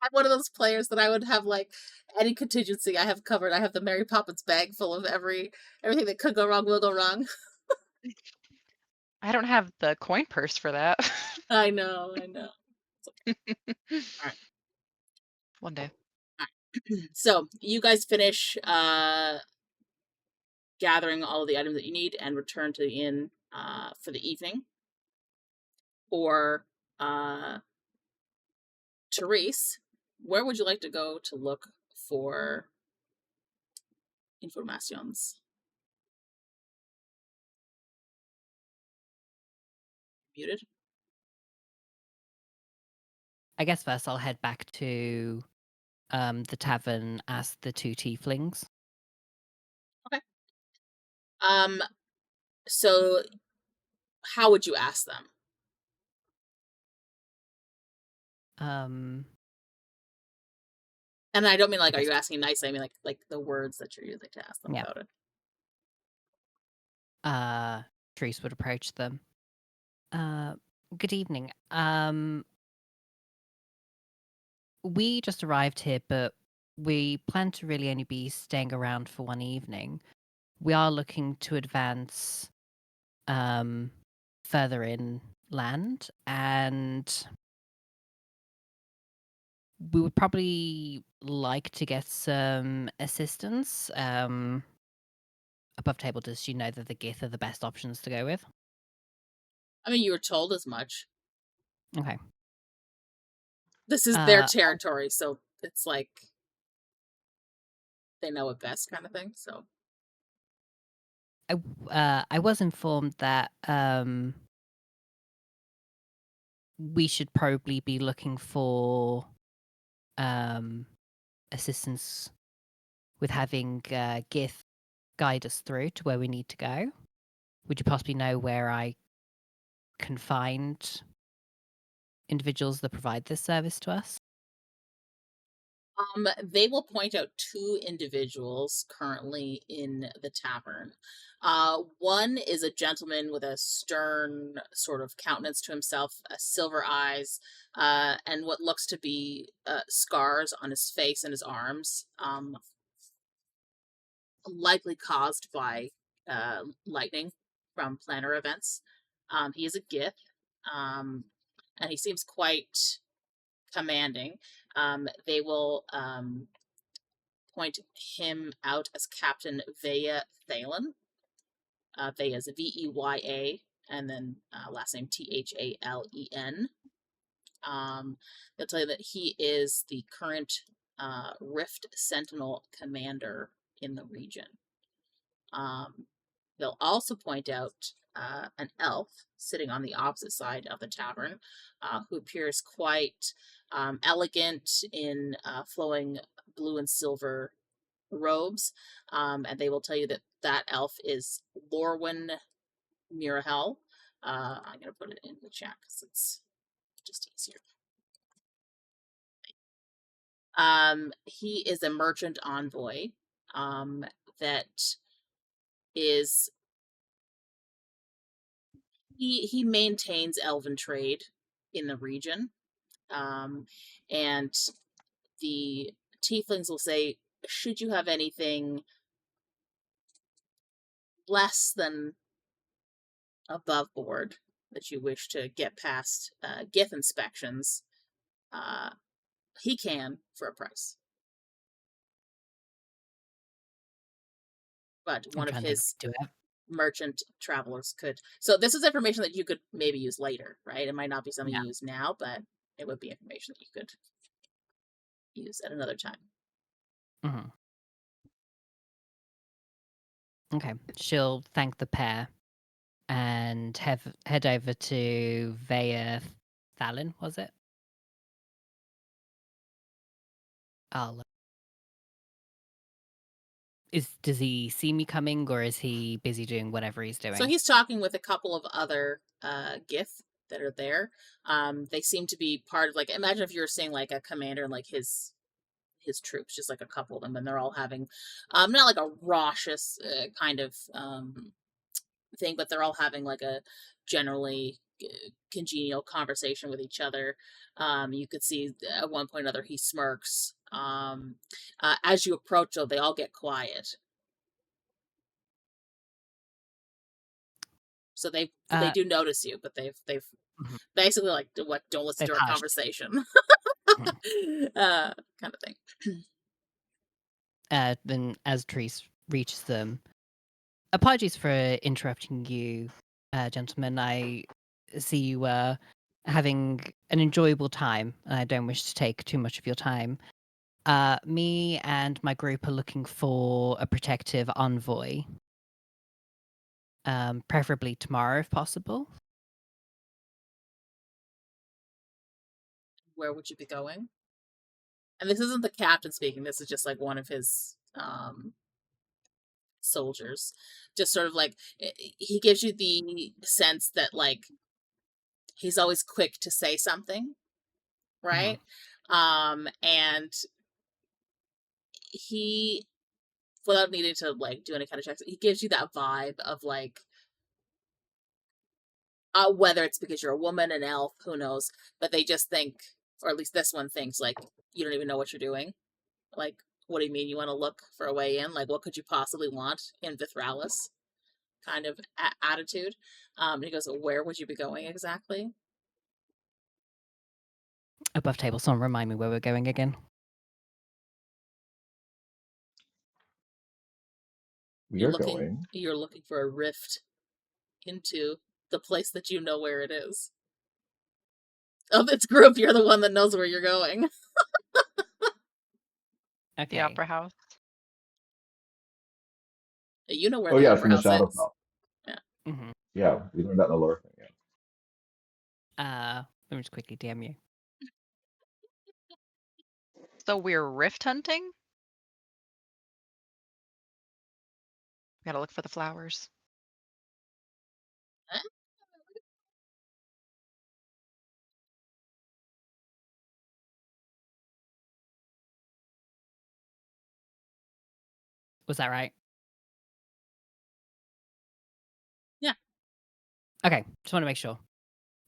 I'm one of those players that I would have like any contingency I have covered. I have the Mary Poppins bag full of everything that could go wrong will go wrong. I don't have the coin purse for that. I know. Alright. One day. So you guys finish gathering all of the items that you need and return to the inn for the evening. Or Therese, where would you like to go to look for informations? Muted? I guess first I'll head back to the tavern, ask the 2 tieflings. So how would you ask them? And I don't mean like, are you asking nicely? I mean like the words that you're using to ask them Yeah. about it. Therese would approach them. Good evening. We just arrived here, but we plan to really only be staying around for one evening. We are looking to advance further inland, and we would probably like to get some assistance. Above table, does she know that the Gith are the best options to go with? I mean, you were told as much. Okay. This is their territory, so it's like they know it best kind of thing. So I was informed that we should probably be looking for assistance with having Gith guide us through to where we need to go. Would you possibly know where I can find individuals that provide this service to us? they will point out 2 individuals currently in the tavern. One is a gentleman with a stern sort of countenance to himself, silver eyes, and what looks to be scars on his face and his arms, likely caused by lightning from planar events. He is a Gith, and he seems quite commanding. They will point him out as Captain Veya Thalen. Veya is Veya, and then last name Thalen. They'll tell you that he is the current Rift Sentinel commander in the region. They'll also point out an elf sitting on the opposite side of the tavern, who appears quite elegant in flowing blue and silver robes, and they will tell you that that elf is Lorwyn Mirahel. I'm going to put it in the chat because it's just easier. He is a merchant envoy that is he maintains elven trade in the region, and the tieflings will say, should you have anything less than above board that you wish to get past Gith inspections, he can for a price. But one of his merchant travelers could. So this is information that you could maybe use later, right? It might not be something you use now, but it would be information that you could use at another time. Mm-hmm. Okay. She'll thank the pair and head over to Veya Thalen, was it? Does he see me coming, or is he busy doing whatever he's doing? So he's talking with a couple of other Gith that are there. They seem to be part of, like, imagine if you were seeing like a commander and like his troops, just like a couple of them, and they're all having not like a raucous kind of thing, but they're all having like a generally congenial conversation with each other. You could see at one point or another he smirks. As you approach, though, they all get quiet. So they do notice you, but they've basically like, don't listen to our conversation. Kind of thing. Then as Therese reaches them, apologies for interrupting you, gentlemen. I see you having an enjoyable time, and I don't wish to take too much of your time. Me and my group are looking for a protective envoy, preferably tomorrow if possible. Where would you be going? And this isn't the captain speaking, this is just like one of his soldiers. Just sort of like, he gives you the sense that like he's always quick to say something, right? And he, without needing to like do any kind of checks, he gives you that vibe of like Whether it's because you're a woman, an elf, who knows? But they just think, or at least this one thinks, like, you don't even know what you're doing. Like, what do you mean you want to look for a way in? Like, what could you possibly want in Vithralis? Kind of attitude. And he goes, where would you be going exactly? Above table, someone remind me where we're going again. We are going. You're looking for a rift into the place that you know where it is. Of this group, you're the one that knows where you're going. Okay. The opera house. You know where Oh the yeah, it's in opera the house Shadow is. Fell. Mm-hmm. Yeah, we learned that in the lore thing. Let me just quickly DM you. So we're rift hunting? Gotta look for the flowers. Huh? Was that right? Yeah. Okay, just want to make sure.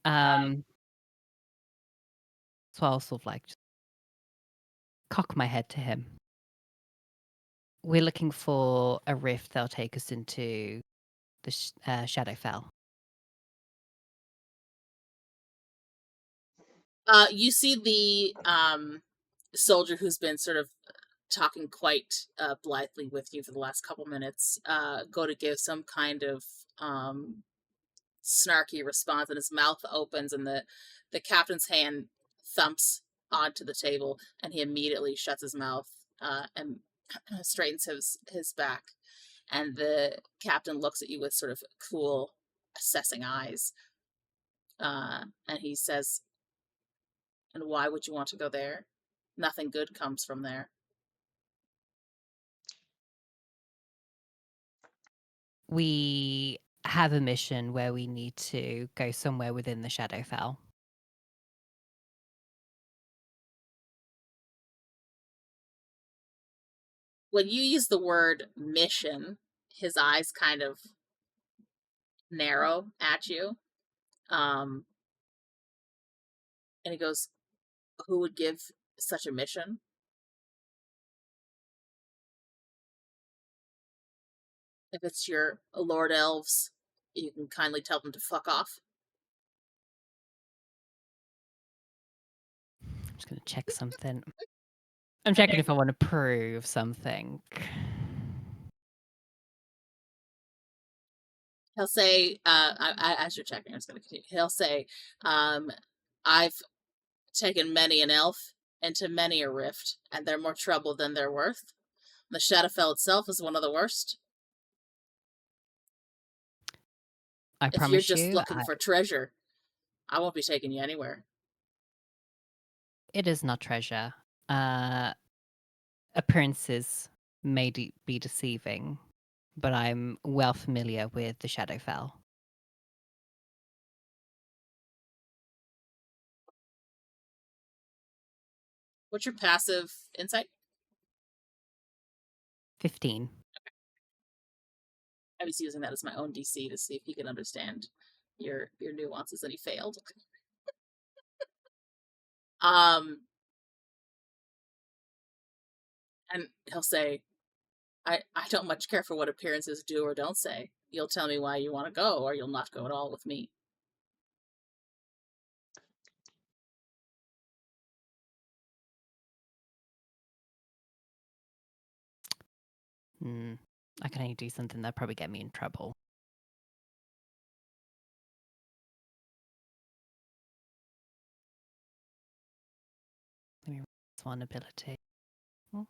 So I'll sort of like just cock my head to him. We're looking for a rift that'll take us into the Shadowfell. You see the soldier who's been sort of talking quite blithely with you for the last couple minutes go to give some kind of snarky response, and his mouth opens, and the captain's hand thumps onto the table, and he immediately shuts his mouth and straightens his back. And the captain looks at you with sort of cool, assessing eyes, and he says, "And why would you want to go there? Nothing good comes from there." We have a mission where we need to go somewhere within the Shadowfell. When you use the word mission, his eyes kind of narrow at you. And he goes, "Who would give such a mission?" If it's your Lord Elves, you can kindly tell them to fuck off. I'm just going to check something. I'm checking if I want to prove something. He'll say, as you're checking, I'm just going to continue. He'll say, "I've taken many an elf into many a rift, and they're more trouble than they're worth. The Shadowfell itself is one of the worst. I If you're promise just you, looking for treasure, I won't be taking you anywhere." it is not treasure. Appearances may be deceiving, but I'm well familiar with the Shadowfell. What's your passive insight? 15. I was using that as my own DC to see if he could understand your nuances, and he failed. And he'll say, I don't much care for what appearances do or don't say. You'll tell me why you want to go, or you'll not go at all with me." I can only do something that'll probably get me in trouble. Let me roll this one ability. Oh,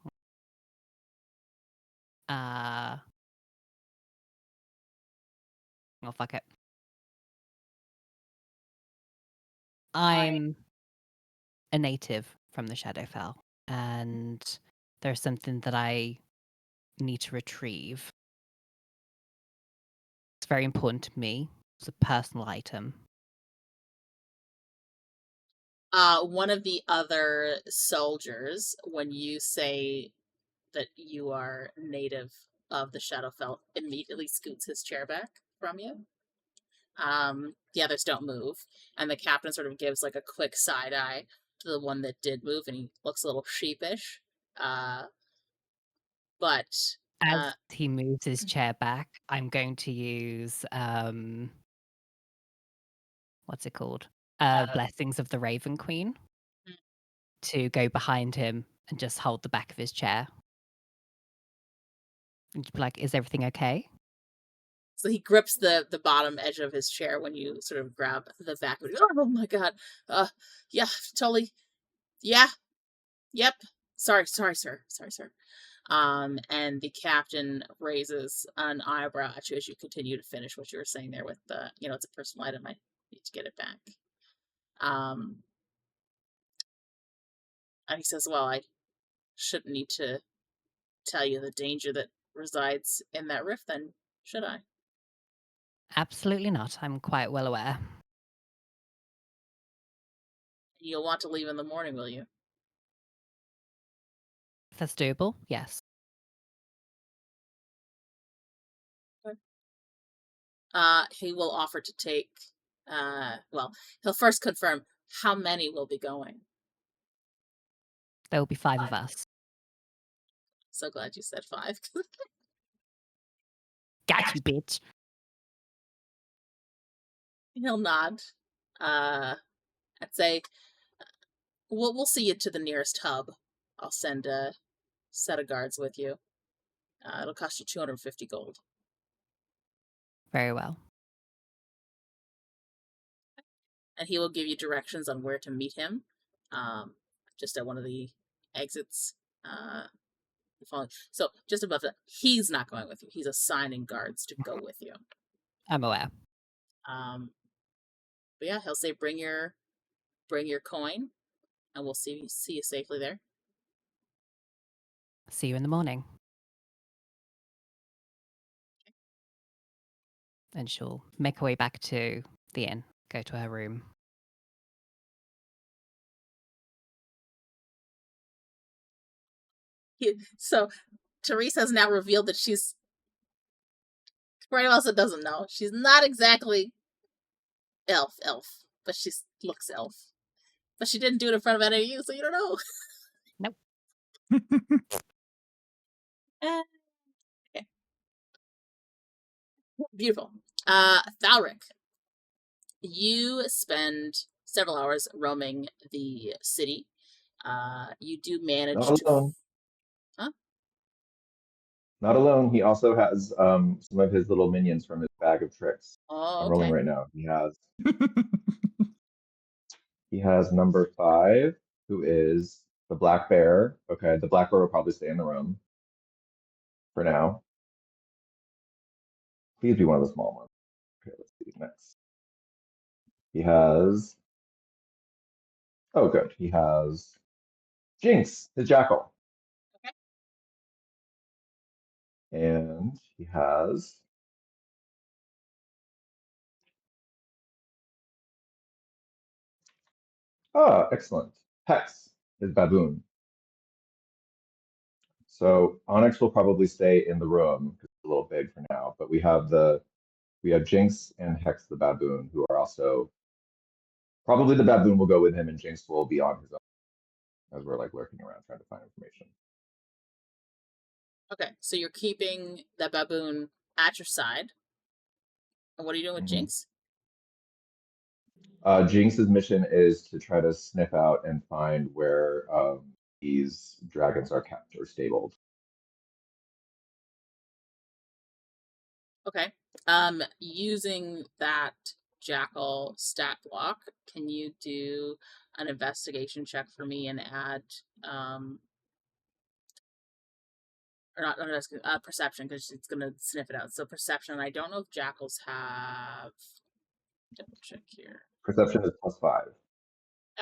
fuck it. I'm a native from the Shadowfell, and there's something that I need to retrieve. It's very important to me. It's a personal item. One of the other soldiers, when you say that you are native of the Shadowfell, immediately scoots his chair back from you. The others don't move, and the captain sort of gives like a quick side eye to the one that did move, and he looks a little sheepish. But As he moves his chair back, I'm going to use what's it called? Blessings of the Raven Queen to go behind him and just hold the back of his chair. And just be like, is everything okay? so he grips the bottom edge of his chair when you sort of grab the back of it. Oh my god. Yeah, totally. Yeah. Yep. Sorry, sir. And the captain raises an eyebrow at you as you continue to finish what you were saying there with the, it's a personal item. I need to get it back. And he says, well, I shouldn't need to tell you the danger that resides in that rift, then, should I? Absolutely not. I'm quite well aware. You'll want to leave in the morning, will you? If that's doable, yes. He will offer to take, he'll first confirm how many will be going. There will be 5 of us. So glad you said 5. Got you, bitch. He'll nod. I'd say, we'll see you to the nearest hub. I'll send a set of guards with you. It'll cost you 250 gold. Very well. And he will give you directions on where to meet him. Just at one of the exits. So just above that, he's not going with you. He's assigning guards to go with you. I'm aware. But yeah, he'll say, bring your coin, and we'll see you safely there. See you in the morning. And she'll make her way back to the inn, go to her room. So Therese has now revealed that she's, for anyone else that doesn't know, she's not exactly elf, but she looks elf. But she didn't do it in front of any of you, so you don't know. Nope. Okay. Beautiful. Thalrik, you spend several hours roaming the city. You do manage Not alone. Huh? Not alone. He also has some of his little minions from his bag of tricks. Oh, I'm rolling okay. right now. He has number 5, who is the black bear. Okay, the black bear will probably stay in the room for now. Please be one of the small ones. Okay, let's see next. He has. Oh, good. He has Jinx, the jackal. Okay. And he has. Ah, excellent. Hex, his baboon. So Onyx will probably stay in the room because it's a little big for now. But we have Jinx and Hex the baboon, who are also probably the baboon will go with him, and Jinx will be on his own as we're like lurking around trying to find information. Okay, so you're keeping that baboon at your side. And what are you doing with Jinx? Jinx's mission is to try to sniff out and find where these dragons are kept or stabled. Okay. Using that jackal stat block, can you do an investigation check for me and add or not perception, because it's gonna sniff it out. So perception. I don't know if jackals have. Double check here. Perception is +5.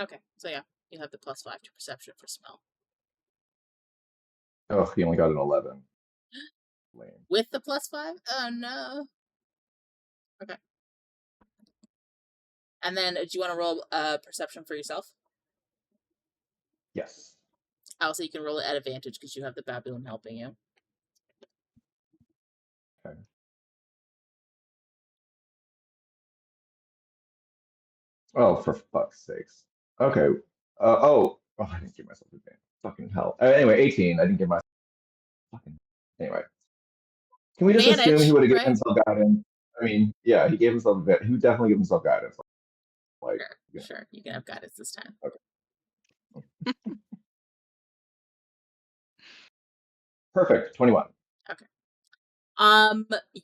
Okay, so yeah, you have the +5 to perception for smell. Oh, he only got an 11. Lame. With the +5? Oh no. Okay. And then, do you want to roll perception for yourself? Yes. Also, you can roll it at advantage because you have the baboon helping you. Okay. Oh, for fuck's sakes. Okay. I didn't give myself advantage. Fucking hell. Anyway, 18. I didn't give myself. Fucking. Anyway. Can we just assume he Advantage, would have given right? himself guidance? I mean, yeah, he gave himself. He would definitely give himself guidance. Like, Sure, yeah. sure. You can have guidance this time. Perfect. 21.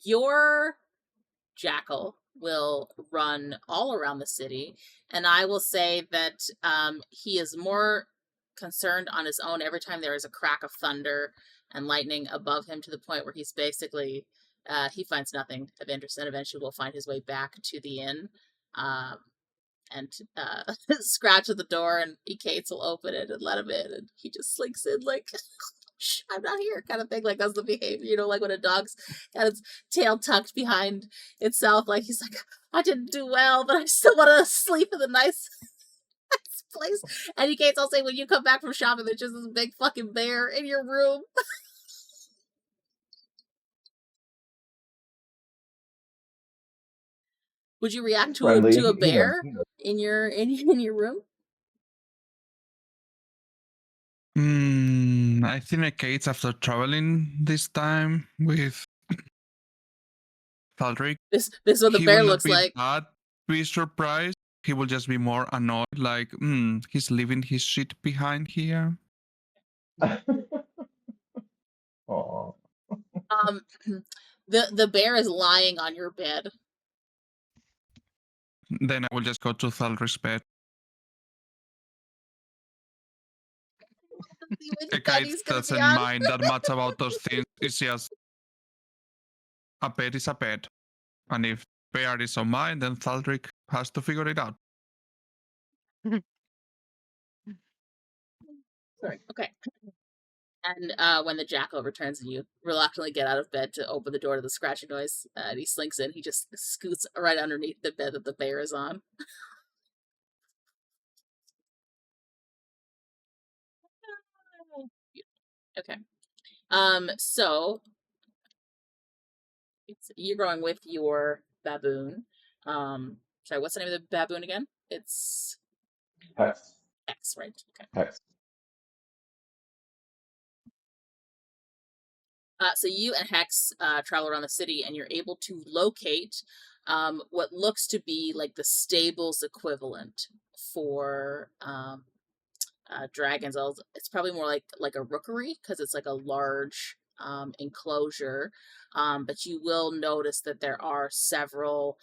Your jackal will run all around the city, and I will say that he is more concerned on his own every time there is a crack of thunder and lightning above him, to the point where he's basically he finds nothing of interest, and eventually will find his way back to the inn and scratch at the door, and Ekaitz will open it and let him in, and he just slinks in like "Shh, I'm not here," kind of thing. Like, that's the behavior, like when a dog's got its tail tucked behind itself, like he's like, I didn't do well, but I still want to sleep in the nice place. And Ekaitz will say, when you come back from shopping, there's just this big fucking bear in your room. Would you react to Friendly. a He knows. bear He knows. in your room? I think Ekaitz, after traveling this time with Thalrik, This is what the he bear will not looks be like. that be surprised. He will just be more annoyed, like, he's leaving his shit behind here. Aw. The bear is lying on your bed. Then I will just go to Thalrik's bed. See which bed Ekaitz he's gonna be doesn't on. mind that much about those things. It's just a pet is a pet. And if bear is on mine, then Thalrik has to figure it out. Sorry. Okay. And when the jackal returns and you reluctantly get out of bed to open the door to the scratching noise, and he slinks in, he just scoots right underneath the bed that the bear is on. Okay. So you're going with your baboon. Sorry, what's the name of the baboon again? It's Hex. X, right? Okay. Hex. So you and Hex travel around the city, and you're able to locate what looks to be like the stables equivalent for dragons. It's probably more like a rookery, because it's like a large enclosure. But you will notice that there are several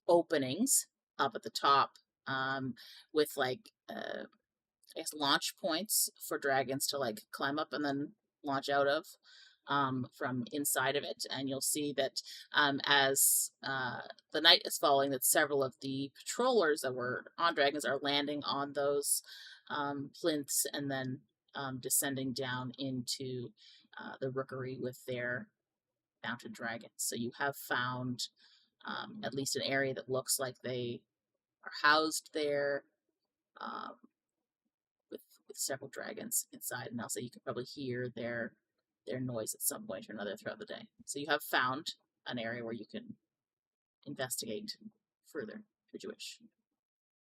openings up at the top with like I guess launch points for dragons to like climb up and then launch out of from inside of it. And you'll see that as the night is falling, that several of the patrollers that were on dragons are landing on those plinths and then descending down into the rookery with their mounted dragons. So you have found at least an area that looks like they are housed there. With several dragons inside, and also you can probably hear their noise at some point or another throughout the day. So you have found an area where you can investigate further, should you wish.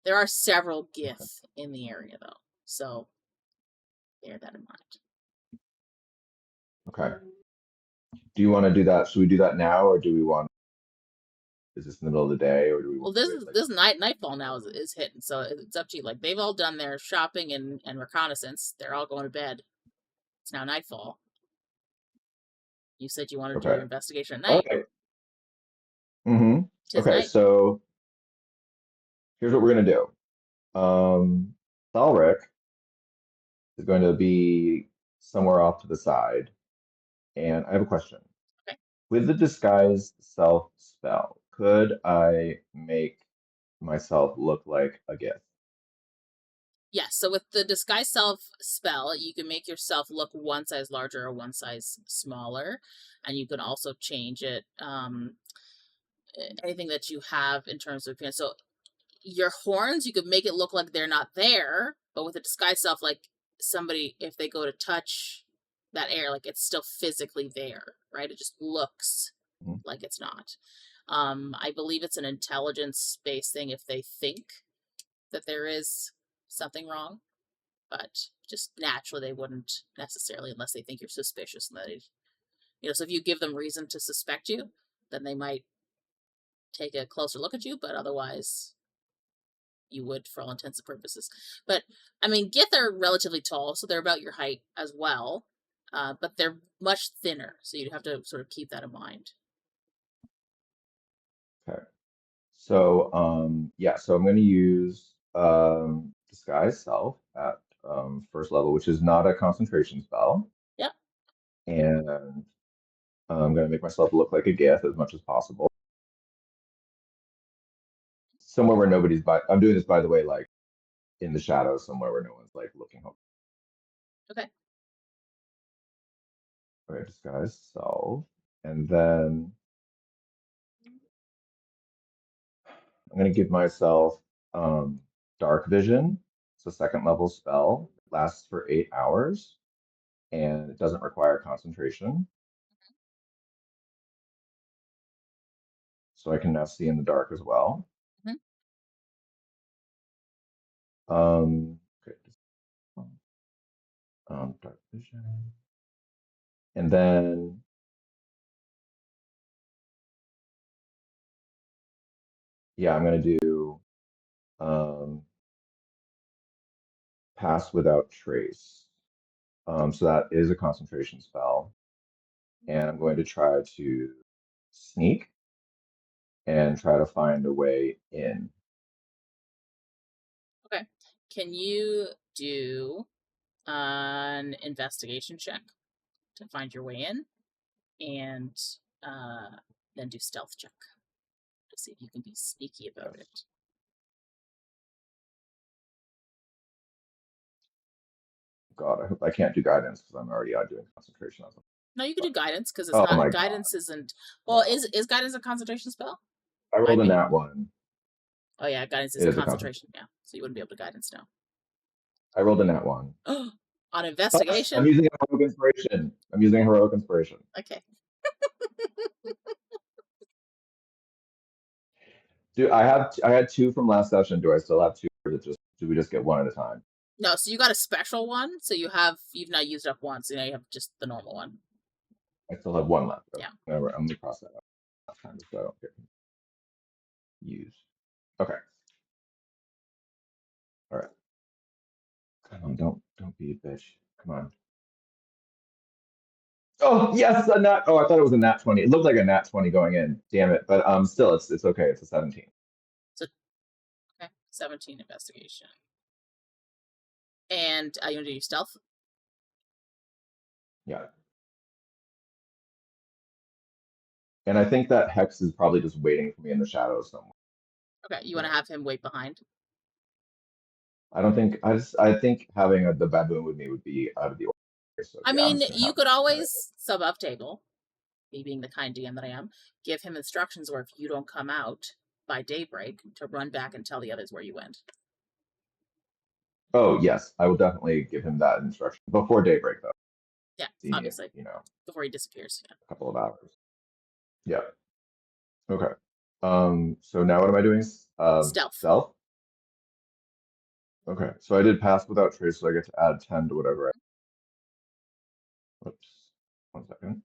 There are several Gith in the area, though, so bear that in mind. Okay. Do you want to do that? Should we do that now, or do we want? Is this in the middle of the day, or do we? Well, this nightfall now is hitting, so it's up to you. Like, they've all done their shopping and reconnaissance. They're all going to bed. It's now nightfall. You said you wanted to do your investigation at night. Okay. Mm-hmm. Tis Okay, night. so here's what we're gonna do. Thalrik is going to be somewhere off to the side, and I have a question. Okay. With the disguise self spell, could I make myself look like a Gith? Yes, so with the disguise self spell, you can make yourself look one size larger or one size smaller, and you can also change it. Anything that you have in terms of appearance. So your horns, you could make it look like they're not there, but with the disguise self, like somebody, if they go to touch that air, like it's still physically there, right? It just looks like it's not. I believe it's an intelligence-based thing if they think that there is something wrong, but just naturally they wouldn't necessarily unless they think you're suspicious. And that so if you give them reason to suspect you, then they might take a closer look at you, but otherwise you would for all intents and purposes. But, I mean, Gith are relatively tall, so they're about your height as well, but they're much thinner, so you'd have to sort of keep that in mind. Okay. So, so I'm going to use Disguise Self at first level, which is not a concentration spell. Yep. And I'm going to make myself look like a Gith as much as possible. Somewhere where nobody's I'm doing this, by the way, like in the shadows, somewhere where no one's like looking home. Okay. Okay, Disguise Self. And then I'm going to give myself Dark Vision. It's a second level spell. It lasts for 8 hours and it doesn't require concentration. So I can now see in the dark as well. Okay. Dark Vision. And then I'm going to do Pass Without Trace. So that is a concentration spell. And I'm going to try to sneak and try to find a way in. Okay. Can you do an investigation check to find your way in? And then do stealth check to see if you can be sneaky about it. God, I hope I can't do guidance because I'm already out doing concentration on something. No, you can do guidance because it's Oh not. my Guidance God. isn't. Well, is guidance a concentration spell? I rolled a nat 1. Oh yeah, guidance is It a is a concentration. Yeah, so you wouldn't be able to guidance now. I rolled a nat 1. On investigation. I'm using heroic inspiration. Okay. I had 2 from last session. Do I still have 2, or do we just get 1 at a time? No, so you got a special one. So you've now used up one. So now you have just the normal one. I still have 1 left. Yeah. I'm going to cross that out last time so I don't get used. Okay. All right. Come on, don't be a bitch. Come on. Oh yes, a nat. Oh, I thought it was a nat 20. It looked like a nat 20 going in. Damn it! But still, it's okay. It's a 17. So, okay, 17 investigation. And you want to do stealth? Yeah. And I think that Hex is probably just waiting for me in the shadows somewhere. Okay, you want to have him wait behind? I don't think. I think having the baboon with me would be out of the order. So, I mean, you could always sub up table. Me being the kind DM that I am, give him instructions where if you don't come out by daybreak, to run back and tell the others where you went. Oh yes, I will definitely give him that instruction before daybreak, though. Yeah, obviously. Before he disappears. Yeah. A couple of hours. Yeah. Okay. So now what am I doing? Stealth. Okay. So I did Pass Without Trace, so I get to add 10 to whatever. Whoops. 1 second.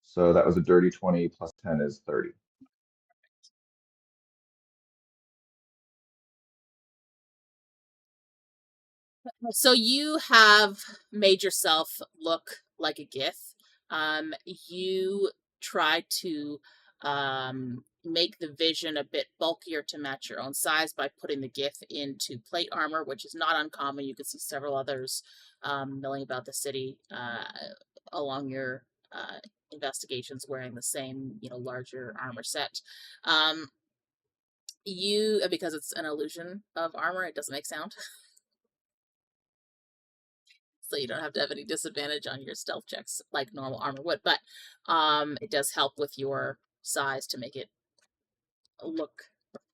So that was a dirty 20 plus 10 is 30. So you have made yourself look like a Gith. You try to make the vision a bit bulkier to match your own size by putting the Gith into plate armor, which is not uncommon. You can see several others milling about the city along your investigations wearing the same, larger armor set. Because it's an illusion of armor, it doesn't make sound. So you don't have to have any disadvantage on your stealth checks like normal armor would, but it does help with your size to make it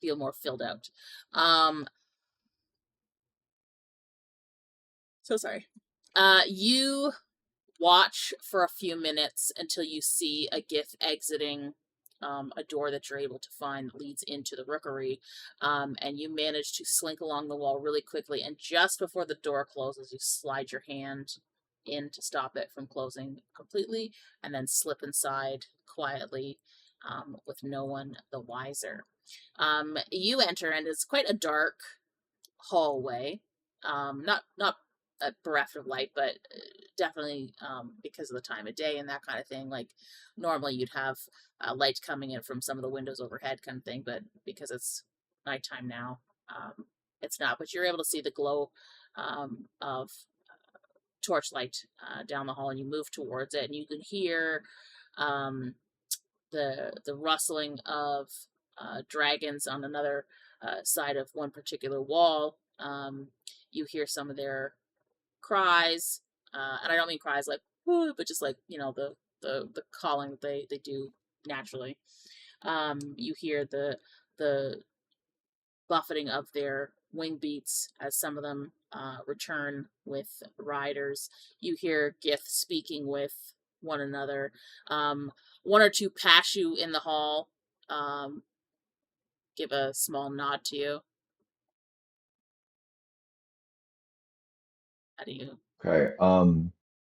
feel more filled out. So sorry. You watch for a few minutes until you see a Gith exiting a door that you're able to find that leads into the rookery, and you manage to slink along the wall really quickly, and just before the door closes, you slide your hand in to stop it from closing completely, and then slip inside quietly, with no one the wiser. You enter, and it's quite a dark hallway. Not a bereft of light, but definitely because of the time of day and that kind of thing. Like normally you'd have light coming in from some of the windows overhead kind of thing, but because it's nighttime now, it's not. But you're able to see the glow of torchlight down the hall, and you move towards it, and you can hear the rustling of dragons on another side of one particular wall. You hear some of their cries, and I don't mean cries like "woo," but just like, you know, the calling that they do naturally. You hear the buffeting of their wing beats as some of them return with riders. You hear Gith speaking with one another. One or two pass you in the hall, give a small nod to you. How do you Okay.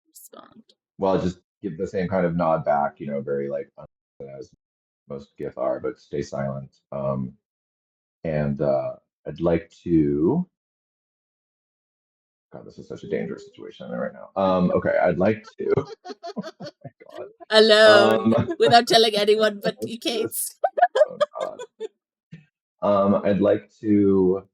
respond? Well, just give the same kind of nod back, you know, very like as most Gith are, but stay silent. And I'd like to. God, this is such a dangerous situation I'm in right now. Okay, I'd like to. Oh my God. Alone, without telling anyone but Ekaitz. Oh God. I'd like to.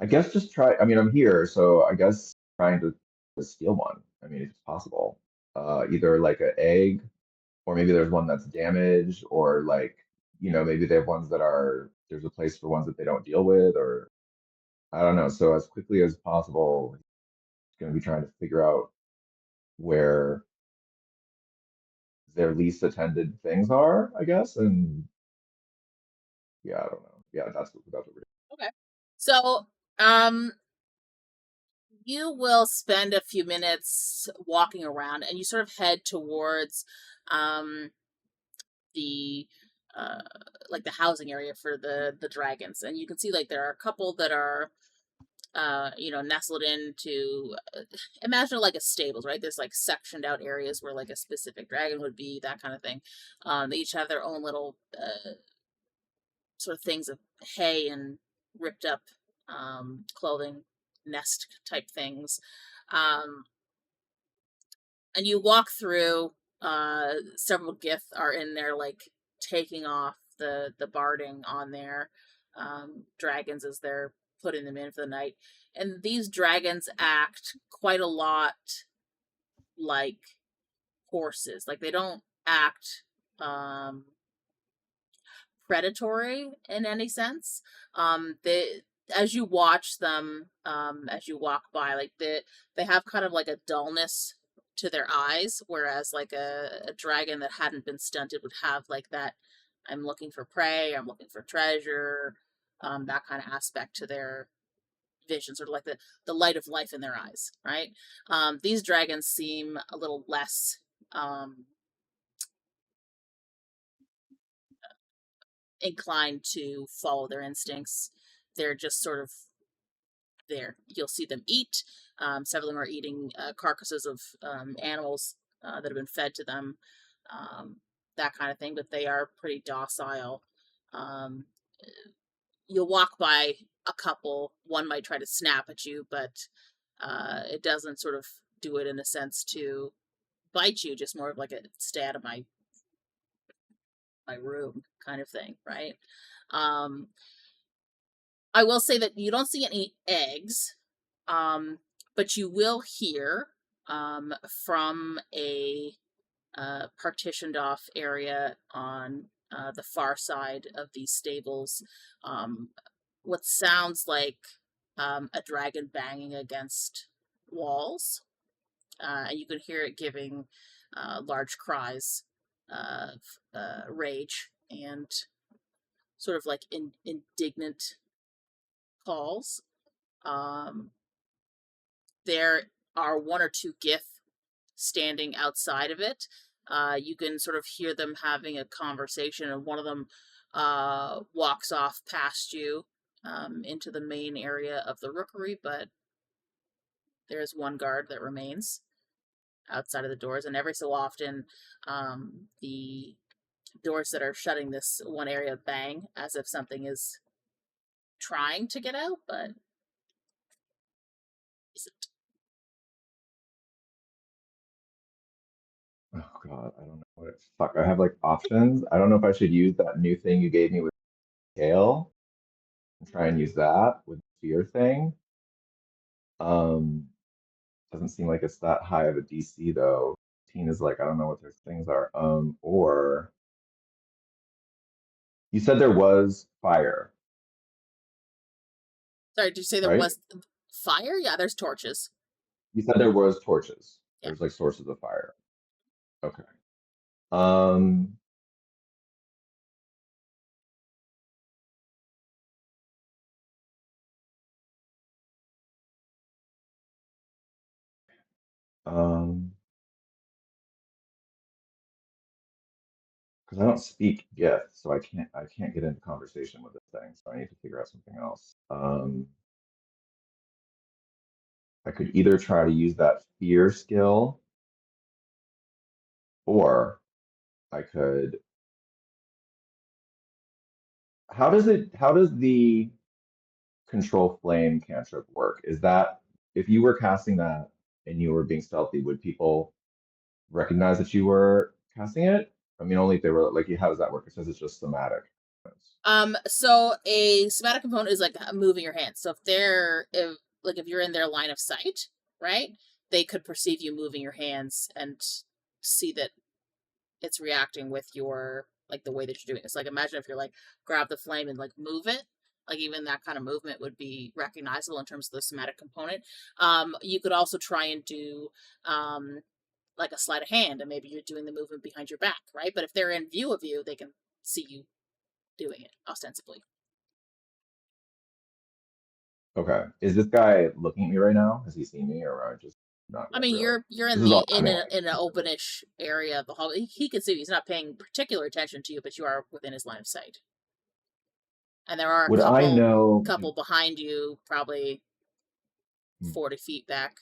I guess just try. I mean, I'm here, so I guess trying to steal one. I mean, if it's possible. Either like an egg, or maybe there's one that's damaged, or like, you know, maybe they have ones that are, there's a place for ones that they don't deal with, or I don't know. So as quickly as possible, it's going to be trying to figure out where their least attended things are, I guess. And yeah, I don't know. Yeah, that's what we're doing. Okay. So, you will spend a few minutes walking around, and you sort of head towards the like the housing area for the dragons, and you can see like there are a couple that are you know, nestled into imagine like a stables, right? There's like sectioned out areas where like a specific dragon would be, that kind of thing. They each have their own little sort of things of hay and ripped up clothing, nest type things. And you walk through, several Gith are in there like taking off the barding on their dragons as they're putting them in for the night. And these dragons act quite a lot like horses. Like they don't act predatory in any sense. They, as you watch them, as you walk by, like they have kind of like a dullness to their eyes, whereas like a dragon that hadn't been stunted would have like that I'm looking for prey, I'm looking for treasure, that kind of aspect to their vision, sort of like the light of life in their eyes, right? These dragons seem a little less inclined to follow their instincts. They're just sort of there. You'll see them eat. Several of them are eating carcasses of animals that have been fed to them, that kind of thing, but they are pretty docile. You'll walk by a couple. One might try to snap at you, but it doesn't sort of do it in a sense to bite you, just more of like a stay out of my room kind of thing, right? I will say that you don't see any eggs, but you will hear from a partitioned off area on the far side of these stables, what sounds like a dragon banging against walls. And you can hear it giving large cries of rage and sort of like indignant calls. There are one or two Gith standing outside of it. You can sort of hear them having a conversation, and one of them walks off past you into the main area of the rookery, but there's one guard that remains outside of the doors, and every so often the doors that are shutting this one area bang as if something is trying to get out, but isn't. Oh god, I don't know what it's. Fuck, I have like options. I don't know if I should use that new thing you gave me with scale and try and use that with the fear thing. Doesn't seem like it's that high of a DC though. Tina's like, I don't know what those things are. Or you said there was fire, Sorry, did you say there right? was fire? Yeah, there's torches. You said there was torches. Yeah. There's like sources of fire. Okay. Um, because I don't speak Gith, so I can't get into conversation with this thing, so I need to figure out something else. I could either try to use that fear skill, or I could. How does the control flame cantrip work? Is that if you were casting that and you were being stealthy, would people recognize that you were casting it? I mean, only if they were like, how does that work? It says it's just somatic. So a somatic component is like moving your hands. So if you're in their line of sight, right, they could perceive you moving your hands and see that it's reacting with your, like, the way that you're doing it. It's like, imagine if you're like, grab the flame and like move it, like even that kind of movement would be recognizable in terms of the somatic component. You could also try and do like a sleight of hand, and maybe you're doing the movement behind your back, right? But if they're in view of you, they can see you doing it ostensibly. Okay. Is this guy looking at me right now? Has he seen me, or am I just not? I mean, really? you're in This is all in dynamic. an openish area of the hall. He can see you. He's not paying particular attention to you, but you are within his line of sight. And there are Would I know? couple behind you, probably 40 feet back,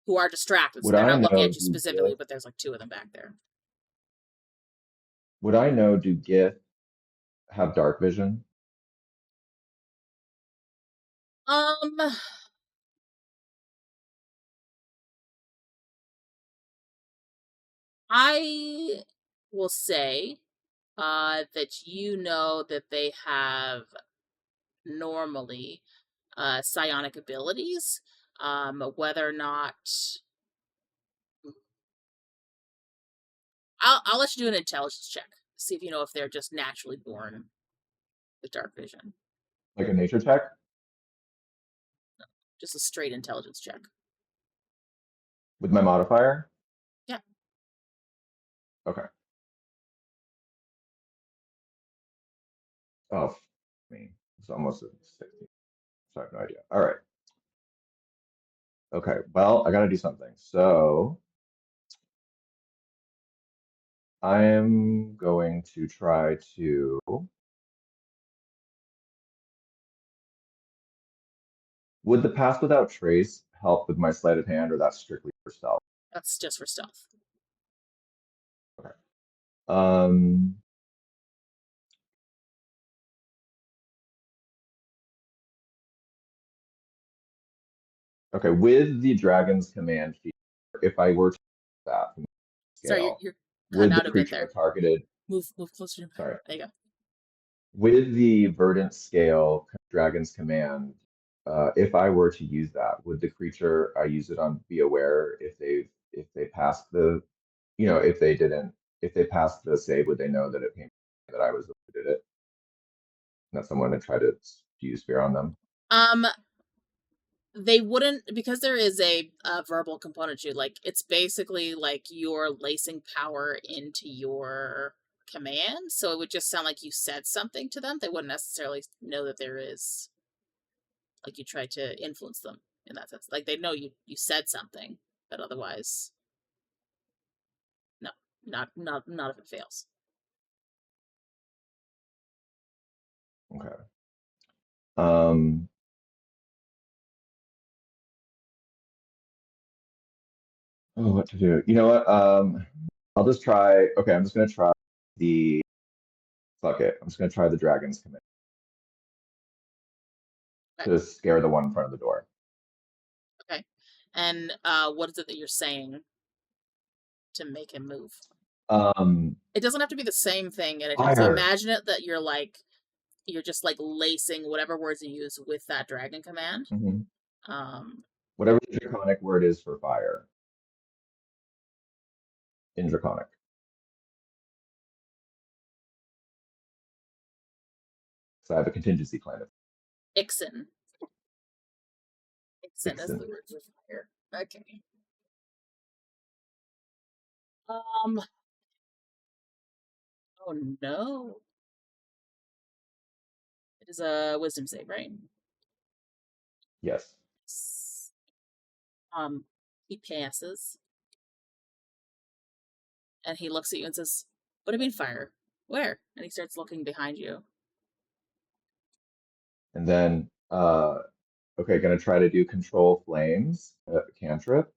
who are distracted. So Would they're I not looking know at you do specifically, Gith? but there's like two of them back there. Would I know? Do Gith have dark vision? I will say that you know that they have normally psionic abilities. Whether or not I'll let you do an intelligence check. See if you know if they're just naturally born with dark vision. Like a nature check? Just a straight intelligence check. With my modifier? Yeah. Okay. Oh, I mean, it's almost a 60. So I have no idea. All right. Okay, well, I gotta do something. So I am going to try to. Would the pass without trace help with my sleight of hand, or that's strictly for stealth? That's just for stealth. Okay. Um. Okay, with the dragon's command feature, if I were to do that from the Sorry, scale, you're would cutting out the a bit creature there. targeted? Move closer to me. Sorry. There you go. With the verdant scale dragon's command, if I were to use that, would the creature I use it on be aware if they passed the, if they passed the save, would they know that it came that I was the one who did it? Not someone to try to use fear on them. They wouldn't, because there is a verbal component to it. Like, it's basically like you're lacing power into your command, so it would just sound like you said something to them. They wouldn't necessarily know that there is, like, you tried to influence them in that sense. Like, they know you said something, but otherwise, no, not if it fails. Okay. Oh, what to do? You know what? I'll just try. Okay, I'm just gonna try the. Fuck it. I'm just gonna try the dragon's command to scare the one in front of the door. Okay. And what is it that you're saying to make him move? It doesn't have to be the same thing at a time. So Fire. imagine it that you're just like lacing whatever words you use with that dragon command. Whatever the draconic word is for fire in draconic. So I have a contingency plan. Ixen. Ixen is the word for fire. Okay. Oh no. It is a wisdom save, right? Yes. He passes. And he looks at you and says, "What do you mean fire? Where?" And he starts looking behind you. And then, okay, gonna try to do control flames, cantrip,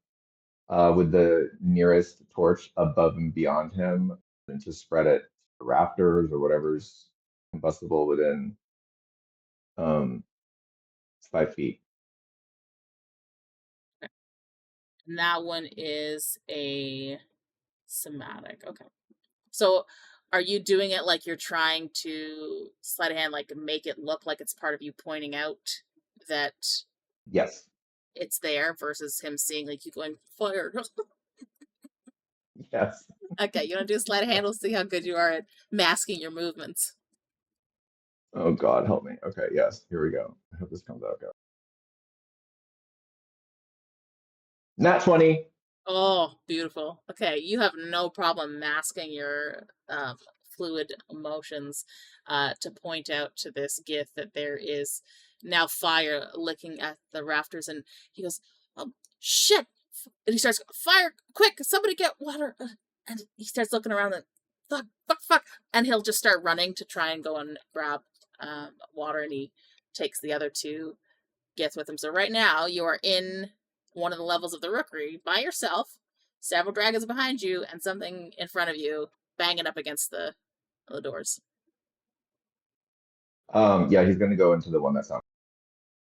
with the nearest torch above and beyond him, and to spread it to the rafters or whatever's combustible within 5 feet. And that one is a somatic. Okay. So are you doing it like you're trying to sleight of hand, like make it look like it's part of you pointing out that Yes. it's there versus him seeing like you going, fire? Yes. Okay, you want to do a sleight of hand? We'll see how good you are at masking your movements. Oh God, help me. Okay, yes, here we go. I hope this comes out good. Nat 20. Oh, beautiful. Okay, you have no problem masking your fluid emotions to point out to this Gith that there is now fire licking at the rafters, and he goes, "Oh, shit!" And he starts, "Fire, quick, somebody get water!" And he starts looking around and, fuck, and he'll just start running to try and go and grab water, and he takes the other two Gith with him. So right now, you are in one of the levels of the rookery by yourself, several dragons behind you, and something in front of you banging up against the doors. Yeah, he's gonna go into the one that's not,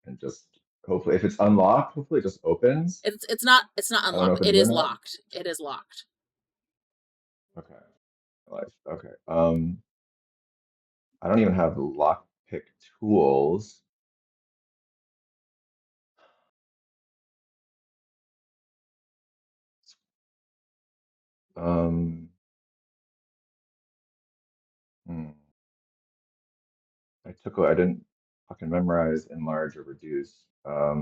and just hopefully, if it's unlocked, hopefully it just opens. It's not unlocked. It is locked. It is locked. Okay. Okay. I don't even have lockpick tools. I didn't fucking memorize, enlarge, or reduce. I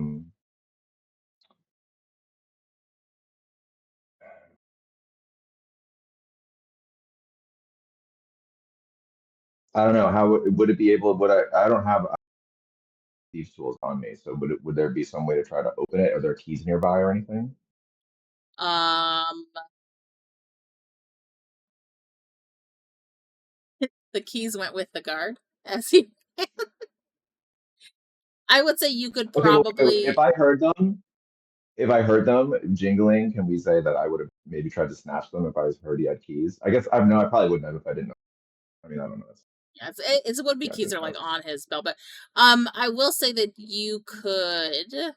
don't know how would it be able. I don't have these tools on me, so would there be some way to try to open it? Are there keys nearby or anything? The keys went with the guard, as he. I would say you could probably. If I heard them jingling, can we say that I would have maybe tried to snatch them if I heard he had keys? I guess I probably wouldn't have if I didn't know. I mean, I don't know. Yeah, it would be keys are like on his belt, but I will say that you could. I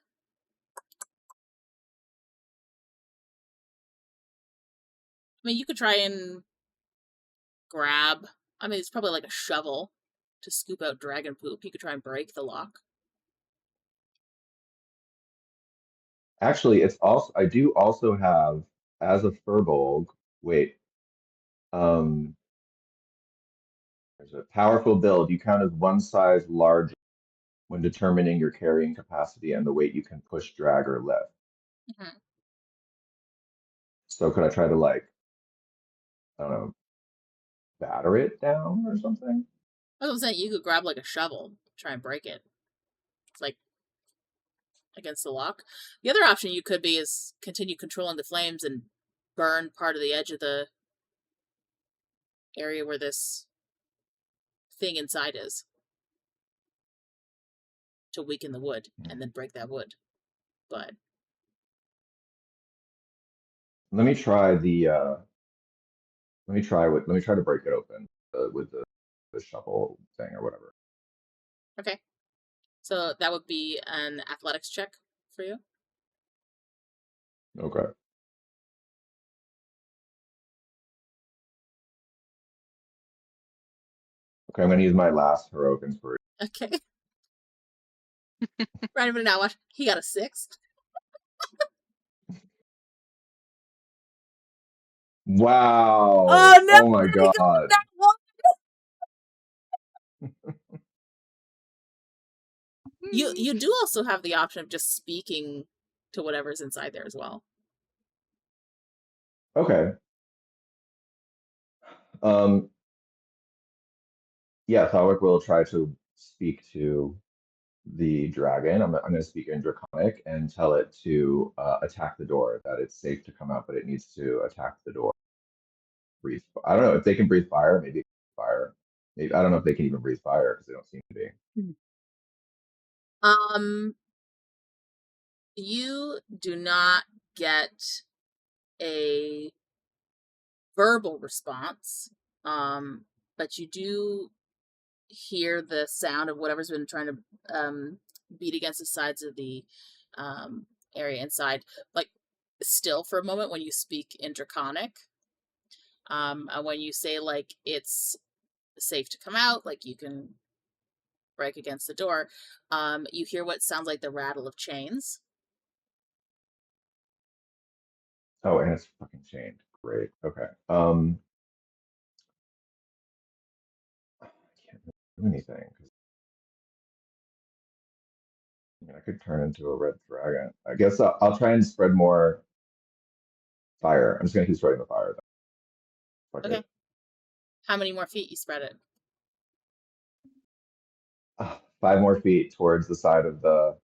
mean, you could try and grab. I mean, it's probably like a shovel to scoop out dragon poop. You could try and break the lock. Actually, I do also have, as a Furbolg, wait. There's a powerful build. You count as one size larger when determining your carrying capacity and the weight you can push, drag, or lift. Mm-hmm. So could I try to, like, I don't know, batter it down or something? I was saying you could grab like a shovel, try and break it. It's like against the lock. The other option you could be is continue controlling the flames and burn part of the edge of the area where this thing inside is to weaken the wood and then break that wood. But Let me try the let me try to break it open with the shovel thing or whatever. okay. So that would be an athletics check for you. Okay. Okay, I'm gonna use my last heroic inspiration. Okay. Right a minute now, watch. He got a 6. Wow. Oh, no, Oh my he got god. that one. You do also have the option of just speaking to whatever's inside there as well. Okay. Yeah, Thalrik will try to speak to the dragon. I'm going to speak in Draconic and tell it to attack the door, that it's safe to come out, but it needs to attack the door. Breathe. I don't know if they can breathe fire, maybe fire. Maybe I don't know if they can even breathe fire because they don't seem to be. You do not get a verbal response, but you do hear the sound of whatever's been trying to beat against the sides of the area inside, like still for a moment when you speak in Draconic. And when you say like it's safe to come out, like you can break against the door, you hear what sounds like the rattle of chains. Oh, and it's fucking chained. Great. Okay. I can't do anything. I mean, I could turn into a red dragon. I guess I'll try and spread more fire. I'm just gonna keep spreading the fire. Fuck Okay. it. How many more feet you spread it? 5 more feet towards the side of the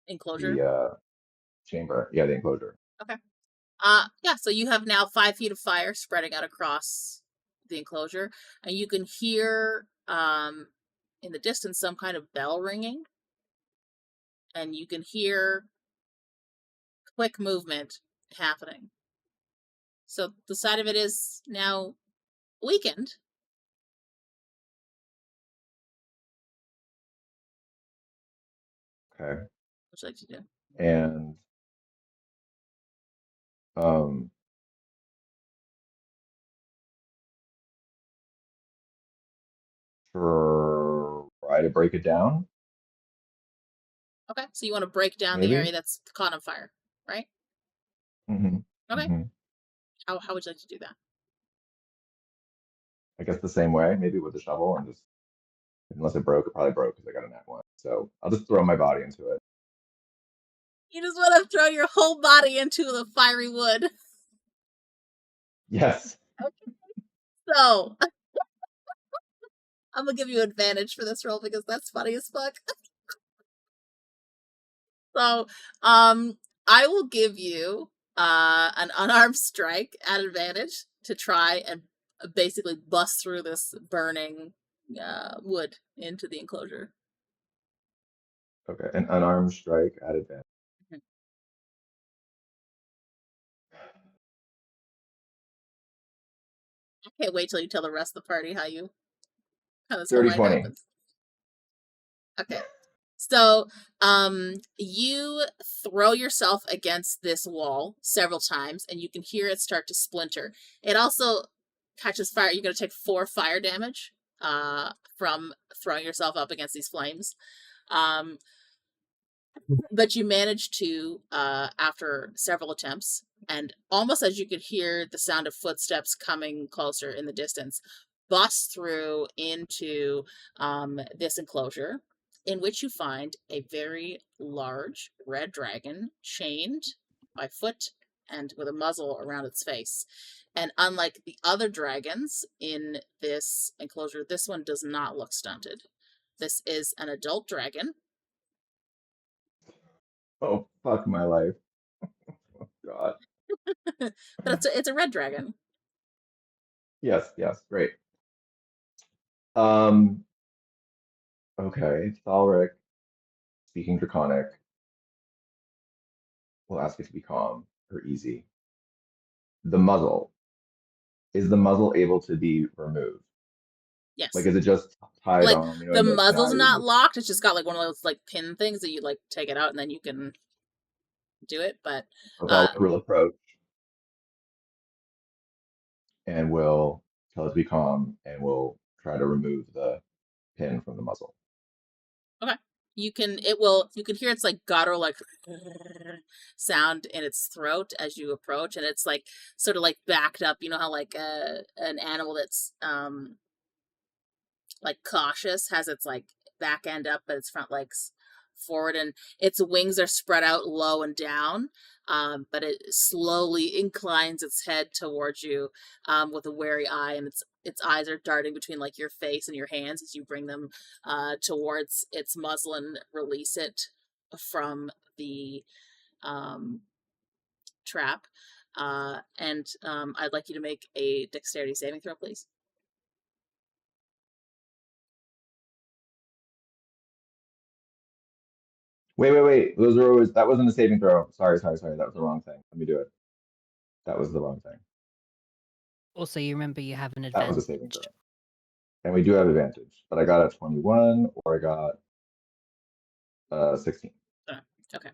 Enclosure? the chamber. Yeah, the enclosure. Okay. Yeah, so you have now 5 feet of fire spreading out across the enclosure, and you can hear in the distance some kind of bell ringing, and you can hear quick movement happening. So the side of it is now weakened. Okay. What would you like to do? And try to break it down. Okay, so you want to break down Maybe? the area that's caught on fire, right? Mm-hmm. Okay. Mm-hmm. How would you like to do that? I guess the same way, maybe with the shovel, and just unless it broke, it probably broke because I got a nat 1. So I'll just throw my body into it. You just want to throw your whole body into the fiery wood. Yes. Okay. So I'm gonna give you advantage for this roll because that's funny as fuck. So, I will give you an unarmed strike at advantage to try and basically bust through this burning wood into the enclosure. Okay, an unarmed strike at advantage. I can't wait till you tell the rest of the party how this whole Dirty night 20. happens. Okay. So, you throw yourself against this wall several times, and you can hear it start to splinter. It also catches fire. You're going to take 4 fire damage from throwing yourself up against these flames. But you manage to, after several attempts, and almost as you could hear the sound of footsteps coming closer in the distance, bust through into this enclosure, in which you find a very large red dragon chained by foot and with a muzzle around its face. And unlike the other dragons in this enclosure, this one does not look stunted. This is an adult dragon. Oh, fuck my life. Oh, God. But it's a red dragon. Yes, great. Okay, Thalrik, speaking Draconic, will ask it to be calm or easy. The muzzle. Is the muzzle able to be removed? Yes. Like, is it just tied Like, on? You know, the and like, muzzle's you not remove- locked. It's just got like one of those like pin things that you like take it out and then you can do it. But So Thalrik will approach and will tell it to be calm and will try to remove the pin from the muzzle. okay, you can hear its like guttural like sound in its throat as you approach, and it's like sort of like backed up. You know how like an animal that's like cautious has its like back end up but its front legs forward, and its wings are spread out low and down, but it slowly inclines its head towards you with a wary eye, and its eyes are darting between like your face and your hands as you bring them towards its muzzle and release it from the trap. And I'd like you to make a dexterity saving throw, please. Wait. Those are always, that wasn't a saving throw. Sorry. That was the wrong thing. Let me do it. That was the wrong thing. Also, you remember you have an That advantage. was a saving throw. And we do have advantage, but I got a 21 or I got 16. Okay.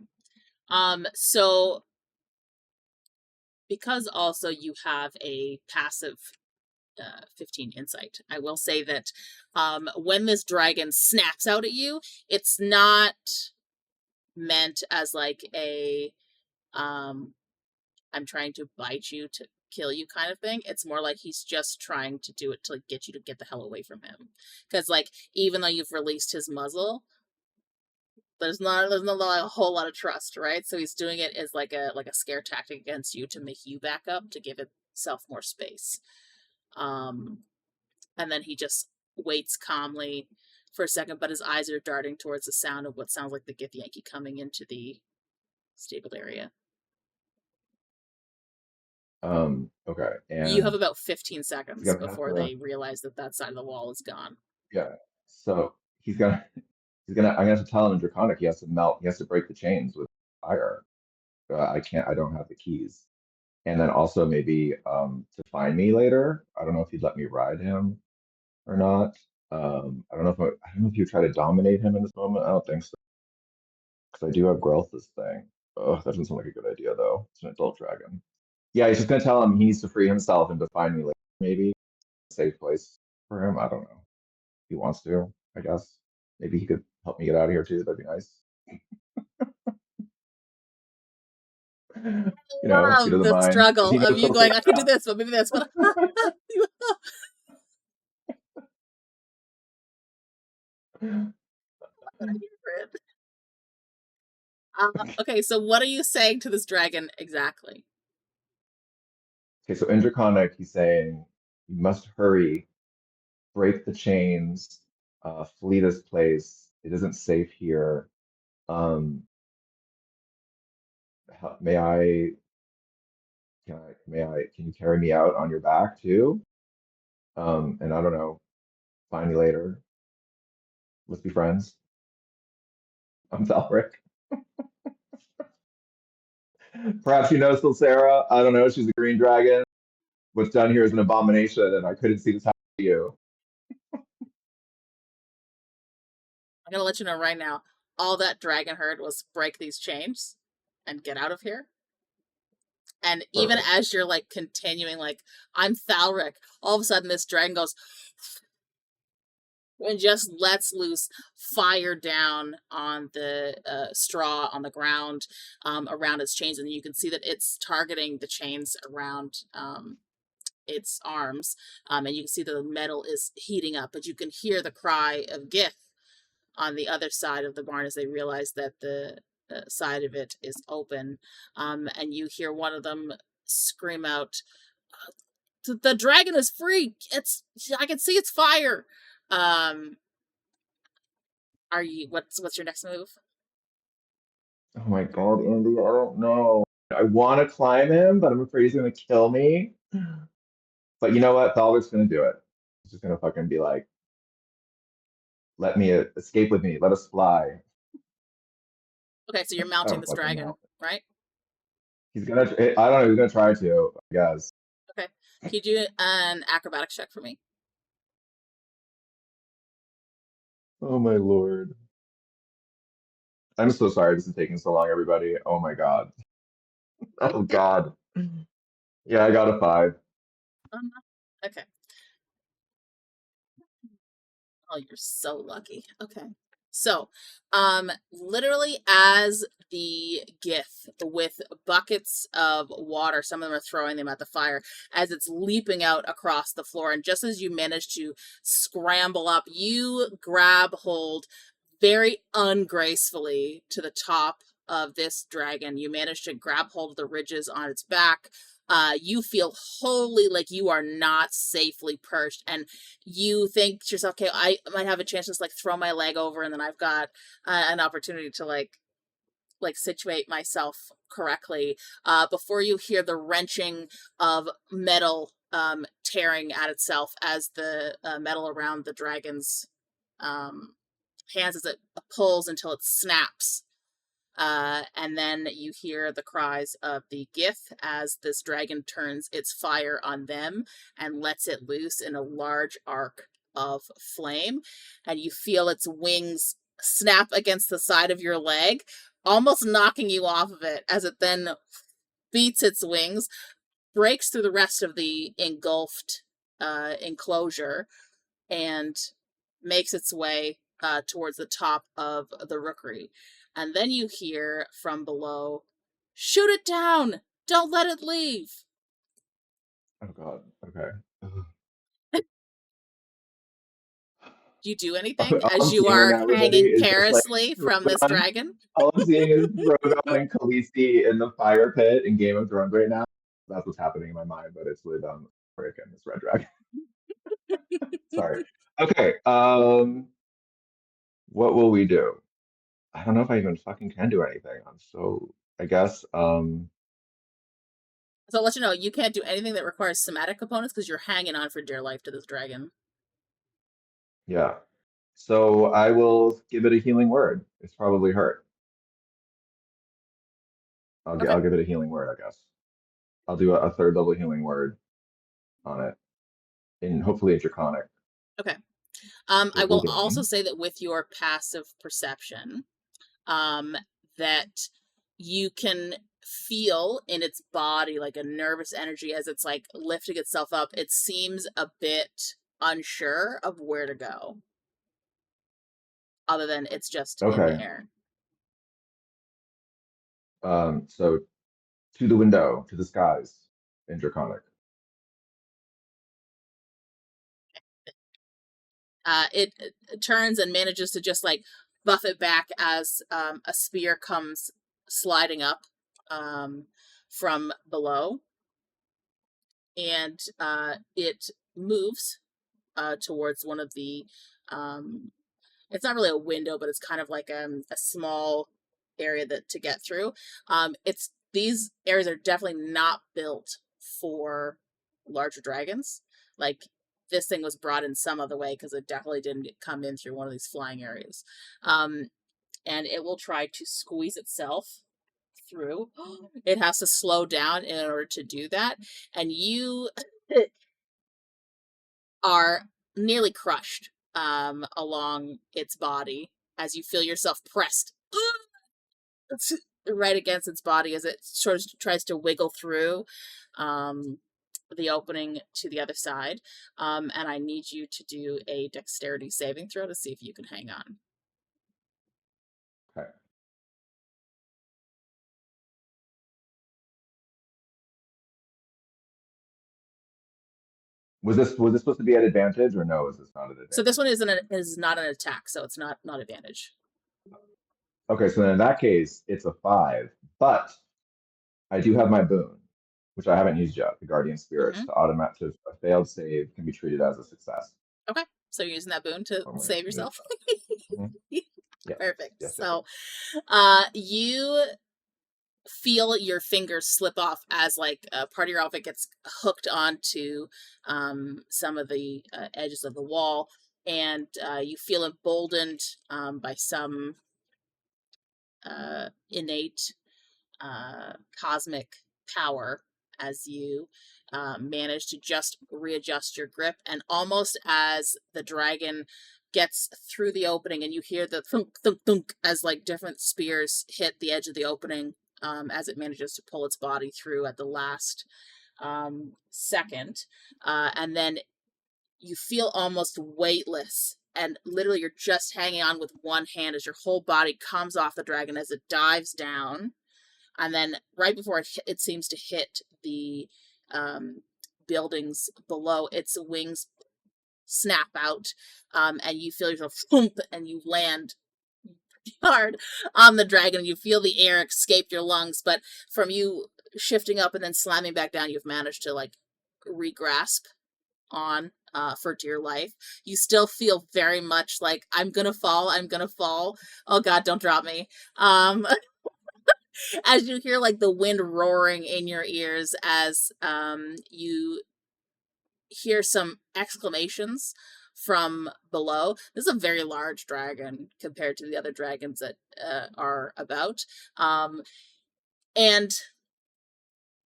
So because also you have a passive 15 insight, I will say that when this dragon snaps out at you, it's not meant as like a I'm trying to bite you to kill you kind of thing. It's more like he's just trying to do it to like get you to get the hell away from him. Because like even though you've released his muzzle, there's not a whole lot of trust, right? So he's doing it as like a scare tactic against you to make you back up, to give itself more space. And then he just waits calmly for a second, but his eyes are darting towards the sound of what sounds like the Githyanki coming into the stabled area. Okay. And you have about 15 seconds gonna have before to- they realize that side of the wall is gone. Yeah. So I'm gonna have to tell him in Draconic he has to break the chains with fire. I don't have the keys. And then also maybe to find me later. I don't know if he'd let me ride him or not. I don't know if you try to dominate him in this moment. I don't think so. Because I do have growth this thing. Oh, that doesn't sound like a good idea though. It's an adult dragon. Yeah, he's just gonna tell him he needs to free himself and to find me later, maybe. A safe place for him. I don't know. If he wants to, I guess. Maybe he could help me get out of here too. That'd be nice. You know, Love he doesn't the mind. struggle He knows of you something going, I could do about- this, but maybe this. But okay, so what are you saying to this dragon exactly? Okay, so in Draconic, he's saying, you must hurry, break the chains, flee this place. It isn't safe here. Can you carry me out on your back too? And I don't know, find me later. Let's be friends. I'm Thalrik. Perhaps you know Silsera. I don't know. She's a green dragon. What's done here is an abomination, and I couldn't see this happen to you. I'm gonna let you know right now. All that dragon heard was break these chains and get out of here. And even Perfect. as you're like continuing, like, I'm Thalrik, all of a sudden this dragon goes and just lets loose fire down on the straw on the ground around its chains, and you can see that it's targeting the chains around its arms, and you can see that the metal is heating up, but you can hear the cry of Gith on the other side of the barn as they realize that the side of it is open, and you hear one of them scream out, "The dragon is free! I can see its fire!" Are you? What's your next move? Oh my god, Andy, I don't know. I want to climb him, but I'm afraid he's gonna kill me. But you know what? Thalrik's gonna do it. He's just gonna fucking be like, "Let me escape with me. Let us fly." Okay, so you're I mounting don't this fucking dragon, know. right? He's gonna. I don't know. He's gonna try to. I guess. Okay. Can you do an acrobatics check for me? Oh my lord. I'm so sorry this is taking so long, everybody. Oh my god. Oh god. Yeah, I got a 5. Okay. Oh, you're so lucky. Okay. So, literally as the gith with buckets of water, some of them are throwing them at the fire, as it's leaping out across the floor, and just as you manage to scramble up, you grab hold very ungracefully to the top of this dragon. You manage to grab hold of the ridges on its back. You feel wholly like you are not safely perched, and you think to yourself, okay, I might have a chance to just like throw my leg over, and then I've got an opportunity to like situate myself correctly, before you hear the wrenching of metal tearing at itself as the metal around the dragon's hands as it pulls until it snaps. And then you hear the cries of the gith as this dragon turns its fire on them and lets it loose in a large arc of flame. And you feel its wings snap against the side of your leg, almost knocking you off of it, as it then beats its wings, breaks through the rest of the engulfed enclosure, and makes its way towards the top of the rookery. And then you hear from below, "Shoot it down! Don't let it leave!" Oh god. Okay. Do you do anything All I'm as you seeing right are now, everybody, hanging is just like perilously from this Drogon. dragon? All I'm seeing is Drogon and Khaleesi in the fire pit in Game of Thrones right now. That's what's happening in my mind, but it's with Rick and this red dragon. Sorry. Okay. What will we do? I don't know if I even fucking can do anything. I guess So I'll let you know, you can't do anything that requires somatic components because you're hanging on for dear life to this dragon. yeah. So I will give it a healing word. It's probably hurt. Okay. I'll give it a healing word, I guess. I'll do a 3rd level healing word on it, in hopefully a draconic. Okay. I will gain. also say that with your passive perception, that you can feel in its body like a nervous energy as it's like lifting itself up. It seems a bit unsure of where to go, other than it's just in the air. So to the window, to the skies, in draconic. It turns and manages to just like buff it back as a spear comes sliding up from below, and it moves towards one of the it's not really a window, but it's kind of like a small area to get through. These areas are definitely not built for larger dragons. Like, this thing was brought in some other way because it definitely didn't come in through one of these flying areas. And it will try to squeeze itself through. It has to slow down in order to do that. And you are nearly crushed along its body as you feel yourself pressed right against its body as it sort of tries to wiggle through the opening to the other side. And I need you to do a dexterity saving throw to see if you can hang on. Okay. Was this supposed to be at advantage, or no? Is this not an advantage? So this one is not an attack, so it's not advantage. Okay, so then in that case, it's a 5. But I do have my boon, which I haven't used yet, the Guardian Spirits, to automatic a failed save can be treated as a success. Okay, so you're using that boon to So I'm gonna save use yourself. Mhm. Yes, Perfect. yes, yes, So, you feel your fingers slip off as like part of your outfit gets hooked onto some of the edges of the wall, and you feel emboldened by some innate cosmic power as you manage to just readjust your grip, and almost as the dragon gets through the opening and you hear the thunk thunk thunk as like different spears hit the edge of the opening, as it manages to pull its body through at the last second, and then you feel almost weightless, and literally you're just hanging on with one hand as your whole body comes off the dragon as it dives down, and then right before it seems to hit the buildings below, its wings snap out, and you feel yourself thump, and you land hard on the dragon. You feel the air escape your lungs, but from you shifting up and then slamming back down, you've managed to like regrasp on for dear life. You still feel very much like I'm gonna fall. Oh God, don't drop me. As you hear like the wind roaring in your ears, as you hear some exclamations from below. This is a very large dragon compared to the other dragons that are about. And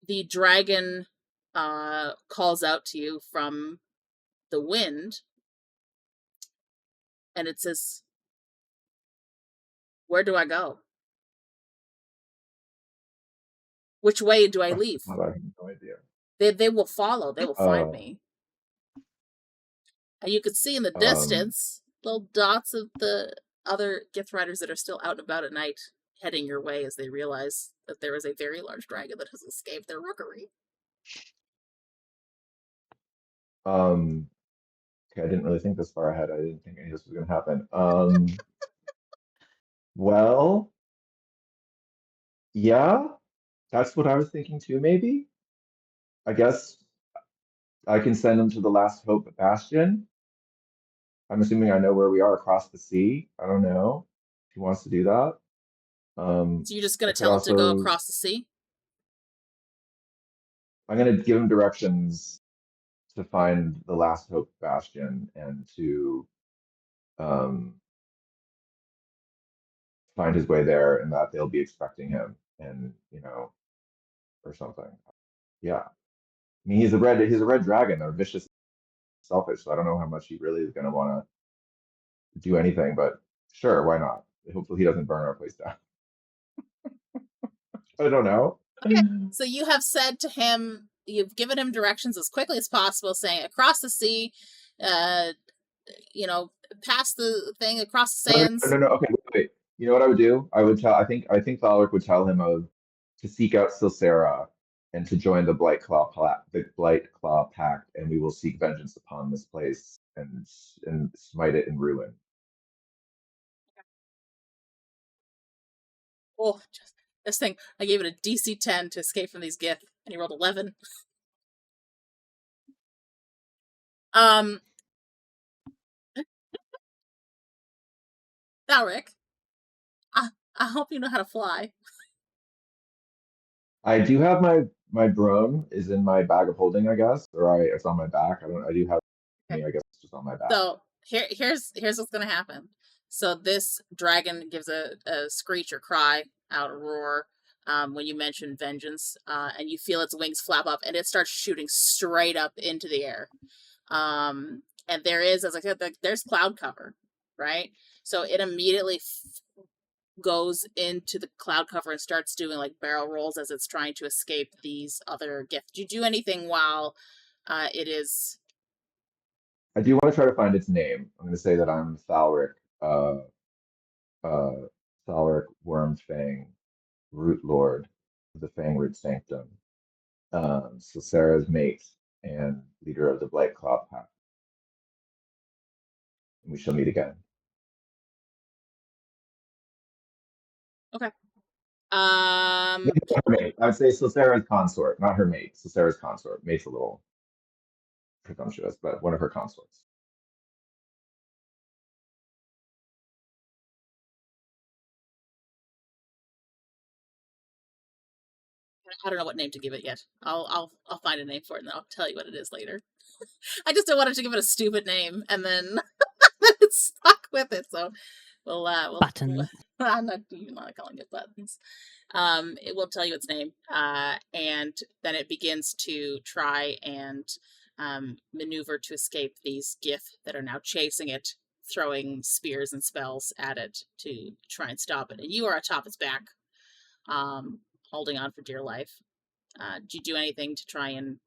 the dragon calls out to you from the wind, and it says, "Where do I go? Which way do I leave? I have no idea. They will follow. They will find Oh, me." And you could see in the um, distance little dots of the other gift riders that are still out and about at night, heading your way as they realize that there is a very large dragon that has escaped their rookery. okay, I didn't really think this far ahead. I didn't think any of this was gonna happen. Well, yeah, that's what I was thinking too, maybe. I guess I can send him to the Last Hope Bastion. I'm assuming I know where we are across the sea. I don't know if he wants to do that. So you're just going I to could tell him to go also, across the sea? I'm going to give him directions to find the Last Hope Bastion and to um, find his way there, and that they'll be expecting him, and or something. Yeah, I mean he's a red dragon. They're vicious, selfish. So I don't know how much he really is going to want to do anything, but sure, why not? Hopefully he doesn't burn our place down. I don't know. Okay, so you have said to him, you've given him directions as quickly as possible, saying across the sea, past the thing, across the sands. No. Okay, wait. You know what I would do? I think Thalrik would tell him to seek out Silsera and to join the Blight Claw Pact, and we will seek vengeance upon this place and smite it in ruin. Oh, just this thing. I gave it a DC 10 to escape from these gith, and he rolled 11. Thalrik, I hope you know how to fly. I do have my drone is in my bag of holding, I guess, or it's on my back. I do have me. I guess it's just on my back. So here's what's gonna happen. So this dragon gives a screech or cry out, a roar, when you mention vengeance, and you feel its wings flap up, and it starts shooting straight up into the air. And there is, as I said, there's cloud cover, right? So it immediately goes into the cloud cover and starts doing like barrel rolls as it's trying to escape these other gifts. Do you do anything while it is? I do want to try to find its name. I'm going to say that I'm Thalrik, Thalrik Wormfang, Root Lord of the Fangroot Sanctum, Silsera's mate and leader of the Blight Claw Pact. And we shall meet again. Um, Her mate. I would say Slicera's consort, not her mate. Slicera's consort. Mate's a little presumptuous, but one of her consorts. I don't know what name to give it yet. I'll find a name for it and I'll tell you what it is later. I just don't want to give it a stupid name and then it's stuck with it. So we'll Buttons. I'm not calling it buttons. It will tell you its name, and then it begins to try and maneuver to escape these Gith that are now chasing it, throwing spears and spells at it to try and stop it. And you are atop its back, holding on for dear life. Do you do anything to try and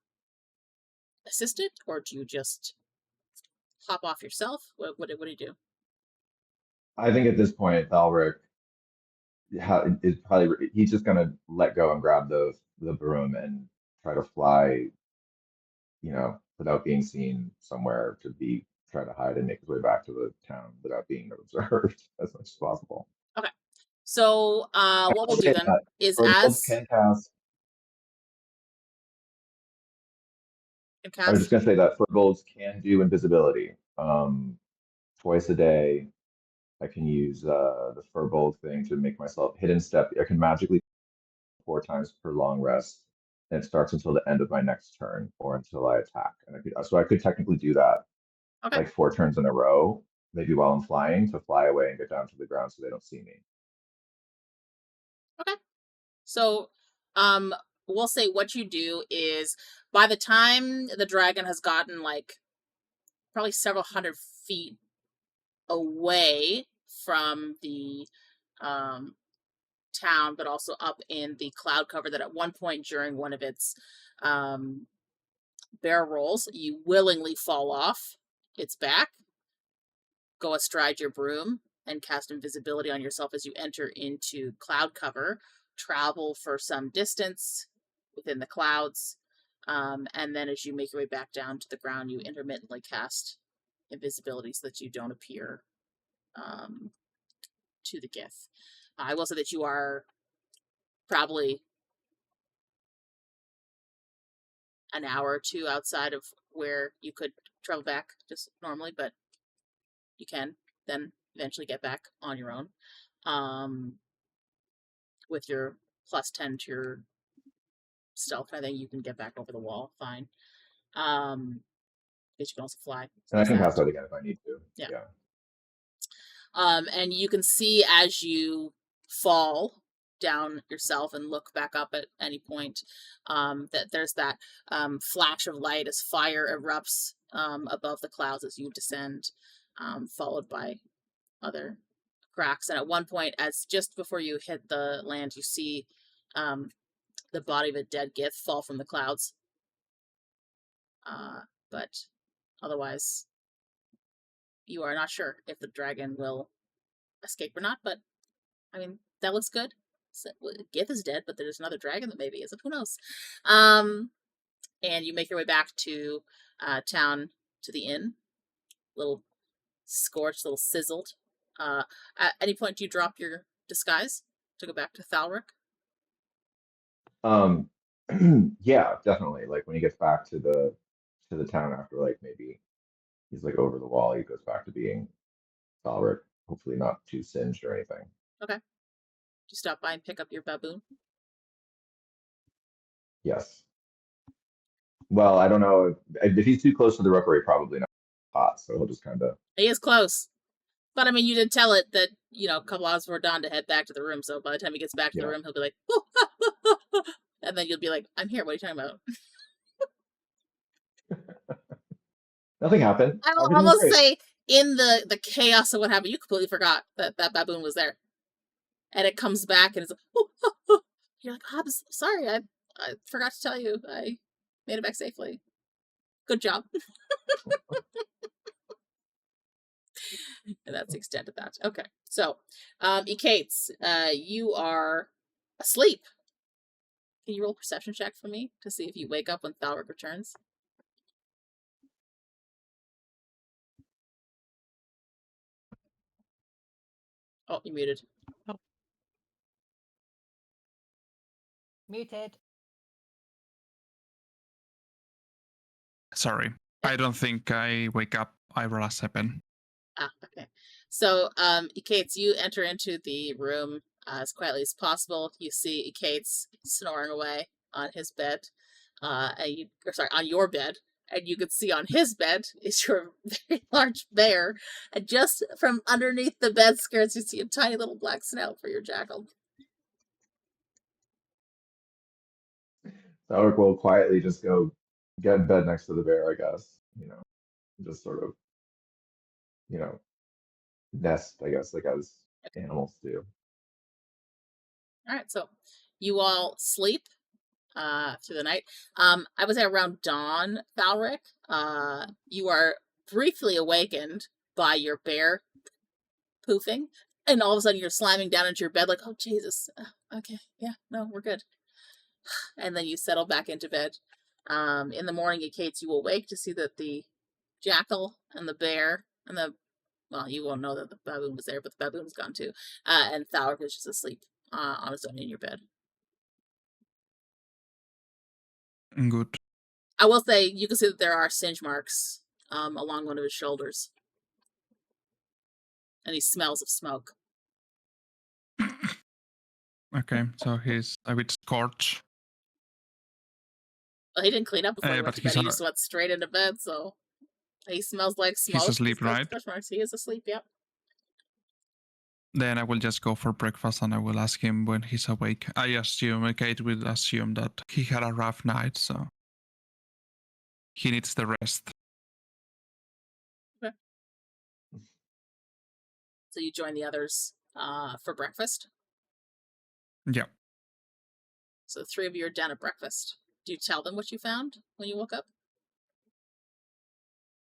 assist it, or do you just hop off yourself? What do you do? I think at this point, Thalrik is probably he's just gonna let go and grab the broom and try to fly, without being seen somewhere to try to hide and make his way back to the town without being observed as much as possible. Okay. So what we'll do then is Furbolgs can cast. I was just gonna say that Furbolgs can do invisibility. Twice a day, I can use the Furbolg thing to make myself hidden step. I can magically 4 times per long rest, and it starts until the end of my next turn or until I attack. And I could technically do that like 4 turns in a row, maybe while I'm flying, to fly away and get down to the ground so they don't see me. Okay. So we'll say what you do is by the time the dragon has gotten like probably several hundred feet away from the town, but also up in the cloud cover, that at one point during one of its barrel rolls, you willingly fall off its back, go astride your broom, and cast invisibility on yourself as you enter into cloud cover, travel for some distance within the clouds, and then as you make your way back down to the ground, you intermittently cast invisibility so that you don't appear to the Gith. I will say that you are probably an hour or two outside of where you could travel back just normally, but you can then eventually get back on your own. With your +10 to your stealth, I think you can get back over the wall fine. Because you can also fly. And I can cast that again if I need to. Yeah. And you can see as you fall down yourself and look back up at any point, that there's that flash of light as fire erupts above the clouds as you descend, followed by other cracks. And at one point, as just before you hit the land, you see the body of a dead Gith fall from the clouds. But otherwise, you are not sure if the dragon will escape or not, but I mean, that looks good. So, Gith is dead, but there's another dragon that maybe isn't. Who knows? And you make your way back to town, to the inn. Little scorched, little sizzled. At any point, do you drop your disguise to go back to Thalrik? Yeah, definitely. Like when he gets back to the town after like maybe he's like over the wall, he goes back to being Thalrik, hopefully not too singed or anything. Okay. Do you stop by and pick up your baboon? Yes. Well, I don't know if he's too close to the rookery, probably not hot, so he'll just kind of. He is close. But I mean, you did tell it that, a couple hours before dawn to head back to the room, so by the time he gets back to the room, he'll be like, and then you'll be like, I'm here, what are you talking about? Nothing happened. I'll almost say, in the chaos of what happened, you completely forgot that baboon was there. And it comes back and it's like, you're like, I'm sorry, I forgot to tell you. I made it back safely. Good job. And that's the extent of that. Okay. So, Ekaitz, you are asleep. Can you roll a perception check for me to see if you wake up when Thalrik returns? Oh, you're muted. Oh. Muted. Sorry. I don't think I wake up Ira 7. Ah, okay. So, Ekaitz, you enter into the room as quietly as possible. You see Ekaitz snoring away on his bed, on your bed, and you can see on his bed is your very large bear, and just from underneath the bed skirts, you see a tiny little black snout for your jackal. Thalrik will quietly just go get in bed next to the bear, I guess. Just sort of, nest, I guess, like as animals do. All right, so you all sleep through the night. I would say around dawn, Thalrik, you are briefly awakened by your bear poofing, and all of a sudden you're slamming down into your bed like, oh, Jesus. Okay, yeah, no, we're good. And then you settle back into bed. In the morning, Ekaitz, you awake to see that the jackal and the bear and you won't know that the baboon was there, but the baboon's gone too. And Thalrik is just asleep on his own in your bed. Good. I will say you can see that there are singe marks along one of his shoulders. And he smells of smoke. Okay, so he's a bit scorched. Well, he didn't clean up before he went But to bed. he's He just went straight into bed, so he smells like smoke. He's asleep, There's right? stretch marks. He is asleep, yep. Then I will just go for breakfast and I will ask him when he's awake. I assume, Kate will assume that he had a rough night, so he needs the rest. Okay. So you join the others for breakfast? Yeah. So the three of you are down at breakfast. Do you tell them what you found when you woke up?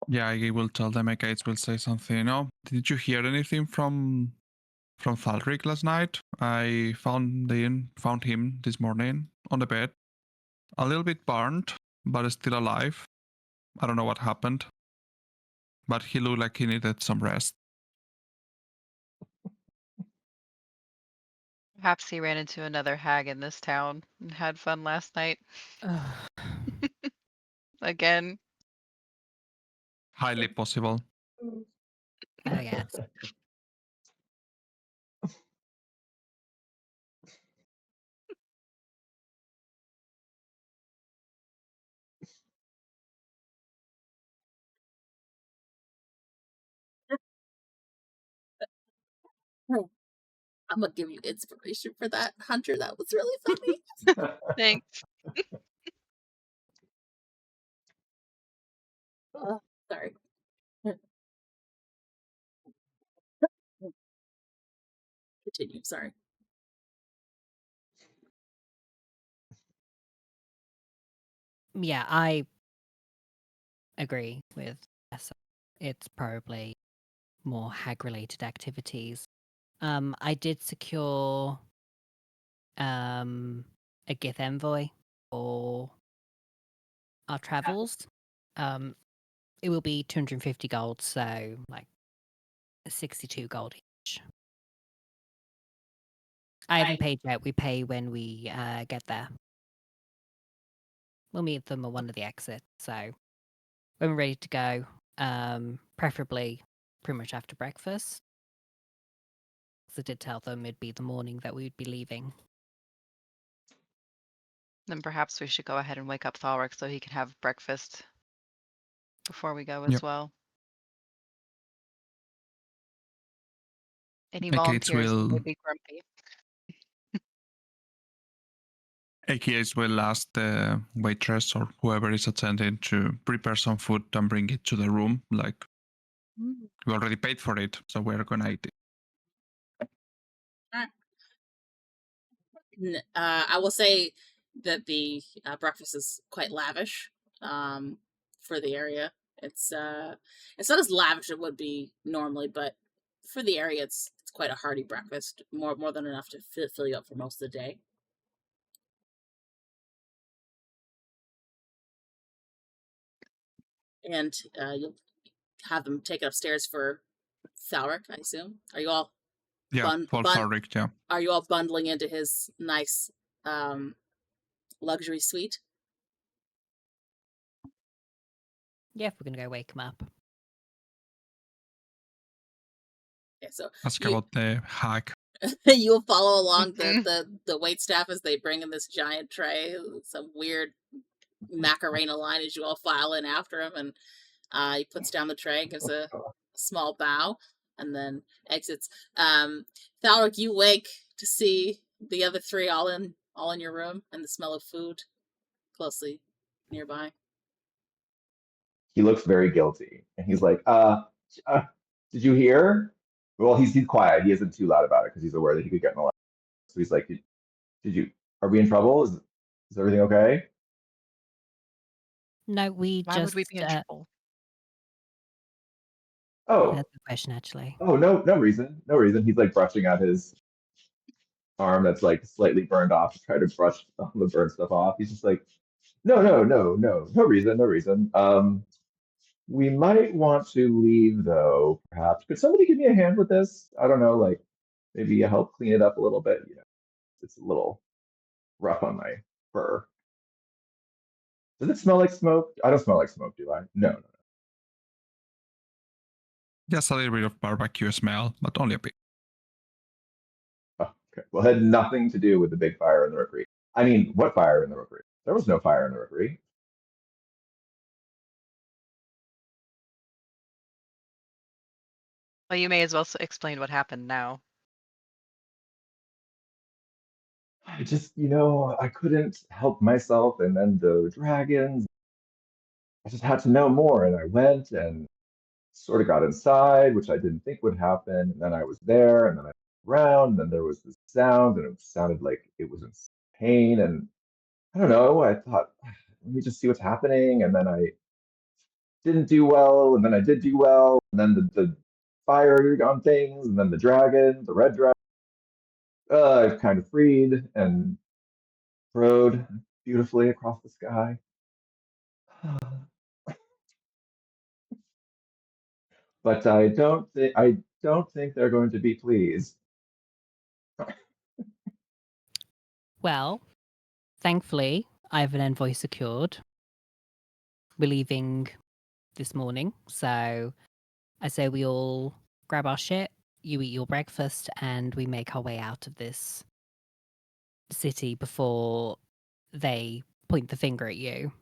Yeah, I will tell them. Kate will say something. Oh, did you hear anything from Thalrik last night? I found him this morning on the bed. A little bit burned, but still alive. I don't know what happened. But he looked like he needed some rest. Perhaps he ran into another hag in this town and had fun last night. Again. Highly possible. I guess. I'm going to give you inspiration for that, Hunter. That was really funny. Thanks. Sorry. Continue, sorry. Yeah, I agree with Nessa. It's probably more hag-related activities. I did secure a Gith envoy for our travels. It will be 250 gold, so like 62 gold each. I haven't paid yet. We pay when we get there. We'll meet them at one of the exits. So when we're ready to go, preferably pretty much after breakfast. Because I did tell them it'd be the morning that we would be leaving. Then perhaps we should go ahead and wake up Thalrik so he can have breakfast before we go as Yep. well. Any Kate volunteers will- may be grumpy. AKS will ask the waitress or whoever is attending to prepare some food and bring it to the room. Like, we already paid for it, so we're gonna eat it. I will say that the breakfast is quite lavish for the area. It's not as lavish as it would be normally, but for the area, it's quite a hearty breakfast. More than enough to fill you up for most of the day. And you'll have them take it upstairs for Thalrik, I assume. Are you all? Yeah, for Thalrik, yeah. Are you all bundling into his nice luxury suite. Yeah, if we're gonna go wake him up. Okay, so Ask you, about the hack. you'll follow along Mhm. the waitstaff as they bring in this giant tray, some weird Macarena line as you all file in after him, and he puts down the tray, gives a small bow, and then exits. Thalrik, you wake to see the other three all in your room, and the smell of food closely nearby. He looks very guilty, and he's like, did you hear? Well, he's quiet. He isn't too loud about it because he's aware that he could get in a lot. So he's like, did you? Are we in trouble? Is everything okay? No, we Why just. would we be in trouble? Oh, That's the question, actually. oh, no reason, no reason. He's like brushing out his arm that's like slightly burned off to try to brush the burnt stuff off. He's just like, no reason, no reason. We might want to leave though, perhaps. Could somebody give me a hand with this? I don't know, like maybe help clean it up a little bit. You know, it's a little rough on my fur. Does it smell like smoke? I don't smell like smoke, do I? No. Just a little bit of barbecue smell, but only a bit. Oh, okay. Well, it had nothing to do with the big fire in the rookery. I mean, what fire in the rookery? There was no fire in the rookery. Well, you may as well explain what happened now. I just, I couldn't help myself. And then the dragons, I just had to know more. And I went and sort of got inside, which I didn't think would happen. And then I was there, and then I looked around, and then there was this sound, and it sounded like it was in pain. And I don't know, I thought, let me just see what's happening. And then I didn't do well, and then I did do well, and then the fire on things, and then the dragon, the red dragon, I kind of freed and rode beautifully across the sky. But I don't think they're going to be pleased. Well, thankfully, I have an envoy secured. We're leaving this morning, so I say we all grab our shit, you eat your breakfast, and we make our way out of this city before they point the finger at you.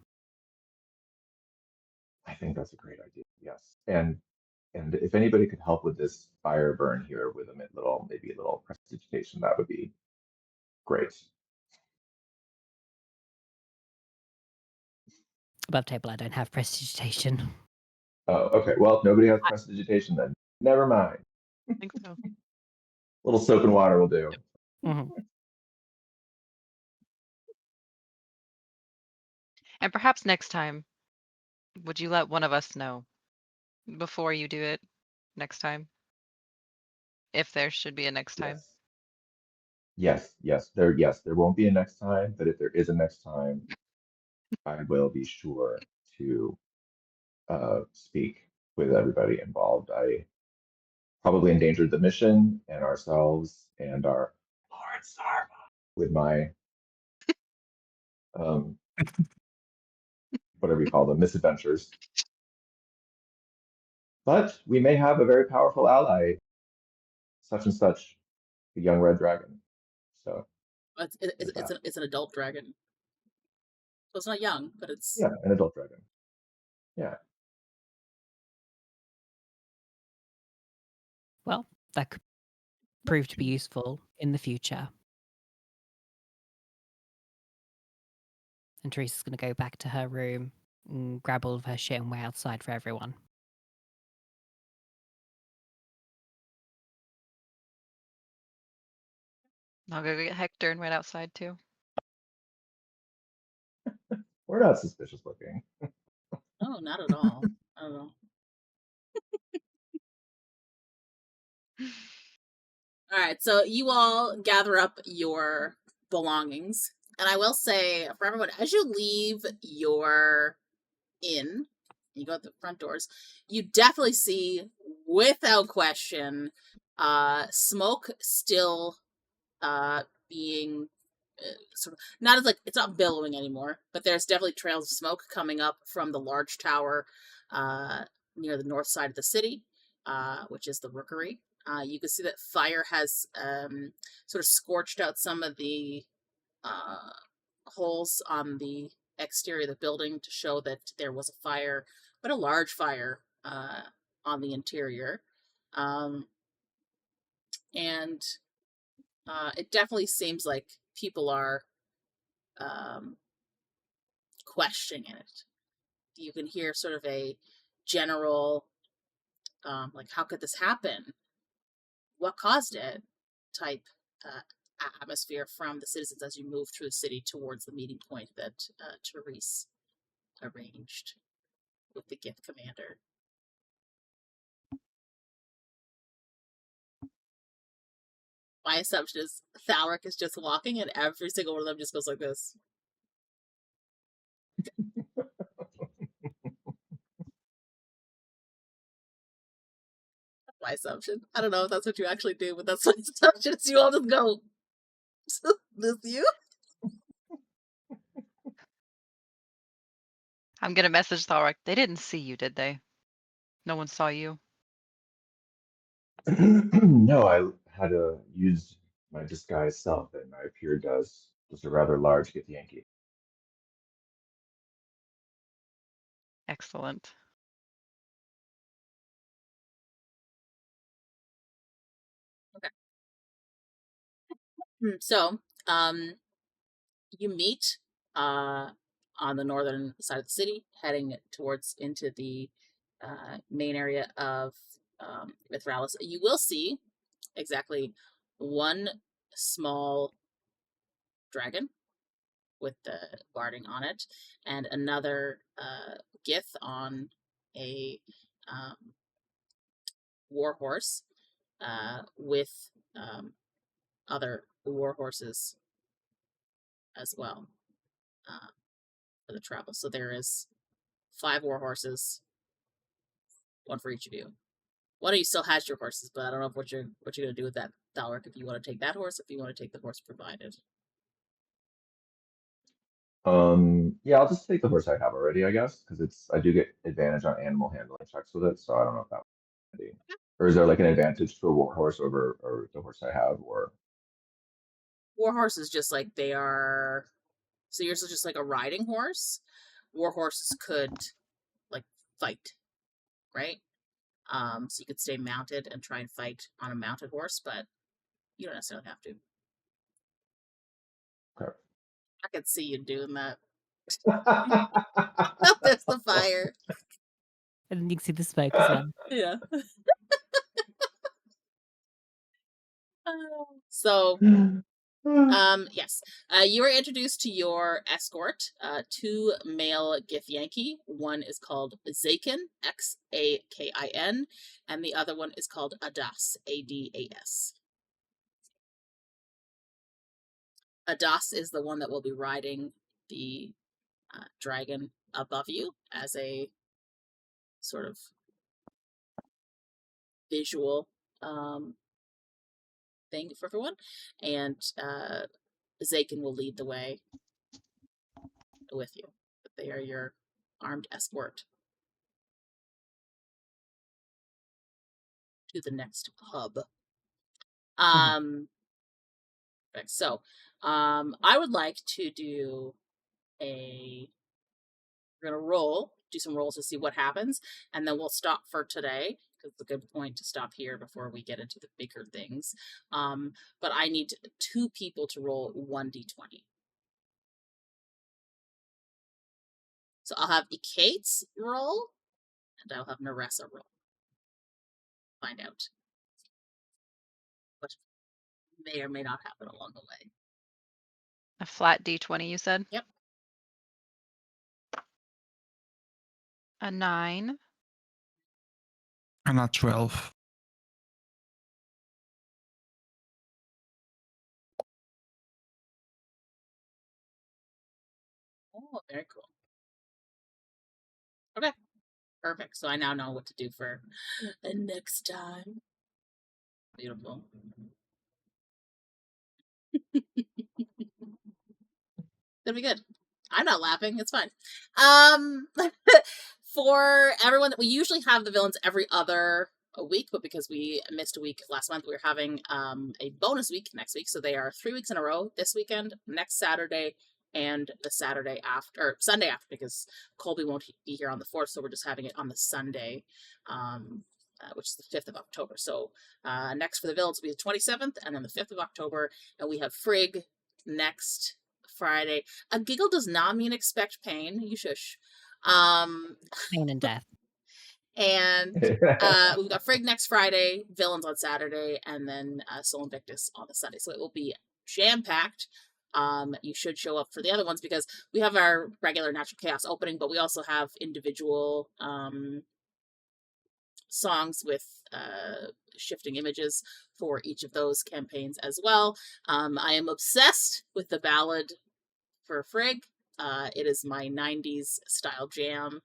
I think that's a great idea. Yes, and if anybody could help with this fire burn here with maybe a little prestidigitation, that would be great. Above table, I don't have prestidigitation. Oh, okay. Well, if nobody has prestidigitation, then never mind. I think so. A little soap and water will do. Mhm. And perhaps next time, would you let one of us know before you do it next time? If there should be a next time. Yes. There won't be a next time, but if there is a next time, I will be sure to speak with everybody involved. I probably endangered the mission and ourselves and our Lord Sarva with my whatever you call them, misadventures. But we may have a very powerful ally, such and such, the young red dragon. So It's an adult dragon. So it's not young, but it's an adult dragon. Yeah. Well, that could prove to be useful in the future. And Teresa's going to go back to her room and grab all of her shit and wait outside for everyone. I'll go get Hector and wait outside too. We're not suspicious looking. oh, not at all. I don't know. All right, so you all gather up your belongings, and I will say for everyone, as you leave your inn, you go out the front doors, you definitely see, without question, smoke still being sort of not as like it's not billowing anymore, but there's definitely trails of smoke coming up from the large tower near the north side of the city, which is the rookery. You can see that fire has sort of scorched out some of the holes on the exterior of the building to show that there was a fire, but a large fire on the interior. And it definitely seems like people are questioning it. You can hear sort of a general, like, how could this happen? What caused it? Type atmosphere from the citizens as you move through the city towards the meeting point that Therese arranged with the gift commander. My assumption is Thalrik is just walking and every single one of them just goes like this. My assumption. I don't know if that's what you actually do, but that's my assumption is you all just go. This you? I'm gonna message Thalrik. They didn't see you, did they? No one saw you. No, I had to use my disguise self, and I appeared as just a rather large Githyanki. Excellent. So, you meet on the northern side of the city, heading towards into the main area of Vithralis. You will see exactly one small dragon with the barding on it, and another gith on a war horse with other war horses as well for the travel. So there is 5 war horses, one for each of you. One of you still has your horses, but I don't know what you're gonna do with that, Thalrik. If you want to take that horse, if you want to take the horse provided. Yeah, I'll just take the horse I have already, I guess, because I do get advantage on animal handling checks with it, so I don't know if that would be. Or is there like an advantage to a war horse over or the horse I have, or War horses just like they are. So yours is just like a riding horse. War horses could like fight, right? So you could stay mounted and try and fight on a mounted horse, but you don't necessarily have to. okay. I could see you doing that. There's the fire. And then you can see the smoke as well. Yeah. So, yes. You are introduced to your escort, 2 male Githyanki. One is called Zakin, Xakin, and the other one is called Adas, Adas. Adas is the one that will be riding the dragon above you as a sort of visual thing for everyone, and Zakin will lead the way with you. But they are your armed escort to the next hub. So, I would like to do we're gonna do some rolls to see what happens, and then we'll stop for today because it's a good point to stop here before we get into the bigger things. But I need 2 people to roll 1d20. So I'll have Ekaitz roll, and I'll have Neressa roll. Find out what may or may not happen along the way. A flat D20, you said? Yep. A 9. And a 12. Oh, very cool. Okay, perfect. So I now know what to do for the next time. Beautiful. gonna be good. I'm not laughing. It's fine. For everyone, we usually have the villains every other week, but because we missed a week last month, we're having a bonus week next week. So they are 3 weeks in a row this weekend, next Saturday, and the Saturday after, or Sunday after, because Colby won't be here on the 4th, so we're just having it on the Sunday, which is the 5th of October. So next for the villains will be the 27th, and then the 5th of October, and we have Frigg next Friday. A giggle does not mean expect pain. You shush. Pain and death. And we've got Frigg next Friday, villains on Saturday, and then Sol Invictus on the Sunday. So it will be jam-packed. You should show up for the other ones because we have our regular Natural Chaos opening, but we also have individual songs with shifting images for each of those campaigns as well. I am obsessed with the ballad for Frigg. It is my 90s style jam.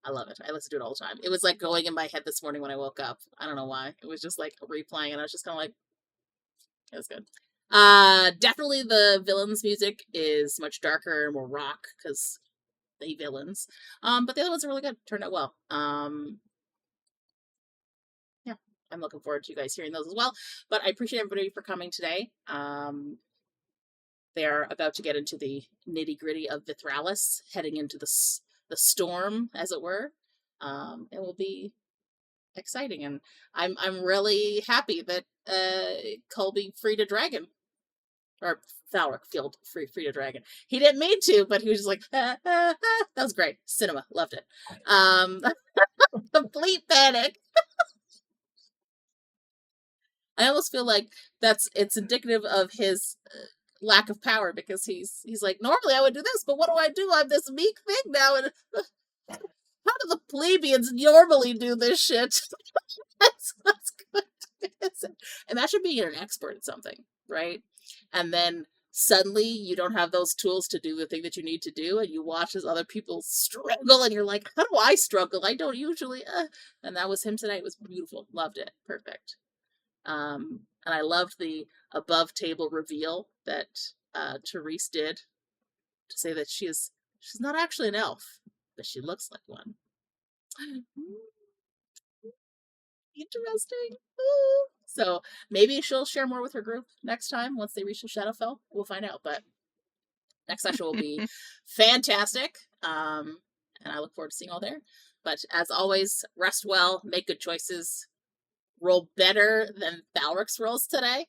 I love it. I listen to it all the time. It was like going in my head this morning when I woke up. I don't know why. It was just like replaying, and I was just kind of like, it was good. Definitely the villains' music is much darker and more rock because they villains. But the other ones are really good. Turned out well. Yeah, I'm looking forward to you guys hearing those as well. But I appreciate everybody for coming today. They are about to get into the nitty gritty of Vithralis, heading into the storm, as it were. It will be exciting, and I'm really happy that Colby freed a dragon, or Thalrik freed a dragon. He didn't mean to, but he was just like, that was great. Cinema, loved it. Complete panic. I almost feel like it's indicative of his lack of power, because he's like, normally I would do this, but what do? I'm this meek thing now, and how do the plebeians normally do this shit? that's good. Imagine being an expert at something, right? And then suddenly you don't have those tools to do the thing that you need to do, and you watch as other people struggle, and you're like, how do I struggle? I don't usually. And that was him tonight. It was beautiful. Loved it. Perfect. And I loved the above table reveal that Therese did to say that she's not actually an elf, but she looks like one. Interesting. Ooh. So maybe she'll share more with her group next time once they reach the Shadowfell. We'll find out. But next session will be fantastic. And I look forward to seeing all there. But as always, rest well, make good choices. Roll better than Thalrik's rolls today.